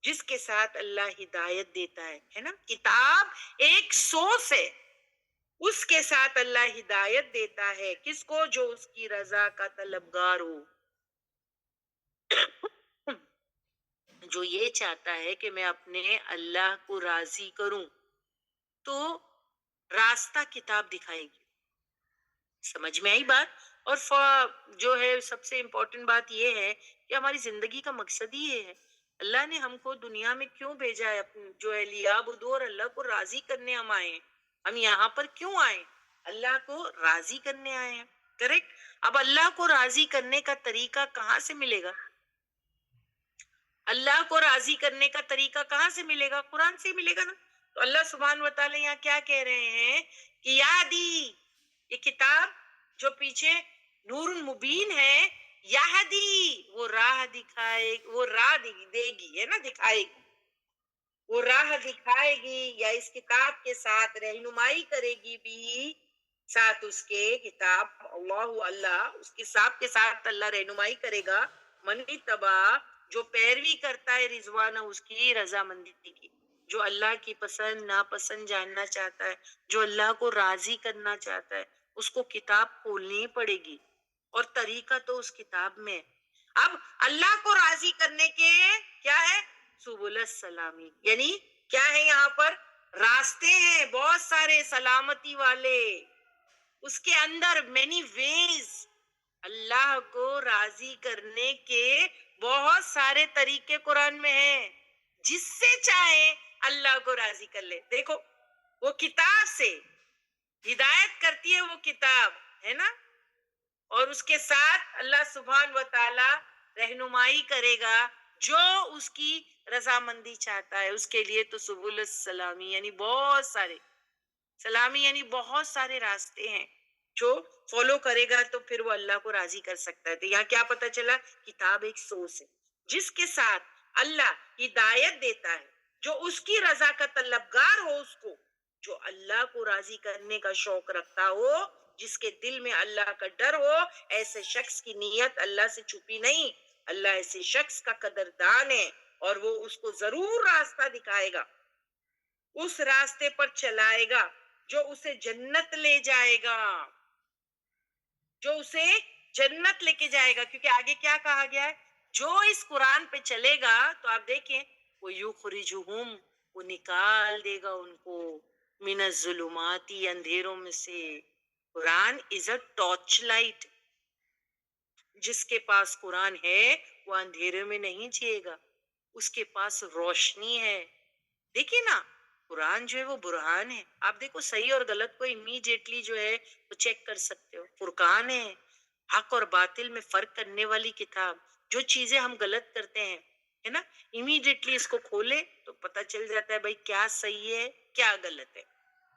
جس کے ساتھ اللہ ہدایت دیتا ہے نا، کتاب ایک سوچ ہے، اس کے ساتھ اللہ ہدایت دیتا ہے کس کو، جو اس کی رضا کا طلبگار ہو، جو یہ چاہتا ہے کہ میں اپنے اللہ کو راضی کروں، تو راستہ کتاب دکھائے گی۔ سمجھ میں آئی بات؟ اور جو ہے سب سے امپورٹنٹ بات یہ ہے کہ ہماری زندگی کا مقصد ہی یہ ہے. اللہ نے ہم کو دنیا میں کیوں بھیجا ہے؟ جو ہے لیعبدوا، اور اللہ کو راضی کرنے ہم آئے ہیں. ہم یہاں پر کیوں آئے؟ اللہ کو راضی کرنے آئے ہیں. کریکٹ. اب اللہ کو راضی کرنے کا طریقہ کہاں سے ملے گا؟ اللہ کو راضی کرنے کا طریقہ کہاں سے ملے گا؟ قرآن سے ہی ملے گا نا. تو اللہ سبحانہ و تعالی یہاں کیا کہہ رہے ہیں کہ یادی، یہ کتاب جو پیچھے نور مبین ہے، یہدی، وہ راہ دکھائے، وہ راہ دے گی، ہے نا، دکھائے گی، وہ راہ دکھائے گی، یا اس کتاب کے ساتھ رہنمائی کرے گی بھی، ساتھ اس کے کتاب اللہ اس کتاب کے ساتھ اللہ رہنمائی کرے گا. من تبا، جو پیروی کرتا ہے رضوانہ، اس کی رضامندی کی، جو اللہ کی پسند ناپسند جاننا چاہتا ہے، جو اللہ کو راضی کرنا چاہتا ہے، اس کو کتاب کھولنی پڑے گی، اور طریقہ تو اس کتاب میں ہے. اب اللہ کو راضی کرنے کے کیا ہے؟ سبل السلامی، یعنی کیا ہے؟ یہاں پر راستے ہیں بہت سارے سلامتی والے، اس کے اندر مینی ویز. اللہ کو راضی کرنے کے بہت سارے طریقے قرآن میں ہیں، جس سے چاہے اللہ کو راضی کر لے. دیکھو، وہ کتاب سے ہدایت کرتی ہے، وہ کتاب ہے نا، اور اس کے ساتھ اللہ سبحان و تعالی رہنمائی کرے گا جو اس کی رضامندی چاہتا ہے. اس کے لیے تو سبل السلامی، یعنی بہت سارے سلامی، یعنی بہت سارے راستے ہیں جو فالو کرے گا تو پھر وہ اللہ کو راضی کر سکتا ہے. تو یہاں کیا پتا چلا؟ کتاب ایک سورس ہے جس کے ساتھ اللہ ہدایت دیتا ہے، جو اس کی رضا کا طلبگار ہو، اس کو جو اللہ کو راضی کرنے کا شوق رکھتا ہو، جس کے دل میں اللہ کا ڈر ہو. ایسے شخص کی نیت اللہ سے چھپی نہیں. اللہ ایسے شخص کا قدردان ہے، اور وہ اس کو ضرور راستہ دکھائے گا، اس راستے پر چلائے گا جو اسے جنت لے جائے گا، جو اسے جنت لے کے جائے گا. کیونکہ آگے کیا کہا گیا ہے؟ جو اس قرآن پہ چلے گا تو آپ دیکھیں، وہ یخرجہم، وہ نکال دے گا ان کو، من الظلماتی، اندھیروں میں سے. قرآن از اے ٹارچ لائٹ. جس کے پاس قرآن ہے وہ اندھیرے میں نہیں جیے گا، اس کے پاس روشنی ہے. دیکھیے نا، قرآن جو ہے وہ برہان ہے. آپ دیکھو صحیح اور غلط کو امیڈیٹلی جو ہے وہ چیک کر سکتے ہو. فرقان ہے، حق اور باطل میں فرق کرنے والی کتاب. جو چیزیں ہم غلط کرتے ہیں، ہے نا، امیڈیٹلی اس کو کھولے تو پتہ چل جاتا ہے بھائی کیا صحیح ہے کیا غلط ہے.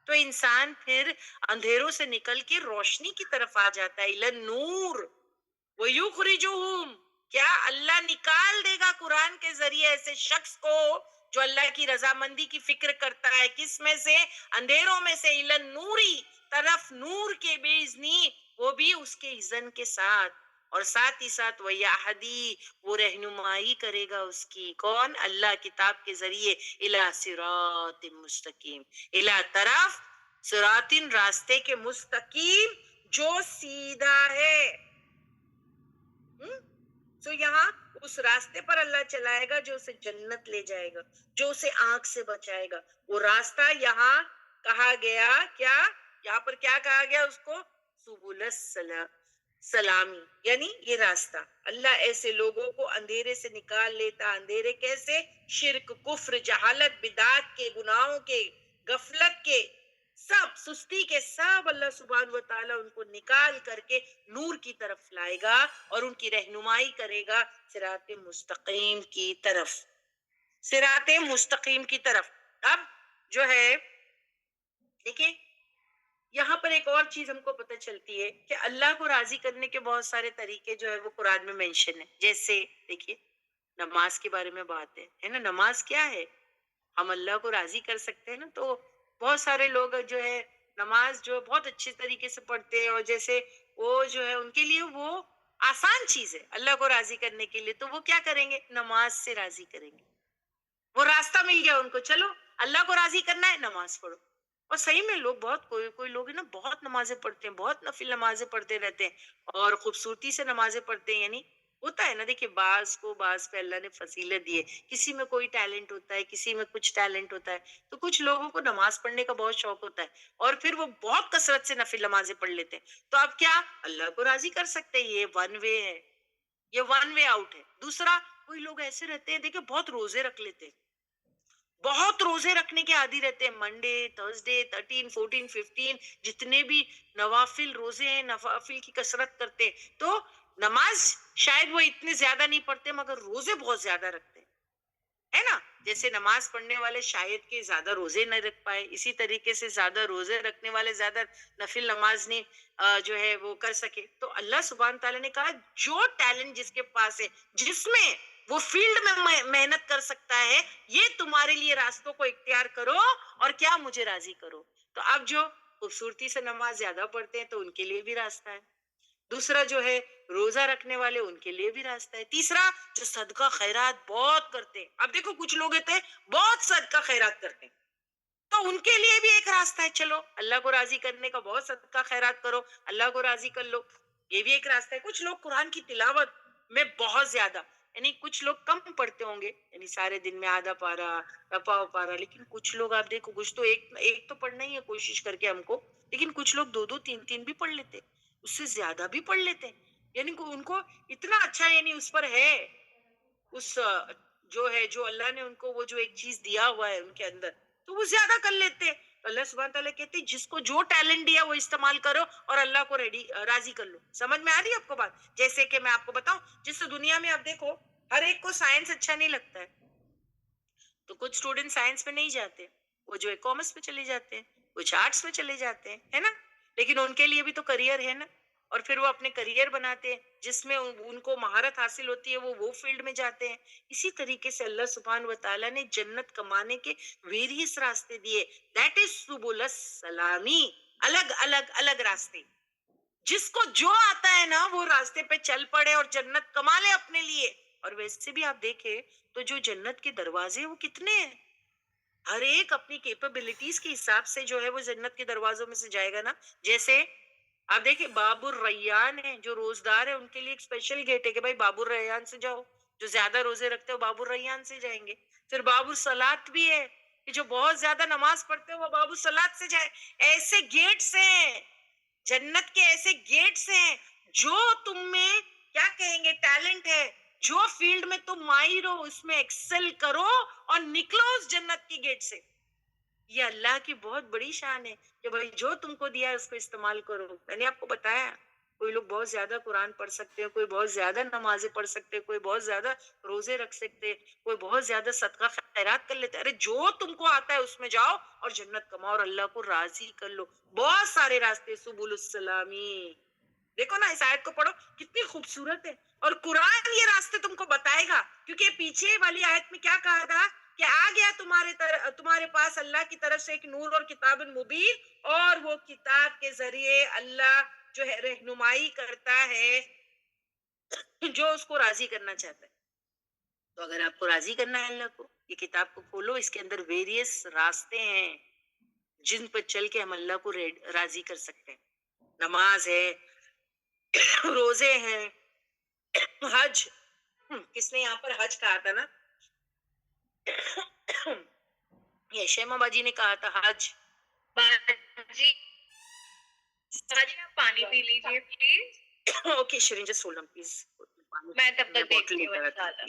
تو انسان پھر اندھیروں سے نکل کے روشنی کی طرف آ جاتا ہے. اِلَى نور وَيُخْرِجُهُمْ، کیا اللہ نکال دے گا قرآن کے ذریعے ایسے شخص کو جو اللہ کی رضامندی کی فکر کرتا ہے. کس میں سے؟ اندھیروں میں سے. اِلَى النوری، طرف نور کے بِإِذْنِهِ، وہ بھی اس کے اذن کے ساتھ. اور ساتھ ہی ساتھ وَيَهْدِي، وہ رہنمائی کرے گا اس کی. کون؟ اللہ کتاب کے ذریعے. اِلَى صِرَاطٍ مستقیم، اِلَى طرف صراط، راستے کے مستقیم جو سیدھا ہے. تو یہاں اس راستے پر اللہ چلائے گا جو اسے جنت لے جائے گا، جو اسے آنکھ سے بچائے گا. وہ راستہ یہاں کہا گیا کیا؟ یہاں پر کیا کہا گیا اس کو؟ سبل سلامی، یعنی یہ راستہ. اللہ ایسے لوگوں کو اندھیرے سے نکال لیتا. اندھیرے کیسے؟ شرک، کفر، جہالت، بدعات کے، گناہوں کے، غفلت کے، سب سستی کے، سب اللہ سبحانہ و تعالیٰ ان کو نکال کر کے نور کی طرف لائے گا اور ان کی رہنمائی کرے گا صراط مستقیم کی طرف. صراط مستقیم کی طرف. اب جو ہے دیکھیں، یہاں پر ایک اور چیز ہم کو پتہ چلتی ہے کہ اللہ کو راضی کرنے کے بہت سارے طریقے جو ہے وہ قرآن میں مینشن ہے. جیسے دیکھیے، نماز کے بارے میں بات ہے نا. نماز کیا ہے؟ ہم اللہ کو راضی کر سکتے ہیں نا. تو بہت سارے لوگ جو ہے نماز جو بہت اچھے طریقے سے پڑھتے ہیں، اور جیسے وہ جو ہے ان کے لیے وہ آسان چیز ہے اللہ کو راضی کرنے کے لیے. تو وہ کیا کریں گے؟ نماز سے راضی کریں گے. وہ راستہ مل گیا ان کو، چلو اللہ کو راضی کرنا ہے، نماز پڑھو. اور صحیح میں لوگ بہت کوئی لوگ ہے نا بہت نمازیں پڑھتے ہیں، بہت نفل نمازیں پڑھتے رہتے ہیں، اور خوبصورتی سے نمازیں پڑھتے ہیں. یعنی ہوتا ہے نا. دیکھیے بعض کو بعض پہ اللہ نے فضیلت دی ہے, کسی میں کوئی ٹیلنٹ ہوتا ہے, کسی میں کچھ ٹیلنٹ ہوتا ہے. تو کچھ لوگوں کو نماز پڑھنے کا بہت شوق ہوتا ہے اور پھر وہ بہت کثرت سے نفل نمازیں پڑھ لیتے ہیں. تو اب کیا اللہ کو راضی کر سکتے ہیں؟ یہ ون وے ہے, یہ ون وے آؤٹ ہے. دوسرا کوئی لوگ ایسے رہتے ہیں دیکھیں بہت روزے رکھ لیتے ہیں, بہت روزے رکھنے کے عادی رہتے ہیں. منڈے تھرسڈے 13 14 15 جتنے بھی نوافل روزے ہیں, نوافل کی کثرت کرتے ہیں. تو نماز شاید وہ اتنے زیادہ نہیں پڑھتے مگر روزے بہت زیادہ رکھتے ہیں, ہے نا. جیسے نماز پڑھنے والے شاید کہ زیادہ روزے نہ رکھ پائے, اسی طریقے سے زیادہ روزے رکھنے والے زیادہ نفل نماز نہیں جو ہے وہ کر سکے. تو اللہ سبحانہ تعالیٰ نے کہا جو ٹیلنٹ جس کے پاس ہے, جس میں وہ فیلڈ میں محنت کر سکتا ہے, یہ تمہارے لیے راستوں کو اختیار کرو اور کیا مجھے راضی کرو. تو اب جو خوبصورتی سے نماز زیادہ پڑھتے ہیں تو ان کے لیے بھی راستہ ہے. دوسرا جو ہے روزہ رکھنے والے ان کے لیے بھی راستہ ہے. تیسرا جو صدقہ خیرات بہت کرتے ہیں. اب دیکھو کچھ لوگ ہوتے ہیں بہت صدقہ خیرات کرتے ہیں, تو ان کے لیے بھی ایک راستہ ہے. چلو اللہ کو راضی کرنے کا بہت صدقہ خیرات کرو, اللہ کو راضی کر لو, یہ بھی ایک راستہ ہے. کچھ لوگ قرآن کی تلاوت میں بہت زیادہ, یعنی کچھ لوگ کم پڑھتے ہوں گے, یعنی سارے دن میں آدھا پارا پاؤ پارا, لیکن کچھ لوگ آپ دیکھو کچھ تو ایک تو پڑھنا ہی ہے کوشش کر کے ہم کو, لیکن کچھ لوگ دو دو تین تین بھی پڑھ لیتے, اس سے زیادہ بھی پڑھ لیتے ہیں. یعنی ان کو اتنا اچھا یعنی اس پر ہے, اس جو ہے جو اللہ نے ان کو وہ جو ایک چیز دیا ہوا ہے ان کے اندر, تو وہ زیادہ کر لیتے ہیں. اللہ سبحانہ تعالیٰ کہتے ہیں جس کو جو ٹیلنٹ دیا وہ استعمال کرو اور اللہ کو راضی کر لو. سمجھ میں آ رہی ہے آپ کو بات؟ جیسے کہ میں آپ کو بتاؤں, جس دنیا میں آپ دیکھو ہر ایک کو سائنس اچھا نہیں لگتا ہے, تو کچھ اسٹوڈنٹ سائنس میں نہیں جاتے, وہ جو ہے کامرس میں چلے جاتے ہیں, کچھ آرٹس میں چلے جاتے ہیں, ہے نا. لیکن ان کے لیے بھی تو کریئر ہے نا, اور پھر وہ اپنے کریئر بناتے ہیں جس میں ان کو مہارت حاصل ہوتی ہے, وہ فیلڈ میں جاتے ہیں. اسی طریقے سے اللہ سبحانہ و تعالیٰ نے جنت کمانے کے ویریس راستے دیے, دیٹ از سبل السلامی, الگ الگ الگ راستے. جس کو جو آتا ہے نا وہ راستے پہ چل پڑے اور جنت کما لے اپنے لیے. اور ویسے بھی آپ دیکھیں تو جو جنت کے دروازے وہ کتنے ہیں, ہر ایک اپنی کیپیبلٹیز کے حساب سے جو ہے وہ جنت کے دروازوں میں سے جائے گا نا. جیسے آپ دیکھیں باب الریان ہے, جو روزدار ہے ان کے لیے ایک اسپیشل گیٹ ہے کہ بھائی باب الریان سے جاؤ, جو زیادہ روزے رکھتے ہو باب الریان سے جائیں گے. پھر باب الصلاۃ بھی ہے کہ جو بہت زیادہ نماز پڑھتے ہو وہ باب الصلاۃ سے جائے. ایسے گیٹس ہیں جنت کے, ایسے گیٹس ہیں. جو تم میں کیا کہیں گے ٹیلنٹ ہے, جو فیلڈ میں تم ماہر ہو اس میں ایکسل کرو اور نکلو اس جنت کی گیٹ سے. یہ اللہ کی بہت بڑی شان ہے کہ بھائی جو تم کو دیا ہے اس کو استعمال کرو. میں نے آپ کو بتایا کوئی لوگ بہت زیادہ قرآن پڑھ سکتے ہیں, کوئی بہت زیادہ نمازیں پڑھ سکتے ہیں, کوئی بہت زیادہ روزے رکھ سکتے ہیں, کوئی بہت زیادہ صدقہ خیرات کر لیتے. ارے جو تم کو آتا ہے اس میں جاؤ اور جنت کماؤ اور اللہ کو راضی کر لو. بہت سارے راستے سبل السلامی. دیکھو نا اس آیت کو پڑھو کتنی خوبصورت ہے, اور قرآن یہ راستے تم کو بتائے گا, کیونکہ پیچھے والی آیت میں کیا کہا تھا کہ آ گیا تمہارے پاس اللہ کی طرف سے ایک نور اور کتاب مبین, اور وہ کتاب کے ذریعے اللہ جو ہے رہنمائی کرتا ہے جو اس کو راضی کرنا چاہتا ہے. تو اگر آپ کو راضی کرنا ہے اللہ کو, یہ کتاب کو کھولو, اس کے اندر ویریس راستے ہیں جن پر چل کے ہم اللہ کو راضی کر سکتے ہیں. نماز ہے, روزے ہیں, حج, کس نے یہاں پر حج کہا تھا نا, یہ شیما باجی نے کہا تھا حج. باجی باجی آپ پانی پی لیجیے please. Okay Shireen just hold on please, میں تب تک دیکھتی ہوں انشاءاللہ.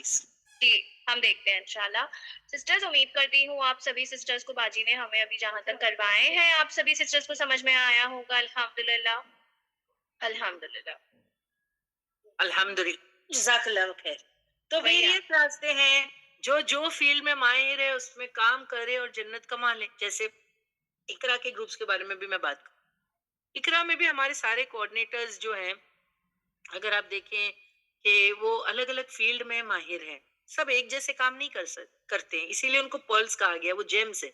جی ہم دیکھتے ہیں انشاءاللہ. سسٹرز امید کرتی ہوں آپ سبھی سسٹرز کو باجی نے ہمیں ابھی جہاں تک کروائے ہیں آپ سبھی سسٹرز کو سمجھ میں آیا ہوگا. الحمدللہ الحمدللہ الحمدللہ, جزاک اللہ خیر. تو ویریس راستے ہیں, جو فیلڈ میں ماہر ہے اس میں کام کرے اور جنت کما لے. جیسے اقرا کے گروپس کے بارے میں بھی میں بات کروں. اقرا میں بھی ہمارے سارے کوآرڈینیٹرز جو ہیں اگر آپ دیکھیں کہ وہ الگ الگ فیلڈ میں ماہر ہیں, سب ایک جیسے کام نہیں کرتے ہیں, اسی لیے ان کو پرلز کہا گیا. وہ جیمز ہے,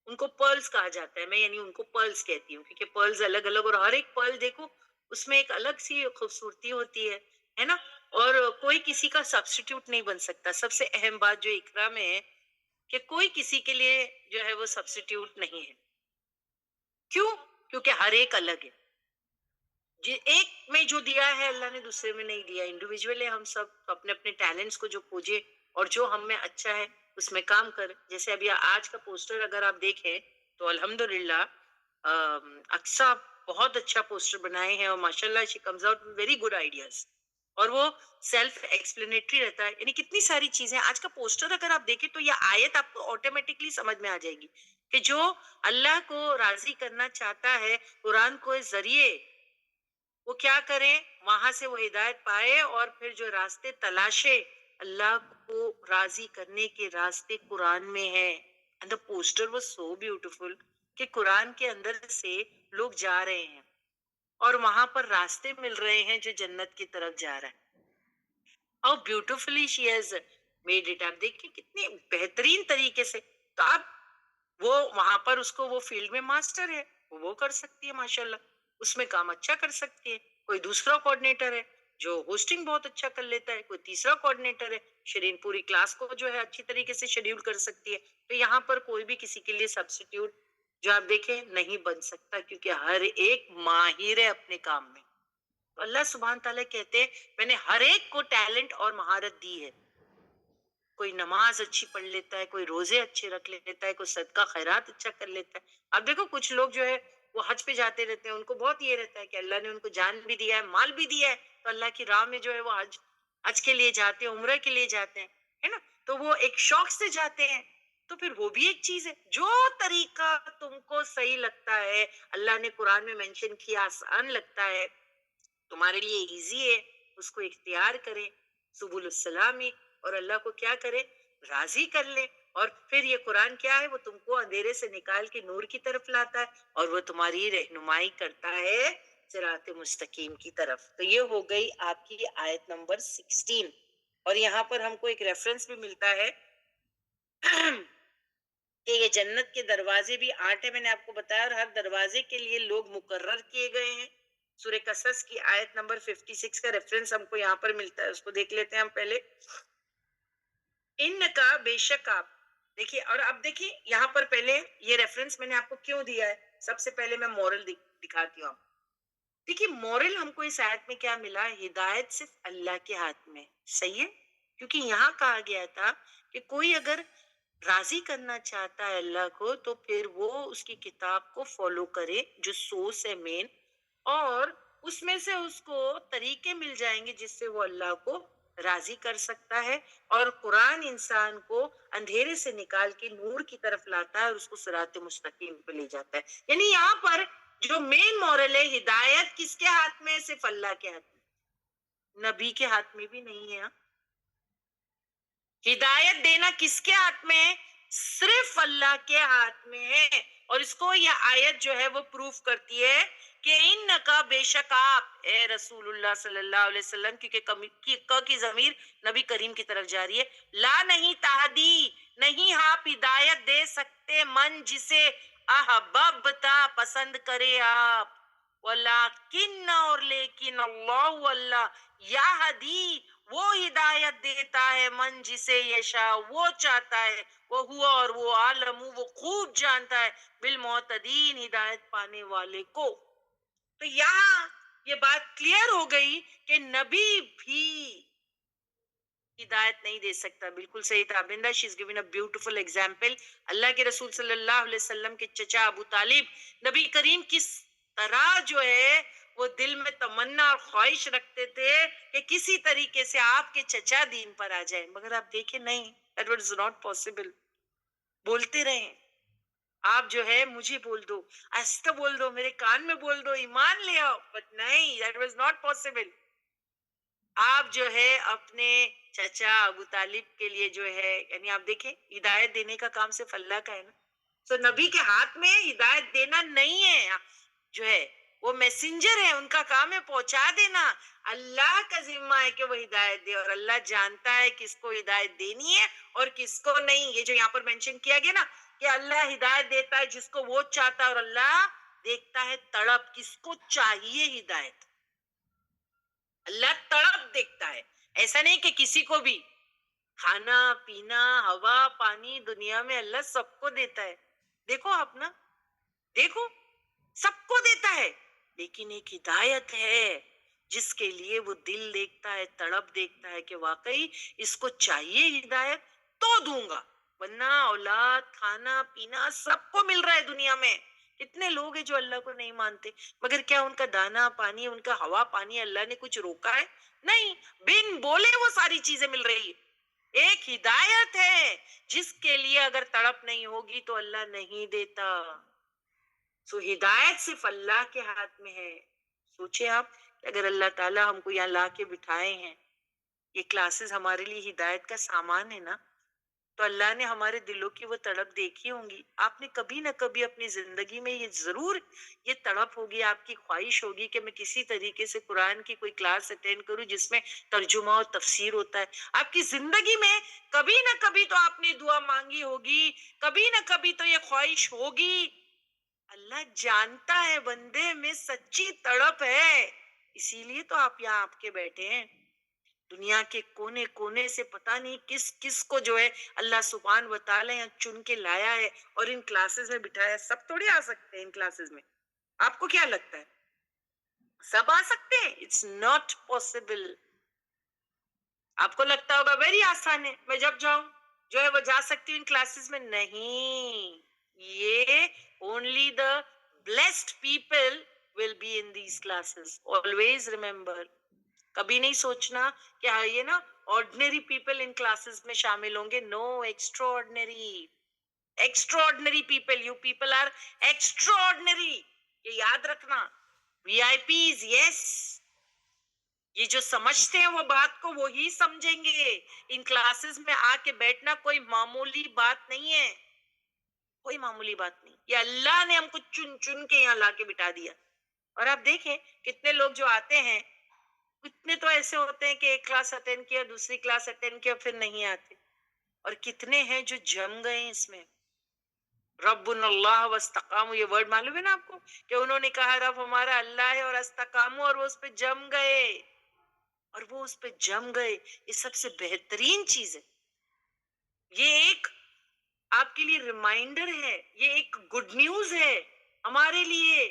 ان کو پرلز کہا جاتا ہے. میں یعنی ان کو پرلز کہتی ہوں کیونکہ پرلز الگ الگ, اور ہر ایک پرل دیکھو اس میں ایک الگ سی خوبصورتی ہوتی ہے نا, اور کوئی کسی کا سبسٹیٹیوٹ نہیں بن سکتا. سب سے اہم بات جو اقرا میں ہے کہ کوئی کسی کے لیے جو ہے وہ سبسٹیٹیوٹ نہیں ہے. کیوں؟ کیونکہ ہر ایک الگ ہے. ایک میں جو دیا ہے اللہ نے دوسرے میں نہیں دیا. انڈیویجول ہے ہم سب, تو اپنے اپنے ٹیلنٹس کو جو کھوجے اور جو ہم میں اچھا ہے اس میں کام کرے. جیسے ابھی آج کا پوسٹر اگر آپ دیکھیں تو الحمدللہ اقصا بہت اچھا پوسٹر بنائے ہیں, اور ماشاء اللہ she comes out very good ideas, اور وہ سیلف ایکسپلینیٹری رہتا ہے. یعنی کتنی ساری چیزیں آج کا پوسٹر اگر آپ دیکھیں تو یہ آیت آپ کو آٹومیٹکلی سمجھ میں آ جائے گی کہ جو اللہ کو راضی کرنا چاہتا ہے قرآن کو ذریعے وہ کیا کریں, وہاں سے وہ ہدایت پائے, اور پھر جو راستے تلاشے اللہ کو راضی کرنے کے راستے قرآن میں ہیں. And the poster was so beautiful کہ قرآن کے اندر سے لوگ جا رہے ہیں اور وہاں پر راستے مل رہے ہیں جو جنت کی طرف جا رہا ہے. اور beautifully she has made it. آپ دیکھیں کتنے بہترین طریقے سے. تو آپ وہ وہاں پر اس کو وہ فیلڈ میں ماسٹر ہے, وہ کر سکتی ہے ماشاءاللہ, اس میں کام اچھا کر سکتی ہے. کوئی دوسرا کوآرڈینیٹر ہے جو ہوسٹنگ بہت اچھا کر لیتا ہے, کوئی تیسرا کوآرڈینیٹر ہے شرین پوری کلاس کو جو ہے اچھی طریقے سے شیڈیول کر سکتی ہے. تو یہاں پر کوئی بھی کسی کے لیے سبسٹیٹیوٹ جو آپ دیکھیں نہیں بن سکتا, کیونکہ ہر ایک ماہر ہے اپنے کام میں. تو اللہ سبحانہ تعالیٰ کہتے ہیں میں نے ہر ایک کو ٹیلنٹ اور مہارت دی ہے. کوئی نماز اچھی پڑھ لیتا ہے, کوئی روزے اچھے رکھ لیتا ہے, کوئی صدقہ خیرات اچھا کر لیتا ہے. اب دیکھو کچھ لوگ جو ہے وہ حج پہ جاتے رہتے ہیں, ان کو بہت یہ رہتا ہے کہ اللہ نے ان کو جان بھی دیا ہے, مال بھی دیا ہے, تو اللہ کی راہ میں جو ہے وہ حج کے لیے جاتے ہیں, عمرہ کے لیے جاتے ہیں, ہے نا. تو وہ ایک شوق سے جاتے ہیں. تو پھر وہ بھی ایک چیز ہے, جو طریقہ تم کو صحیح لگتا ہے, اللہ نے قرآن میں مینشن کیا, آسان لگتا ہے, تمہارے لیے ایزی ہے, اس کو اختیار کریں سبل السلام ہی, اور اللہ کو کیا کرے, راضی کر لے. اور پھر یہ قرآن کیا ہے, وہ تم کو اندھیرے سے نکال کے نور کی طرف لاتا ہے, اور وہ تمہاری رہنمائی کرتا ہے صراط مستقیم کی طرف. تو یہ ہو گئی آپ کی آیت نمبر 16. اور یہاں پر ہم کو ایک ریفرنس بھی ملتا ہے کہ یہ جنت کے دروازے بھی 8 ہے, میں نے آپ کو بتایا, اور ہر دروازے کے لیے لوگ مقرر کیے گئے ہیں. سورہ قصص کی آیت نمبر 56 کا ریفرنس ہم کو یہاں پر ملتا ہے, اس کو دیکھ لیتے ہیں ہم پہلے. ان کا بے شک آپ دیکھیے, اور اب دیکھیے یہاں پر پہلے یہ ریفرنس میں نے آپ کو کیوں دیا ہے. سب سے پہلے میں مورل دکھاتی ہوں آپ. دیکھیے مورل ہم کو اس آیت میں کیا ملا, ہدایت صرف اللہ کے ہاتھ میں, صحیح ہے. کیونکہ یہاں کہا گیا تھا کہ کوئی اگر راضی کرنا چاہتا ہے اللہ کو تو پھر وہ اس کی کتاب کو فالو کرے جو سورس ہے مین, اور اس میں سے اس کو طریقے مل جائیں گے جس سے وہ اللہ کو راضی کر سکتا ہے. اور قرآن انسان کو اندھیرے سے نکال کے نور کی طرف لاتا ہے اور اس کو صراط مستقیم پہ لے جاتا ہے. یعنی یہاں پر جو مین مورل ہے, ہدایت کس کے ہاتھ میں ہے, صرف اللہ کے ہاتھ میں, نبی کے ہاتھ میں بھی نہیں ہے. ہدایت دینا کس کے ہاتھ میں ہے, صرف اللہ کے ہاتھ میں ہے. اور اس کو یہ آیت جو ہے وہ پروف کرتی ہے کہ ان کا بے شک آپ اے رسول اللہ صلی اللہ علیہ وسلم, کیونکہ کی ضمیر نبی کریم کی طرف جا رہی ہے, لا نہیں تہدی, نہیں آپ ہدایت دے سکتے من جسے احببتا پسند کرے آپ, ولیکن اور لیکن اللہ اللہ یہدی وہ ہدایت دیتا ہے من جسے یشا وہ چاہتا ہے, وہ ہوا اور وہ عالم وہ خوب جانتا ہے بالمعتدین ہدایت پانے والے کو. تو یہاں یہ بات کلیئر ہو گئی کہ نبی بھی ہدایت نہیں دے سکتا. بالکل صحیح تھا بندہ, she is given a beautiful example. اللہ کے رسول صلی اللہ علیہ وسلم کے چچا ابو طالب نبی کریم کس طرح جو ہے وہ دل میں تمنا اور خواہش رکھتے تھے کہ کسی طریقے سے آپ کے چچا دین پر آ جائیں, مگر آپ دیکھیں نہیں, that was not possible. بولتے رہے آپ جو ہے مجھے بول دو, آہستہ بول دو, میرے کان میں بول دو, ایمان لے آؤ, بٹ نہیں, that was not possible. آپ جو ہے اپنے چچا ابو طالب کے لیے جو ہے, یعنی آپ دیکھیں ہدایت دینے کا کام صرف اللہ کا ہے نا. تو نبی کے ہاتھ میں ہدایت دینا نہیں ہے, جو ہے وہ میسنجر ہے, ان کا کام ہے پہنچا دینا. اللہ کا ذمہ ہے کہ وہ ہدایت دے, اور اللہ جانتا ہے کس کو ہدایت دینی ہے اور کس کو نہیں. یہ جو یہاں پر مینشن کیا گیا نا کہ اللہ ہدایت دیتا ہے جس کو وہ چاہتا ہے, اور اللہ دیکھتا ہے تڑپ کس کو چاہیے ہدایت. اللہ تڑپ دیکھتا ہے, ایسا نہیں کہ کسی کو بھی کھانا پینا ہوا پانی دنیا میں اللہ سب کو دیتا ہے. دیکھو آپ نا, دیکھو سب کو دیتا ہے, لیکن ایک ہدایت ہے جس کے لیے وہ دل دیکھتا ہے، تڑپ دیکھتا ہے کہ واقعی اس کو چاہیے ہدایت تو دوں گا، ورنہ اولاد، کھانا پینا سب کو مل رہا ہے دنیا میں. کتنے لوگ ہیں جو اللہ کو نہیں مانتے، مگر کیا ان کا دانا پانی، ان کا ہوا پانی اللہ نے کچھ روکا ہے؟ نہیں، بن بولے وہ ساری چیزیں مل رہی ہے. ایک ہدایت ہے جس کے لیے اگر تڑپ نہیں ہوگی تو اللہ نہیں دیتا. سو ہدایت صرف اللہ کے ہاتھ میں ہے. سوچے آپ کہ اگر اللہ تعالیٰ ہم کو یہاں لا کے بٹھائے ہیں، یہ کلاسز ہمارے لیے ہدایت کا سامان ہے نا، تو اللہ نے ہمارے دلوں کی وہ تڑپ دیکھی ہوں گی. آپ نے کبھی نہ کبھی اپنی زندگی میں یہ ضرور یہ تڑپ ہوگی، آپ کی خواہش ہوگی کہ میں کسی طریقے سے قرآن کی کوئی کلاس اٹینڈ کروں جس میں ترجمہ اور تفسیر ہوتا ہے. آپ کی زندگی میں کبھی نہ کبھی تو آپ نے دعا مانگی ہوگی، کبھی نہ کبھی تو یہ خواہش ہوگی. اللہ جانتا ہے بندے میں سچی تڑپ ہے، اسی لیے تو آپ یہاں آپ کے بیٹھے ہیں. دنیا کے کونے کونے سے پتہ نہیں کس کس کو جو ہے اللہ سبحان و تعالی یہاں چن کے لایا ہے اور ان کلاسز میں بٹھایا. سب تھوڑی آ سکتے ہیں ان کلاسز میں. آپ کو کیا لگتا ہے سب آ سکتے ہیں؟ It's not possible. آپ کو لگتا ہوگا ویری آسان ہے، میں جب جاؤں جو ہے وہ جا سکتی ہوں ان کلاسز میں. نہیں، یہ only the blessed people will be in these classes. Always remember. کبھی نہیں سوچنا کہ یہ نا آرڈنری پیپل ان کلاسز میں شامل ہوں گے. No, extraordinary. Extraordinary people, you people are extraordinary. یہ یاد رکھنا. وی آئی پیز، یس، یہ جو سمجھتے ہیں وہ بات کو وہی سمجھیں گے. ان کلاسز میں آ کے بیٹھنا کوئی معمولی بات نہیں ہے، کوئی معمولی بات نہیں. یہ اللہ نے ہم کو چن چن کے یہاں لا کے بٹھا دیا. اور آپ دیکھیں کتنے لوگ جو آتے ہیں، کتنے تو ایسے ہوتے ہیں کہ ایک کلاس اٹینڈ کیا، دوسری کلاس اٹینڈ کیا، پھر نہیں آتے. اور کتنے ہیں جو جم گئے ہیں اس میں. ربنا اللہ واستقاموا، یہ ورڈ معلوم ہے نا آپ کو کہ انہوں نے کہا رب ہمارا اللہ ہے، اور استقاموا، اور وہ اس پہ جم گئے. اور وہ اس پہ جم گئے. یہ سب سے بہترین چیز ہے. یہ ایک آپ کے لیے ریمائنڈر ہے، یہ ایک گڈ نیوز ہے ہمارے لیے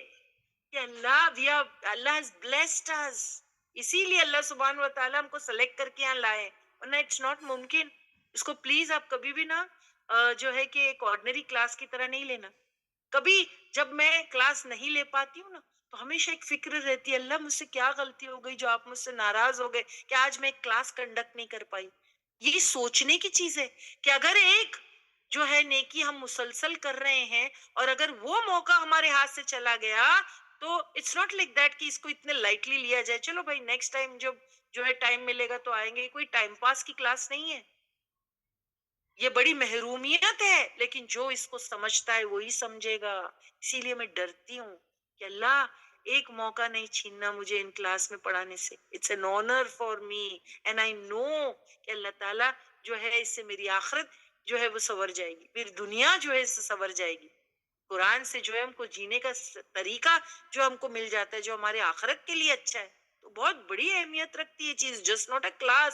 کہ اللہ has blessed us. اسی لیے اللہ سبحانہ و تعالیٰ ہم کو سلیکٹ کر کے یہاں لائے، ورنہ اٹس ناٹ ممکن. اس کو پلیز آپ کبھی بھی نا جو ہے کہ ایک آرڈنری کلاس کی طرح نہیں لینا. کبھی جب میں کلاس نہیں لے پاتی ہوں نا تو ہمیشہ ایک فکر رہتی ہے، اللہ مجھ سے کیا غلطی ہو گئی جو آپ مجھ سے ناراض ہو گئے کہ آج میں ایک کلاس کنڈکٹ نہیں کر پائی. یہ سوچنے کی چیز ہے کہ اگر ایک جو ہے نیکی ہم مسلسل کر رہے ہیں اور اگر وہ موقع ہمارے ہاتھ سے چلا گیا تو اٹس ناٹ لائک دیٹ کہ اس کو اتنے لائٹلی لیا جائے، چلو بھائی نیکسٹ ٹائم جب جو ہے ٹائم ملے گا تو آئیں گے. کوئی ٹائم پاس کی کلاس نہیں ہے، یہ بڑی محرومیت ہے. لیکن جو اس کو سمجھتا ہے وہی سمجھے گا. اسی لیے میں ڈرتی ہوں کہ اللہ ایک موقع نہیں چھیننا مجھے ان کلاس میں پڑھانے سے. It's an honour for me and I know کہ اللہ تعالیٰ جو ہے اس سے میری آخرت جو ہے وہ سنور جائے گی، میری دنیا جو ہے اس سے سنور جائے گی. قرآن سے جو ہے ہم کو جینے کا طریقہ جو ہم کو مل جاتا ہے جو ہمارے آخرت کے لیے اچھا ہے، تو بہت بڑی اہمیت رکھتی ہے چیز. Just not a class.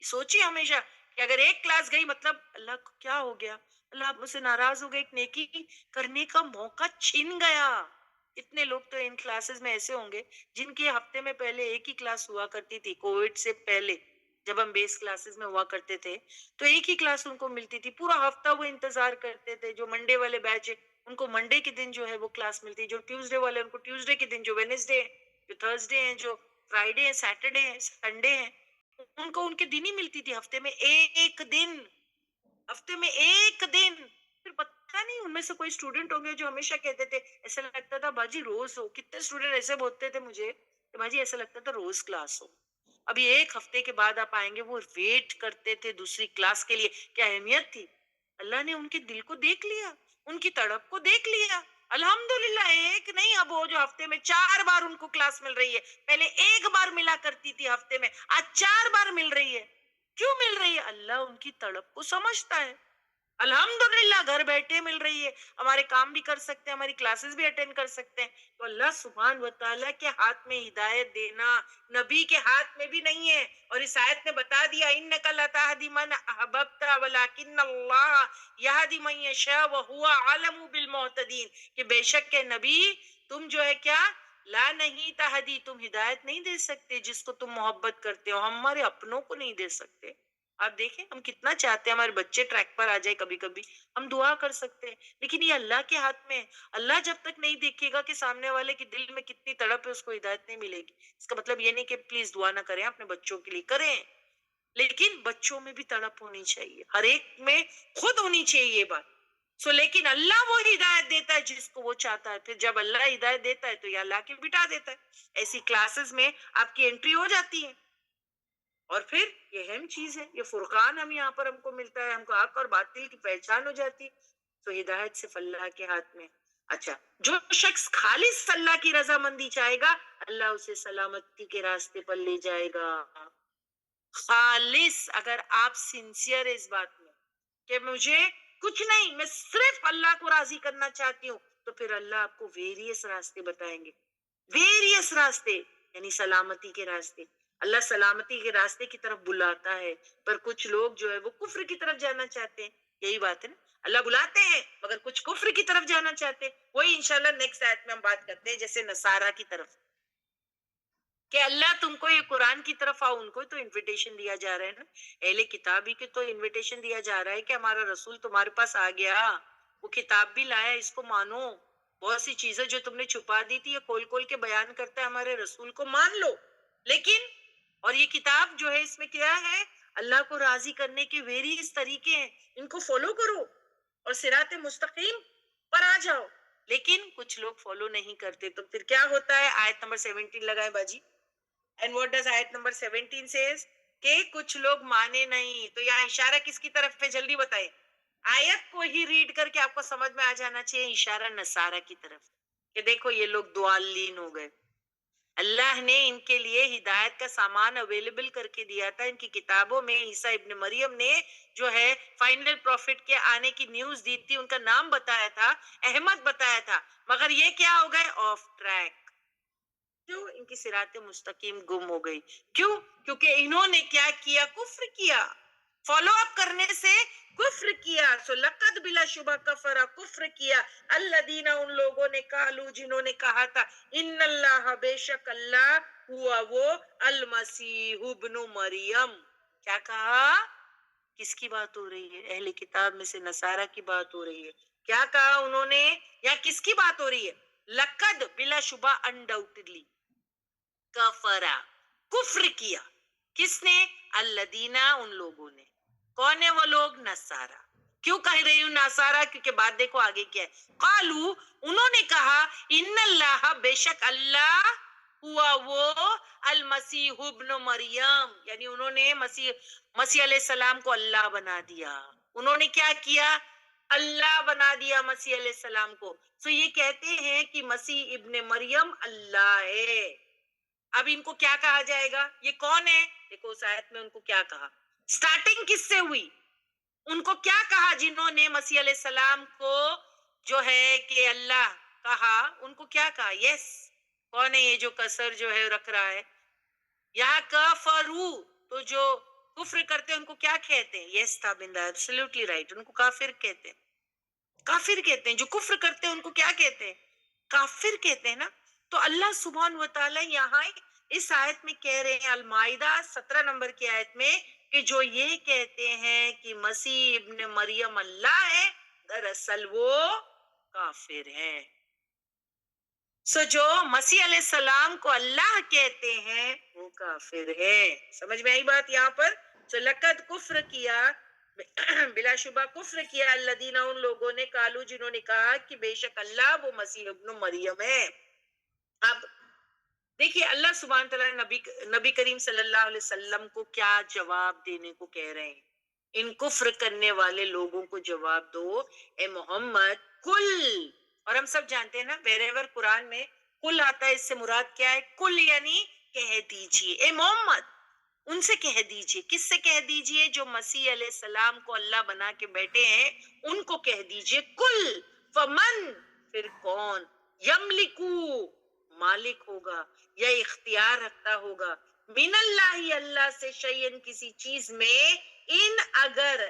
سوچیے ہمیشہ کہ اگر ایک کلاس گئی مطلب اللہ کو کیا ہو گیا، اللہ آپ مجھ سے ناراض ہو گئے، ایک نیکی کرنے کا موقع چھن گیا. اتنے لوگ تو ان کلاسز میں ایسے ہوں گے جن کی ہفتے میں پہلے ایک ہی کلاس ہوا کرتی تھی. کووڈ سے پہلے جب ہم بیس کلاسز میں ہوا کرتے تھے تو ایک ہی کلاس ان کو ملتی تھی. پورا ہفتہ وہ انتظار کرتے تھے. جو منڈے والے بیچ ان کو منڈے کے دن جو ہے وہ کلاس ملتی، جو ٹیوزڈے والے ان کو ٹیوزڈے کے دن، جو وینسڈے، جو تھرسڈے ہیں، جو فرائیڈے ہیں، سیٹرڈے ہیں، سنڈے ہیں، ان کو ان کے دن ہی ملتی تھی. ہفتے میں ایک دن، ہفتے میں ایک دن. پھر پتہ نہیں ان میں سے کوئی اسٹوڈنٹ ہوں گے جو ہمیشہ کہتے تھے، ایسا لگتا تھا باجی روز ہو. کتنے اسٹوڈنٹ ایسے بولتے تھے مجھے کہ باجی ایسا لگتا تھا روز کلاس ہو. ابھی ایک ہفتے کے بعد آپ آئیں گے، وہ ویٹ کرتے تھے دوسری کلاس کے لیے. کیا اہمیت تھی. اللہ نے ان کے دل کو دیکھ لیا، ان کی تڑپ کو دیکھ لیا. الحمدللہ ایک نہیں، اب وہ جو ہفتے میں 4 بار ان کو کلاس مل رہی ہے، پہلے 1 بار ملا کرتی تھی ہفتے میں، آج 4 بار مل رہی ہے. کیوں مل رہی ہے؟ اللہ ان کی تڑپ کو سمجھتا ہے. الحمدللہ گھر بیٹھے مل رہی ہے، ہمارے کام بھی کر سکتے ہیں، ہماری کلاسز بھی اٹینڈ کر سکتے ہیں. تو اللہ سبحان و تعالیٰ کے ہاتھ میں ہدایت دینا نبی کے ہاتھ میں بھی نہیں ہے. اور اس آیت نے بتا دیا انک لتہدی من احببت ولکن اللہ یہدی من یشاء وہو اعلم بالمہتدین، کہ بے شک کہ نبی تم جو ہے کیا لا نہیں تہدی، تم ہدایت نہیں دے سکتے جس کو تم محبت کرتے ہو، ہم ہمارے اپنوں کو نہیں دے سکتے. آپ دیکھیں ہم کتنا چاہتے ہیں ہمارے بچے ٹریک پر آ جائے، کبھی کبھی ہم دعا کر سکتے ہیں، لیکن یہ اللہ کے ہاتھ میں ہے. اللہ جب تک نہیں دیکھے گا کہ سامنے والے کے دل میں کتنی تڑپ ہے، اس کو ہدایت نہیں ملے گی. اس کا مطلب یہ نہیں کہ پلیز دعا نہ کریں، اپنے بچوں کے لیے کریں، لیکن بچوں میں بھی تڑپ ہونی چاہیے، ہر ایک میں خود ہونی چاہیے یہ بات. لیکن اللہ وہ ہدایت دیتا ہے جس کو وہ چاہتا ہے. پھر جب اللہ ہدایت دیتا ہے تو یہ اللہ کے بٹا دیتا ہے. ایسی کلاسز میں آپ کی انٹری ہو جاتی ہے. اور پھر یہ اہم چیز ہے، یہ فرقان ہم کو ملتا ہے، ہم کو حق اور باطل کی پہچان ہو جاتی. تو ہدایت صرف اللہ کے ہاتھ میں. اچھا، جو شخص خالص اللہ کی رضامندی چاہے گا، اللہ اسے سلامتی کے راستے پر لے جائے گا. خالص، اگر آپ سنسیئر اس بات میں کہ مجھے کچھ نہیں، میں صرف اللہ کو راضی کرنا چاہتی ہوں، تو پھر اللہ آپ کو ویریس راستے بتائیں گے. ویریس راستے یعنی سلامتی کے راستے. اللہ سلامتی کے راستے کی طرف بلاتا ہے، پر کچھ لوگ جو ہے وہ کفر کی طرف جانا چاہتے ہیں. یہی بات ہے نا، اللہ بلاتے ہیں مگر کچھ کفر کی طرف جانا چاہتے ہیں. وہی انشاءاللہ نیکسٹ آیت میں ہم بات کرتے ہیں، جیسے نصارہ کی طرف کہ اللہ تم کو یہ قرآن کی طرف آؤ. ان کو تو انویٹیشن دیا جا رہا ہے نا، اہل کتابی کے تو انویٹیشن دیا جا رہا ہے کہ ہمارا رسول تمہارے پاس آ گیا، وہ کتاب بھی لایا، اس کو مانو. بہت سی چیزیں جو تم نے چھپا دی تھی یہ کھول کھول کے بیان کرتا ہے ہمارے رسول کو، مان لو. لیکن اور یہ کتاب جو ہے اس میں کیا ہے، اللہ کو راضی کرنے کے ویریس طریقے ہیں، ان کو فالو کرو اور صراط مستقیم پر آ جاؤ. لیکن کچھ لوگ فالو نہیں کرتے. تو پھر کیا ہوتا ہے؟ آیت نمبر 17 لگائیں باجی. And what does آیت نمبر 17 says؟ کہ کچھ لوگ مانے نہیں. تو یہاں اشارہ کس کی طرف پہ؟ جلدی بتائیں. آیت کو ہی ریڈ کر کے آپ کو سمجھ میں آ جانا چاہیے اشارہ نصارہ کی طرف، کہ دیکھو یہ لوگ ضالین ہو گئے. اللہ نے ان کے لیے ہدایت کا سامان اویلیبل کر کے دیا تھا. ان کی کتابوں میں عیسیٰ ابن مریم نے جو ہے فائنل پروفٹ کے آنے کی نیوز دی تھی، ان کا نام بتایا تھا، احمد بتایا تھا، مگر یہ کیا ہو گئے؟ Of track. کیوں؟ ان کی صراط مستقیم گم ہو گئی. کیوں؟ کیونکہ انہوں نے کیا کیا؟ کفر کیا. فالو اپ کرنے سے کفر کیا. سو لقد بلا شبہ کفرا، کفر کیا. الذین، ان لوگوں نے، قالو، جنہوں نے کہا تھا، ان اللہ، بے شک اللہ، ہوا وہ، المسیح ابن مریم. کیا کہا؟ کس کی بات ہو رہی ہے؟ اہل کتاب میں سے نصارہ کی بات ہو رہی ہے. کیا کہا انہوں نے؟ یا کس کی بات ہو رہی ہے؟ لقد، بلا شبہ، انڈاؤٹڈلی، کفرا، کفر کیا. کس نے؟ الذین، ان لوگوں نے. کون ہے وہ لوگ؟ نصارہ. کیوں کہہ رہی ہوں نصارہ؟ کیونکہ بات دیکھو آگے کیا ہے. قالو، انہوں نے کہا، ان اللہ، بے شک اللہ، ہوا وہ، المسیح ابن مریم، یعنی انہوں نے مسیح علیہ السلام کو اللہ بنا دیا. انہوں نے کیا کیا؟ اللہ بنا دیا مسیح علیہ السلام کو. تو یہ کہتے ہیں کہ مسیح ابن مریم اللہ ہے. اب ان کو کیا کہا جائے گا؟ یہ کون ہے؟ دیکھو اس آیت میں ان کو کیا کہا. سٹارٹنگ کس سے ہوئی؟ ان کو کیا کہا جنہوں نے مسیح علیہ السلام کو جو ہے کہ اللہ کہا؟ ان کو کیا کہا؟ یس. کون ہے یہ جو کسر جو ہے رکھ رہا ہے یہاں؟ کفرو. تو جو کفر کرتے ہیں ان کو کیا کہتے ہیں؟ یس تھا بندہ، ایبسلیوٹلی رائٹ. ان کو کافر کہتے ہیں. کافر کہتے ہیں جو کفر کرتے ہیں ان کو کیا کہتے ہیں؟ کافر کہتے ہیں نا. تو اللہ سبحانہ و تعالی یہاں اس آیت میں کہہ رہے ہیں، المائدہ 17 نمبر کی آیت میں، کہ جو یہ کہتے ہیں کہ مسیح ابن مریم اللہ ہے، دراصل وہ کافر ہیں. جو مسیح علیہ السلام کو اللہ کہتے ہیں وہ کافر ہے. سمجھ میں آئی بات یہاں پر؟ لقد کفر کیا، بلا شبہ کفر کیا، الذین، ان لوگوں نے، قالو، جنہوں نے کہا کہ بے شک اللہ وہ مسیح ابن مریم ہے. اب دیکھیے اللہ سبحانہ تعالیٰ نبی کریم صلی اللہ علیہ وسلم کو کیا جواب دینے کو کہہ رہے ہیں؟ ان کفر کرنے والے لوگوں کو جواب دو، اے محمد، کل. اور ہم سب جانتے ہیں نا، ویریور قرآن میں کل آتا ہے، اس سے مراد کیا ہے؟ کل یعنی کہہ دیجئے، اے محمد ان سے کہہ دیجئے. کس سے کہہ دیجئے؟ جو مسیح علیہ السلام کو اللہ بنا کے بیٹھے ہیں ان کو کہہ دیجئے. کل، فمن، پھر کون، یملکو، مالک ہوگا یا اختیار رکھتا ہوگا، من اللہ، اللہ سے، شیئن، کسی چیز میں، ان، اگر،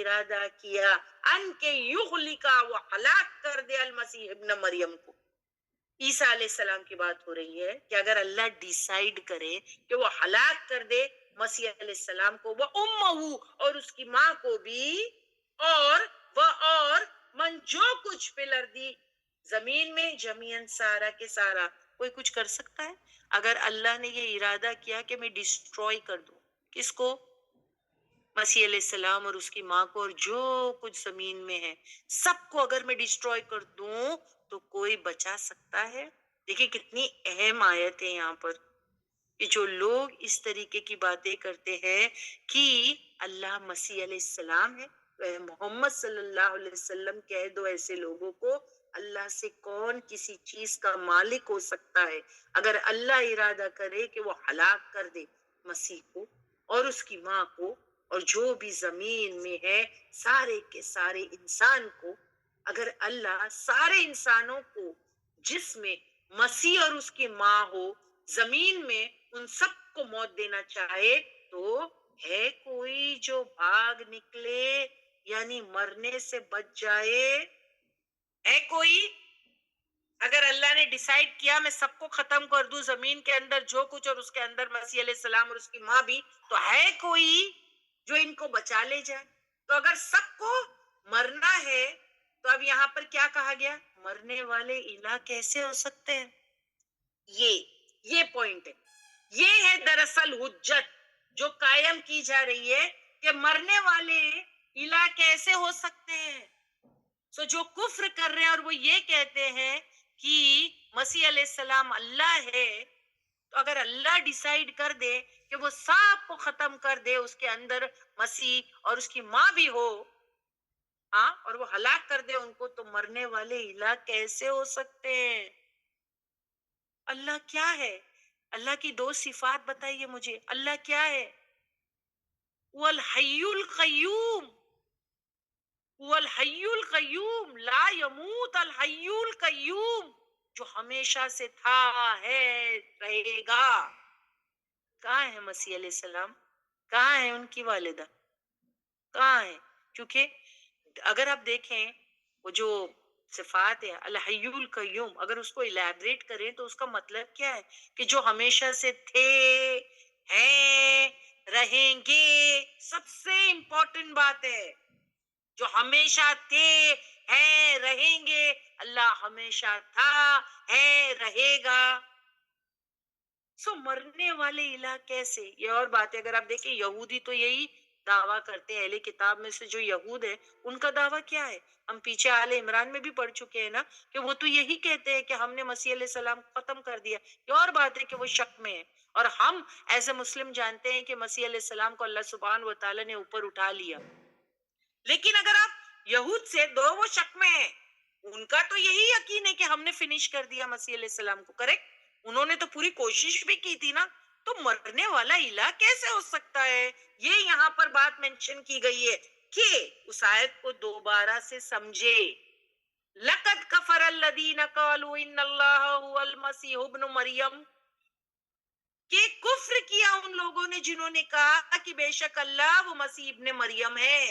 ارادہ کیا ان کے یغلقا وہ ہلاک کر دے المسیح ابن مریم کو. عیسیٰ علیہ السلام کی بات ہو رہی ہے کہ اگر اللہ ڈیسائیڈ کرے کہ وہ ہلاک کر دے مسیح علیہ السلام کو، وہ امہ اور اس کی ماں کو بھی، اور من جو کچھ فی الارض زمین میں جمیعن سارا کے سارا، کوئی کچھ کر سکتا ہے؟ اگر اللہ نے یہ ارادہ کیا کہ میں ڈسٹروائے کر دوں کس کو؟ مسیح علیہ السلام اور اس کی ماں کو اور جو کچھ زمین میں ہے سب کو اگر میں ڈسٹروائے کر دوں تو کوئی بچا سکتا ہے؟ دیکھیں کتنی اہم آیت ہے یہاں پر کہ جو لوگ اس طریقے کی باتیں کرتے ہیں کہ اللہ مسیح علیہ السلام ہے، تو اے محمد صلی اللہ علیہ وسلم کہہ دو ایسے لوگوں کو اللہ سے کون کسی چیز کا مالک ہو سکتا ہے؟ اگر اللہ ارادہ کرے کہ وہ ہلاک کر دے مسیح کو اور اس کی ماں کو اور جو بھی زمین میں ہے سارے کے سارے انسان کو، اگر اللہ سارے انسانوں کو جس میں مسیح اور اس کی ماں ہو زمین میں ان سب کو موت دینا چاہے، تو ہے کوئی جو بھاگ نکلے یعنی مرنے سے بچ جائے؟ ہے کوئی؟ اگر اللہ نے ڈیسائیڈ کیا میں سب کو ختم کر دوں زمین کے اندر جو کچھ اور اس کے اندر مسیح علیہ السلام اور اس کی ماں بھی، تو ہے کوئی جو ان کو بچا لے جائے؟ تو اگر سب کو مرنا ہے تو اب یہاں پر کیا کہا گیا؟ مرنے والے الہ کیسے ہو سکتے ہیں؟ یہ پوائنٹ ہے، یہ ہے دراصل حجت جو قائم کی جا رہی ہے کہ مرنے والے الہ کیسے ہو سکتے ہیں. سو جو کفر کر رہے ہیں اور وہ یہ کہتے ہیں کہ مسیح علیہ السلام اللہ ہے، تو اگر اللہ ڈیسائیڈ کر دے کہ وہ سب کو ختم کر دے اس کے اندر مسیح اور اس کی ماں بھی ہو، ہاں، اور وہ ہلاک کر دے ان کو، تو مرنے والے الہ کیسے ہو سکتے ہیں؟ اللہ کیا ہے؟ اللہ کی دو صفات بتائیے مجھے. اللہ کیا ہے؟ وہ الحی القیوم، وہ الحی القیوم، لا یموت، الحی القیوم، جو ہمیشہ سے تھا، ہے، رہے گا. کہاں ہے مسیح علیہ السلام؟ کہاں ہے ان کی والدہ؟ کہاں ہے؟ کیونکہ اگر آپ دیکھیں وہ جو صفات ہے الحی القیوم، اگر اس کو الیبریٹ کریں تو اس کا مطلب کیا ہے؟ کہ جو ہمیشہ سے تھے، ہیں، رہیں گے. سب سے امپورٹنٹ بات ہے، جو ہمیشہ تھے، ہیں، رہیں گے. اللہ ہمیشہ تھا، ہے، رہے گا. سو مرنے والے الہ کیسے؟ یہ اور بات ہے. اگر آپ دیکھیں یہودی تو یہی دعویٰ کرتے ہیں، اہل کتاب میں سے جو یہود ہے ان کا دعویٰ کیا ہے؟ ہم پیچھے آل عمران میں بھی پڑھ چکے ہیں نا کہ وہ تو یہی کہتے ہیں کہ ہم نے مسیح علیہ السلام کو ختم کر دیا. یہ اور بات ہے کہ وہ شک میں ہے، اور ہم ایز اے مسلم جانتے ہیں کہ مسیح علیہ السلام کو اللہ سبحانہ و تعالیٰ نے اوپر اٹھا لیا. لیکن اگر آپ یہود سے دو وہ شک میں ہیں، ان کا تو یہی یقین ہے کہ ہم نے فنش کر دیا مسیح علیہ السلام کو. کریکٹ، انہوں نے تو پوری کوشش بھی کی تھی نا. تو مرنے والا الہ کیسے ہو سکتا ہے؟ یہ یہاں پر بات مینشن کی گئی ہے کہ اس آیت کو دوبارہ سے سمجھے. لقد کفر الذین قالوا ان اللہ هو المسیح ابن مریم، کہ کفر کیا ان لوگوں نے جنہوں نے کہا کہ بے شک اللہ وہ مسیح ابن مریم ہے.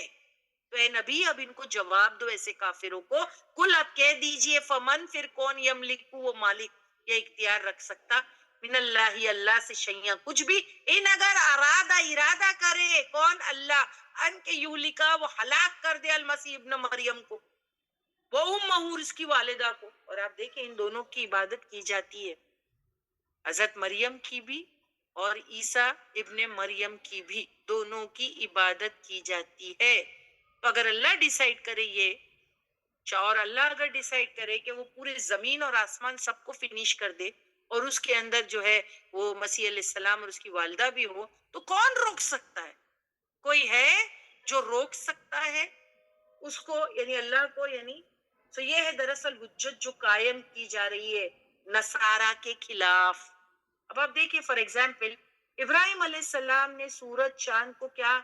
تو اے نبی اب ان کو جواب دو ایسے کافروں کو. کل اب کہہ دیجئے فمن، پھر کون، یملکو وہ مالک یا اختیار رکھ سکتا، من اللہ اللہ سے شیئا کچھ بھی، ان اگر ارادہ کرے کون؟ اللہ، ان کے یہلکا وہ ہلاک کر دے المسیح ابن مریم کو، وہ امہ اس کی والدہ کو. اور آپ دیکھیں ان دونوں کی عبادت کی جاتی ہے، حضرت مریم کی بھی اور عیسیٰ ابن مریم کی بھی، دونوں کی عبادت کی جاتی ہے. تو اگر اللہ ڈیسائیڈ کرے یہ، اور اللہ اگر ڈیسائیڈ کرے کہ وہ پورے زمین اور آسمان سب کو فنش کر دے اور اس کے اندر جو ہے وہ مسیح علیہ السلام اور اس کی والدہ بھی ہو، تو کون روک سکتا ہے؟ کوئی ہے جو روک سکتا ہے اس کو، یعنی اللہ کو؟ یعنی تو یہ ہے دراصل حجت جو قائم کی جا رہی ہے نصارہ کے خلاف. اب آپ دیکھیں فار ایگزامپل ابراہیم علیہ السلام نے سورج چاند کو کیا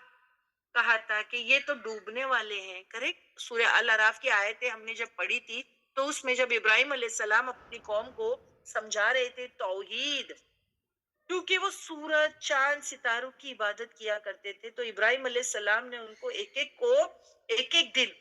کہا تھا کہ یہ تو ڈوبنے والے ہیں. کریکٹ، سورہ الاعراف کی آیتیں ہم نے جب پڑھی تھی تو اس میں جب ابراہیم علیہ السلام اپنی قوم کو سمجھا رہے تھے توحید کیونکہ وہ سورج چاند ستاروں کی عبادت کیا کرتے تھے، تو ابراہیم علیہ السلام نے ان کو ایک ایک کو ایک ایک دن،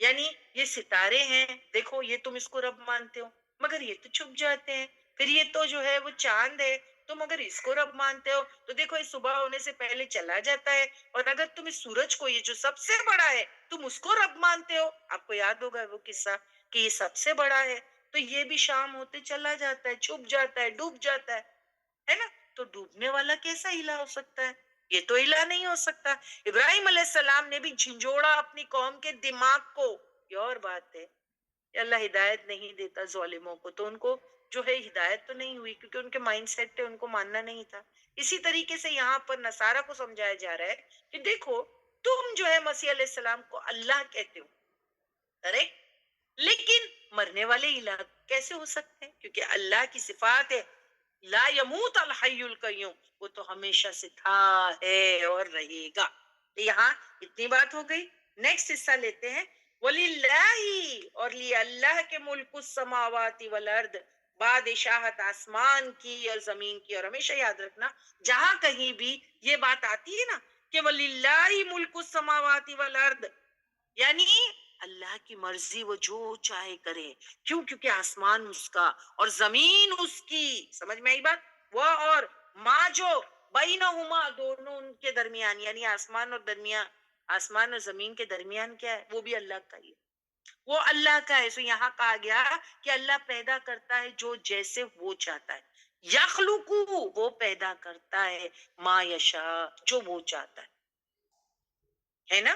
یعنی یہ ستارے ہیں، دیکھو یہ تم اس کو رب مانتے ہو مگر یہ تو چھپ جاتے ہیں، پھر یہ تو جو ہے وہ چاند ہے تم اگر اس کو رب مانتے ہو تو دیکھو یہ صبح ہونے سے پہلے چلا جاتا ہے، اور اگر تم اس سورج کو، یہ جو سب سے بڑا ہے، تم اس کو رب مانتے ہو، آپ کو یاد ہوگا وہ قصہ کہ یہ سب سے بڑا ہے تو یہ بھی شام ہوتے چلا جاتا ہے، چھپ جاتا ہے، ڈوب جاتا ہے نا؟ تو ڈوبنے والا کیسا الہ ہو سکتا ہے؟ یہ تو الہ نہیں ہو سکتا۔ ابراہیم علیہ السلام نے بھی جھنجھوڑا اپنی قوم کے دماغ کو۔ یہ اور بات ہے کہ اللہ ہدایت نہیں دیتا ظالموں کو، تو ان کو جو ہے ہدایت تو نہیں ہوئی کیونکہ ان کے مائنڈ سیٹ پہ ان کو ماننا نہیں تھا۔ اسی طریقے سے یہاں پر نصارہ کو سمجھایا جا رہا ہے کہ دیکھو تم جو ہے مسیح علیہ السلام کو اللہ کہتے ہو، کریکٹ، لیکن مرنے والے الہ کیسے ہو سکتے ہیں؟ کیونکہ اللہ کی صفات ہے، لا یموت الحی القیوم، وہ تو ہمیشہ سے تھا، ہے اور رہے گا۔ تو یہاں اتنی بات ہو گئی۔ نیکسٹ حصہ لیتے ہیں، وَلِلَّهِ، اور لیے اللہ کے ملک السماوات والارض، بادشاہت آسمان کی اور زمین کی۔ اور ہمیشہ یاد رکھنا جہاں کہیں بھی یہ بات آتی ہے نا کہ وَلِلَّهِ ملک السماوات والارض، یعنی اللہ کی مرضی، وہ جو چاہے کرے، کیوں؟ کیونکہ آسمان اس کا اور زمین اس کی، سمجھ میں آئی بات؟ وہ اور ماں جو بینہما، دونوں ان کے درمیان، یعنی آسمان اور زمین کے درمیان کیا ہے؟ وہ بھی اللہ کا ہی ہے، وہ اللہ کا ہے۔ سو یہاں کہا گیا کہ اللہ پیدا کرتا ہے جو جیسے وہ چاہتا ہے، یخلقو، وہ پیدا کرتا ہے، ما یشاء، جو وہ چاہتا ہے نا؟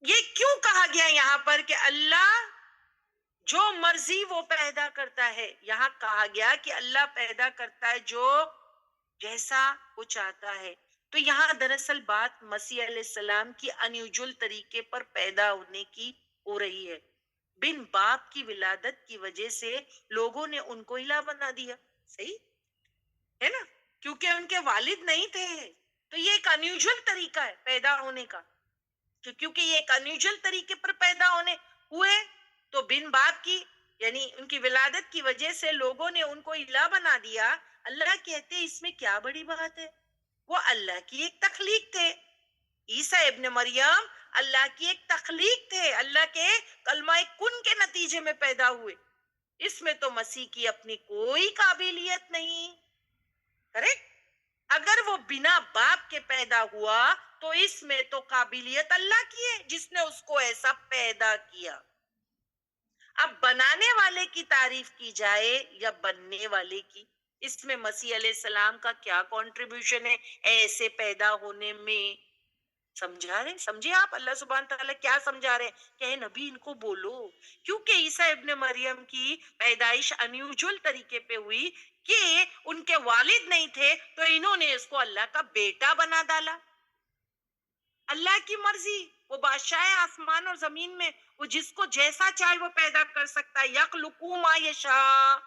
یہ کیوں کہا گیا یہاں پر کہ اللہ جو مرضی وہ پیدا کرتا ہے؟ یہاں کہا گیا کہ اللہ پیدا کرتا ہے جو جیسا وہ چاہتا ہے۔ تو یہاں دراصل بات مسیح علیہ السلام کی انیوجل طریقے پر پیدا ہونے کی ہو رہی ہے۔ بن باپ کی ولادت کی وجہ سے لوگوں نے ان کو الہ بنا دیا، صحیح ہے نا؟ کیونکہ ان کے والد نہیں تھے، تو یہ ایک انیوجل طریقہ ہے پیدا ہونے کا، کیونکہ یہ ایک انیوجل طریقے پر پیدا ہونے ہوئے، تو بن باپ کی یعنی ان کی ولادت کی وجہ سے لوگوں نے ان کو الہ بنا دیا۔ اللہ کہتے اس میں کیا بڑی بات ہے؟ وہ اللہ کی ایک تخلیق تھے، عیسیٰ ابن مریم اللہ کی ایک تخلیق تھے، اللہ کے کلمہ کن کے نتیجے میں پیدا ہوئے۔ اس میں تو مسیح کی اپنی کوئی قابلیت نہیں، کریکٹ؟ اگر وہ بنا باپ کے پیدا ہوا تو اس میں تو قابلیت اللہ کی ہے جس نے اس کو ایسا پیدا کیا۔ اب بنانے والے کی تعریف کی جائے یا بننے والے کی، اس میں مسیح علیہ السلام کا کیا کنٹریبیوشن ہے ایسے پیدا ہونے میں؟ سمجھا رہے؟ سمجھے آپ اللہ سبحانہ تعالیٰ کیا سمجھا رہے ہیں کہ اے نبی ان کو بولو، کیونکہ عیسیٰ ابن مریم کی پیدائش انیوجل طریقے پہ ہوئی کہ ان کے والد نہیں تھے تو انہوں نے اس کو اللہ کا بیٹا بنا ڈالا۔ اللہ کی مرضی، وہ بادشاہ آسمان اور زمین میں، وہ جس کو جیسا چاہے وہ پیدا کر سکتا ہے، یخلقو ما یشاء،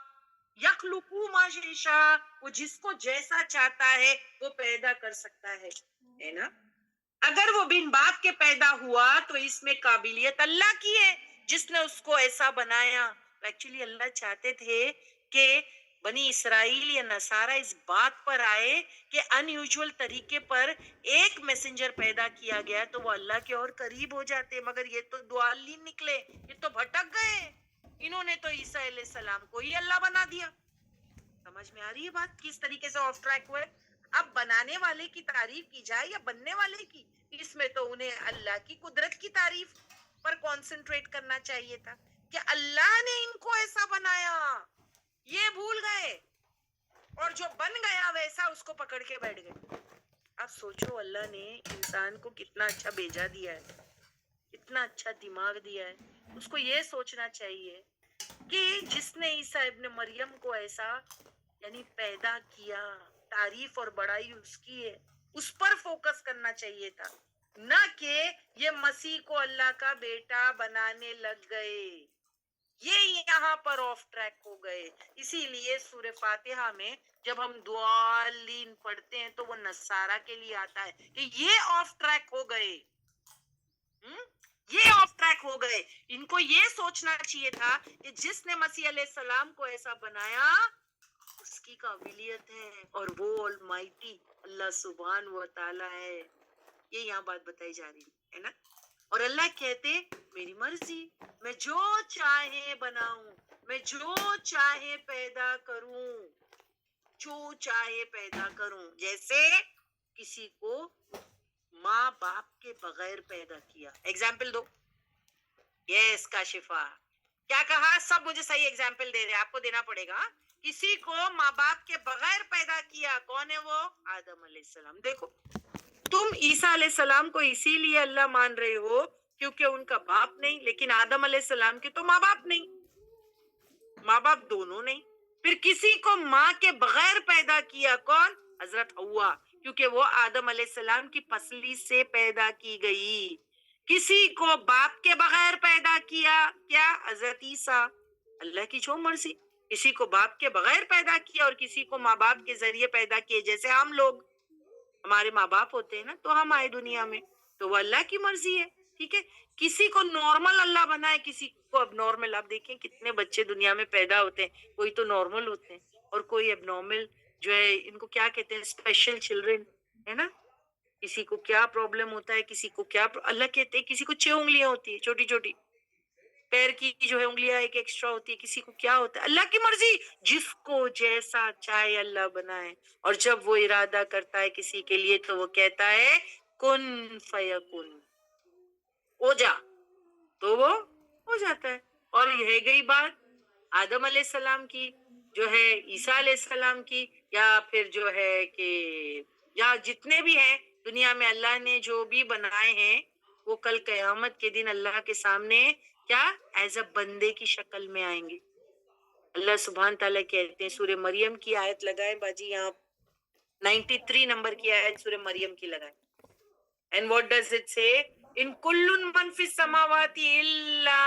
یخلقو ما یشاء، وہ جس کو جیسا چاہتا ہے وہ پیدا کر سکتا ہے نا؟ اگر وہ بن باپ کے پیدا ہوا تو اس میں قابلیت اللہ کی ہے جس نے اس کو ایسا بنایا۔ ایکچولی اللہ چاہتے تھے کہ بنی اسرائیل یا نصارہ اس بات پر آئے کہ ان یوزول طریقے پر ایک میسنجر پیدا کیا گیا تو وہ اللہ کے اور قریب ہو جاتے، مگر یہ تو دعالین نکلے، یہ تو بھٹک گئے، انہوں نے تو عیسیٰ علیہ السلام کو ہی اللہ بنا دیا۔ سمجھ میں آ رہی ہے بات کس طریقے سے آف ٹریک ہوئے؟ اب بنانے والے کی تعریف کی جائے یا بننے والے کی، اس میں تو انہیں اللہ کی قدرت کی تعریف پر کانسنٹریٹ کرنا چاہیے تھا کہ اللہ نے ان کو ایسا بنایا، یہ بھول گئے، اور جو بن گیا ویسا اس کو پکڑ کے بیٹھ گئے۔ اب سوچو اللہ نے انسان کو کتنا اچھا بھیجا دیا ہے، کتنا اچھا دماغ دیا ہے، اس کو یہ سوچنا چاہیے کہ جس نے عیسیٰ ابن مریم کو ایسا یعنی پیدا کیا، تعریف اور بڑائی اس کی ہے، اس پر فوکس کرنا چاہیے تھا، نہ کہ یہ مسیح کو اللہ کا بیٹا بنانے لگ گئے، یہ یہاں پر آف ٹریک ہو گئے۔ اسی لیے سورہ فاتحہ میں جب ہم دعالین پڑھتے ہیں تو وہ نصارہ کے لیے آتا ہے کہ یہ آف ٹریک ہو گئے، یہ آف ٹریک ہو گئے۔ ان کو یہ سوچنا چاہیے تھا کہ جس نے مسیح علیہ السلام کو ایسا بنایا اس کی قابلیت ہے اور وہ آلمائٹی اللہ سبحان و تعالی ہے. یہ یہاں بات بتائی جا رہی ہے نا. اور اللہ کہتے میری مرضی، میں جو چاہے بناؤں، میں جو چاہے پیدا کروں، جو چاہے پیدا کروں. جیسے کسی کو ماں باپ کے بغیر پیدا کیا. ایگزامپل دو. یس کاشفہ کیا کہا؟ سب مجھے صحیح ایگزامپل دے رہے ہیں، آپ کو دینا پڑے گا. کسی کو ماں باپ کے بغیر پیدا کیا. کون ہے وہ؟ آدم علیہ السلام. دیکھو تم عیسیٰ علیہ السلام کو اسی لیے اللہ مان رہے ہو کیونکہ ان کا باپ نہیں، لیکن آدم علیہ السلام کے تو ماں باپ نہیں، ماں باپ دونوں نہیں. پھر کسی کو ماں کے بغیر پیدا کیا. کون؟ حضرت حوا، کیونکہ وہ آدم علیہ السلام کی پسلی سے پیدا کی گئی. کسی کو باپ کے بغیر پیدا کیا. کیا؟ حضرت عیسیٰ. اللہ کی جو مرضی. کسی کو باپ کے بغیر پیدا کیا اور کسی کو ماں باپ کے ذریعے پیدا کیے. جیسے ہم لوگ، ہمارے ماں باپ ہوتے ہیں نا تو ہم آئے دنیا میں، تو وہ اللہ کی مرضی ہے. ٹھیک ہے. کسی کو نارمل اللہ بنائے، کسی کو اب نارمل. آپ دیکھیں کتنے بچے دنیا میں پیدا ہوتے ہیں، کوئی تو نارمل ہوتے ہیں اور کوئی اب نارمل جو ہے، ان کو کیا کہتے ہیں، اسپیشل چلڈرن ہے نا. کسی کو کیا پرابلم ہوتا ہے، کسی کو کیا اللہ کہتے ہیں کسی کو 6 انگلیاں ہوتی ہیں چھوٹی چھوٹی، پیر کی جو ہے انگلیاں ایک ایکسٹرا ہوتی ہے. کسی کو کیا ہوتا ہے، اللہ کی مرضی. جس کو جیسا چاہے اللہ بنائے. اور جب وہ ارادہ کرتا ہے کسی کے لیے تو وہ کہتا ہے کن فیکن، ہو جا، تو وہ ہو جاتا ہے. اور یہ گئی بات آدم علیہ السلام کی، جو ہے عیسیٰ علیہ السلام کی، یا پھر جو ہے کہ یا جتنے بھی ہیں دنیا میں اللہ نے جو بھی بنائے ہیں، وہ کل قیامت کے دن اللہ کے سامنے کیا ایز اے بندے کی شکل میں آئیں گے. اللہ سبحان تعالیٰ کہتے ہیں، سورہ مریم کی آیت لگائیں باجی، یہاں 93 نمبر کی آیت سورہ مریم کی لگائیں. And what does it say? ان کل من فی السماوات الا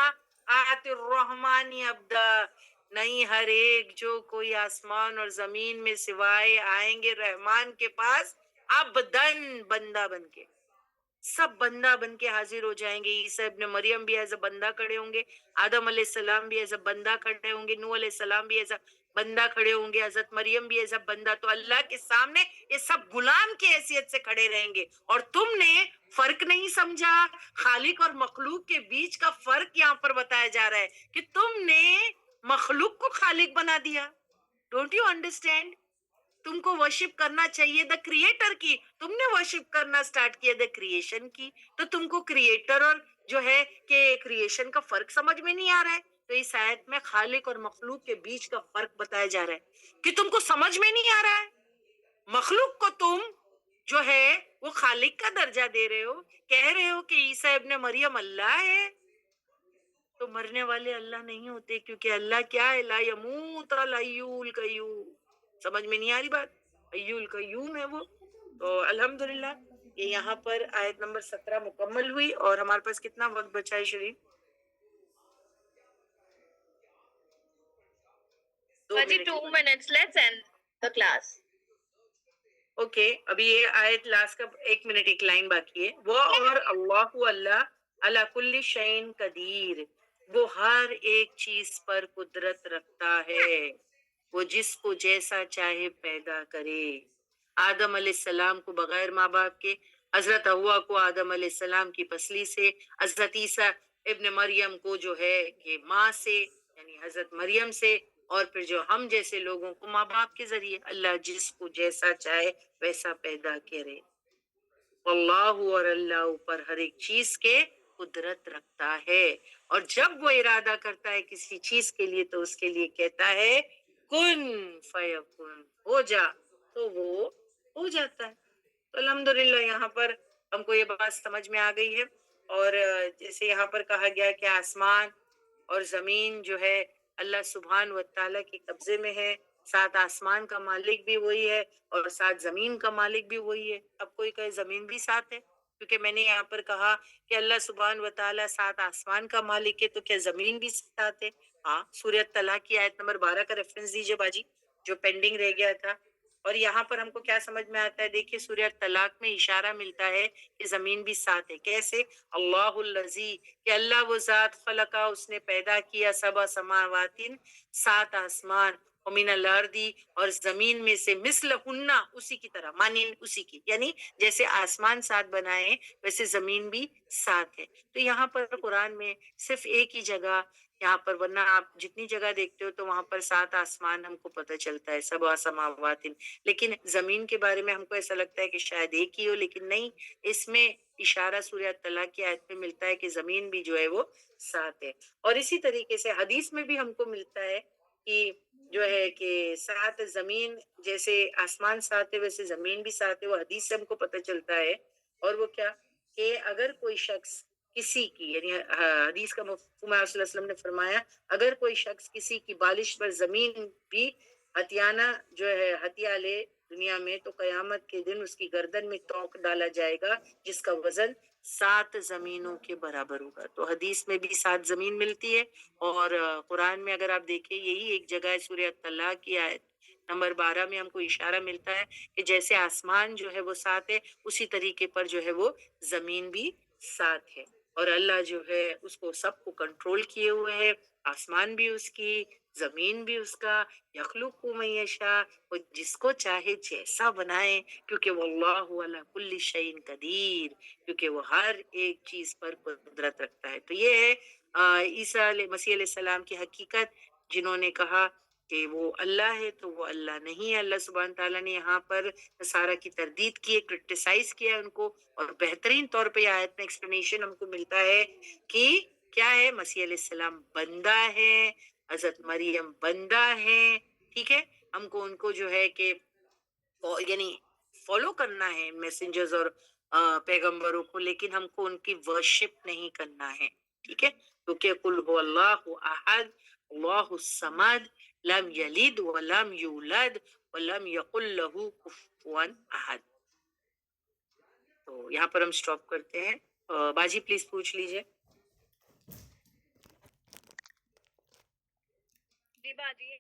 آت الرحمن عبدا. نہیں، ہر ایک جو کوئی آسمان اور زمین میں سوائے آئیں گے رحمان کے پاس عبدن، بندہ بن کے. سب بندہ بن کے حاضر ہو جائیں گے. عیسیٰ ابن مریم بھی ایز اے بندہ کھڑے ہوں گے، آدم علیہ السلام بھی ایز اے بندہ کھڑے ہوں گے، نوح علیہ السلام بھی ایز اے بندہ کھڑے ہوں گے، حضرت مریم بھی ایز اے بندہ. تو اللہ کے سامنے یہ سب غلام کی حیثیت سے کھڑے رہیں گے. اور تم نے فرق نہیں سمجھا. خالق اور مخلوق کے بیچ کا فرق یہاں پر بتایا جا رہا ہے کہ تم نے مخلوق کو خالق بنا دیا. Don't you understand? تم کو ورشپ کرنا چاہیے دا کریٹر کی، تم نے ورشپ کرنا سٹارٹ کیا دا کریشن کی. تو تم کو کریٹر اور جو ہے کہ کریشن کا فرق سمجھ میں نہیں آ رہا ہے. تو اس آیت میں خالق اور مخلوق کے بیچ کا فرق بتایا جا رہا ہے کہ تم کو سمجھ میں نہیں آ رہا ہے. مخلوق کو تم جو ہے وہ خالق کا درجہ دے رہے ہو، کہہ رہے ہو کہ عیسیٰ ابن مریم اللہ ہے. تو مرنے والے اللہ نہیں ہوتے، کیونکہ اللہ کیا ہے؟ لا یموت الحی القیوم. سمجھ میں نہیں آ رہی بات؟ حی القیوم ہے وہ. تو الحمدللہ یہ یہاں پر آیت نمبر 17 مکمل ہوئی. اور ہمارے پاس کتنا وقت بچا ہے شریف؟ 2 Baji, minute. 2 minutes. Let's end the class. Okay, ابھی یہ آیت لاسٹ کا 1 منٹ ایک لائن باقی ہے. وہ اور اللہ، اللہ علی کل شیء قدیر، وہ ہر ایک چیز پر قدرت رکھتا ہے. وہ جس کو جیسا چاہے پیدا کرے. آدم علیہ السلام کو بغیر ماں باپ کے، حضرت حوا کو آدم علیہ السلام کی پسلی سے، حضرت عیسیٰ ابن مریم کو جو ہے کہ ماں سے یعنی حضرت مریم سے، اور پھر جو ہم جیسے لوگوں کو ماں باپ کے ذریعے. اللہ جس کو جیسا چاہے ویسا پیدا کرے. اللہ، اور اللہ اوپر ہر ایک چیز کے قدرت رکھتا ہے. اور جب وہ ارادہ کرتا ہے کسی چیز کے لیے تو اس کے لیے کہتا ہے کن فیکن، ہو جا، تو وہ ہو جاتا ہے. تو الحمدللہ یہاں پر ہم کو یہ بات سمجھ میں آ گئی ہے. اور جیسے یہاں پر کہا گیا کہ آسمان اور زمین جو ہے اللہ سبحان و تعالیٰ کے قبضے میں ہے. 7 آسمان کا مالک بھی وہی ہے اور 7 زمین کا مالک بھی وہی ہے. اب کوئی کہے زمین بھی 7 ہے، کیونکہ میں نے یہاں پر کہا کہ اللہ سبحان و تعالیٰ 7 آسمان کا مالک ہے، تو کیا زمین بھی 7 ہے؟ ہاں. سورہ طلاق کی آیت نمبر 12 کا ریفرنس دیجئے باجی، جو پینڈنگ رہ گیا تھا. اور یہاں پر ہم کو کیا سمجھ میں آتا ہے؟ دیکھیے سورہ طلاق میں اشارہ ملتا ہے کہ زمین بھی 7 ہے. کیسے؟ اللہ الذی، کہ اللہ وہ ذات خلقہ، اس نے پیدا کیا 7 سماوات، 7 آسمان، ومن الارضی اور زمین میں سے مثلہن اسی کی طرح مانند اسی کی، یعنی جیسے آسمان سات بنائے ویسے زمین بھی سات ہے۔ تو یہاں پر قرآن میں صرف ایک ہی جگہ یہاں پر، ورنہ آپ جتنی جگہ دیکھتے ہو تو وہاں پر سات آسمان ہم کو پتہ چلتا ہے، سبع سماوات، لیکن زمین کے بارے میں ہم کو ایسا لگتا ہے کہ شاید ایک ہی ہو، لیکن نہیں، اس میں اشارہ سورہ طلاق کی آیت میں ملتا ہے کہ زمین بھی جو ہے وہ سات ہے۔ اور اسی طریقے سے حدیث میں بھی ہم کو ملتا ہے کہ جو ہے کہ سات زمین، جیسے آسمان سات ہے ویسے زمین بھی سات ہے، وہ حدیث سے ہم کو پتہ چلتا ہے۔ اور وہ کیا کہ اگر کوئی شخص کسی کی، یعنی حدیث کا مفہوم ہے، صلی اللہ علیہ وسلم نے فرمایا اگر کوئی شخص کسی کی بالش پر زمین بھی ہتھیانہ جو ہے ہتھیا لے دنیا میں، تو قیامت کے دن اس کی گردن میں توق ڈالا جائے گا جس کا وزن 7 زمینوں کے برابر ہوگا۔ تو حدیث میں بھی 7 زمین ملتی ہے، اور قرآن میں اگر آپ دیکھیں یہی ایک جگہ ہے سورہ طلاق کی آیت نمبر 12 میں ہم کو اشارہ ملتا ہے کہ جیسے آسمان جو ہے وہ 7 ہے، اسی طریقے پر جو ہے وہ زمین بھی 7 ہے، اور اللہ جو ہے اس کو سب کو کنٹرول کیے ہوئے ہے، آسمان بھی اس کی، زمین بھی اس کا، یخلق من یشاء، وہ جس کو چاہے جیسا بنائے، کیونکہ واللہ علی کل شیء قدیر، کیونکہ وہ ہر ایک چیز پر قدرت رکھتا ہے۔ تو یہ ہے عیسیٰ مسیح علیہ السلام کی حقیقت۔ جنہوں نے کہا کہ وہ اللہ ہے تو وہ اللہ نہیں ہے، اللہ سبحانہ تعالیٰ نے یہاں پر نصارہ کی تردید کی ہے، کرٹیسائز کیا ہے ان کو، اور بہترین طور پہ یہ آیت میں ایکسپلینیشن ہم کو ملتا ہے کہ کیا ہے، مسیح علیہ السلام بندہ ہے، حضرت مریم بندہ ہے، ٹھیک ہے، ہم کو ان کو جو ہے کہ یعنی فالو کرنا ہے میسنجرز اور پیغمبروں کو، لیکن ہم کو ان کی ورشپ نہیں کرنا ہے، ٹھیک ہے، کیونکہ قل هو اللہ احد اللہ الصمد لم یلد ولم یولد ولم یقل له کفوا احد۔ تو یہاں پر ہم سٹاپ کرتے ہیں۔ باجی پلیز پوچھ لیجئے۔ جی باجی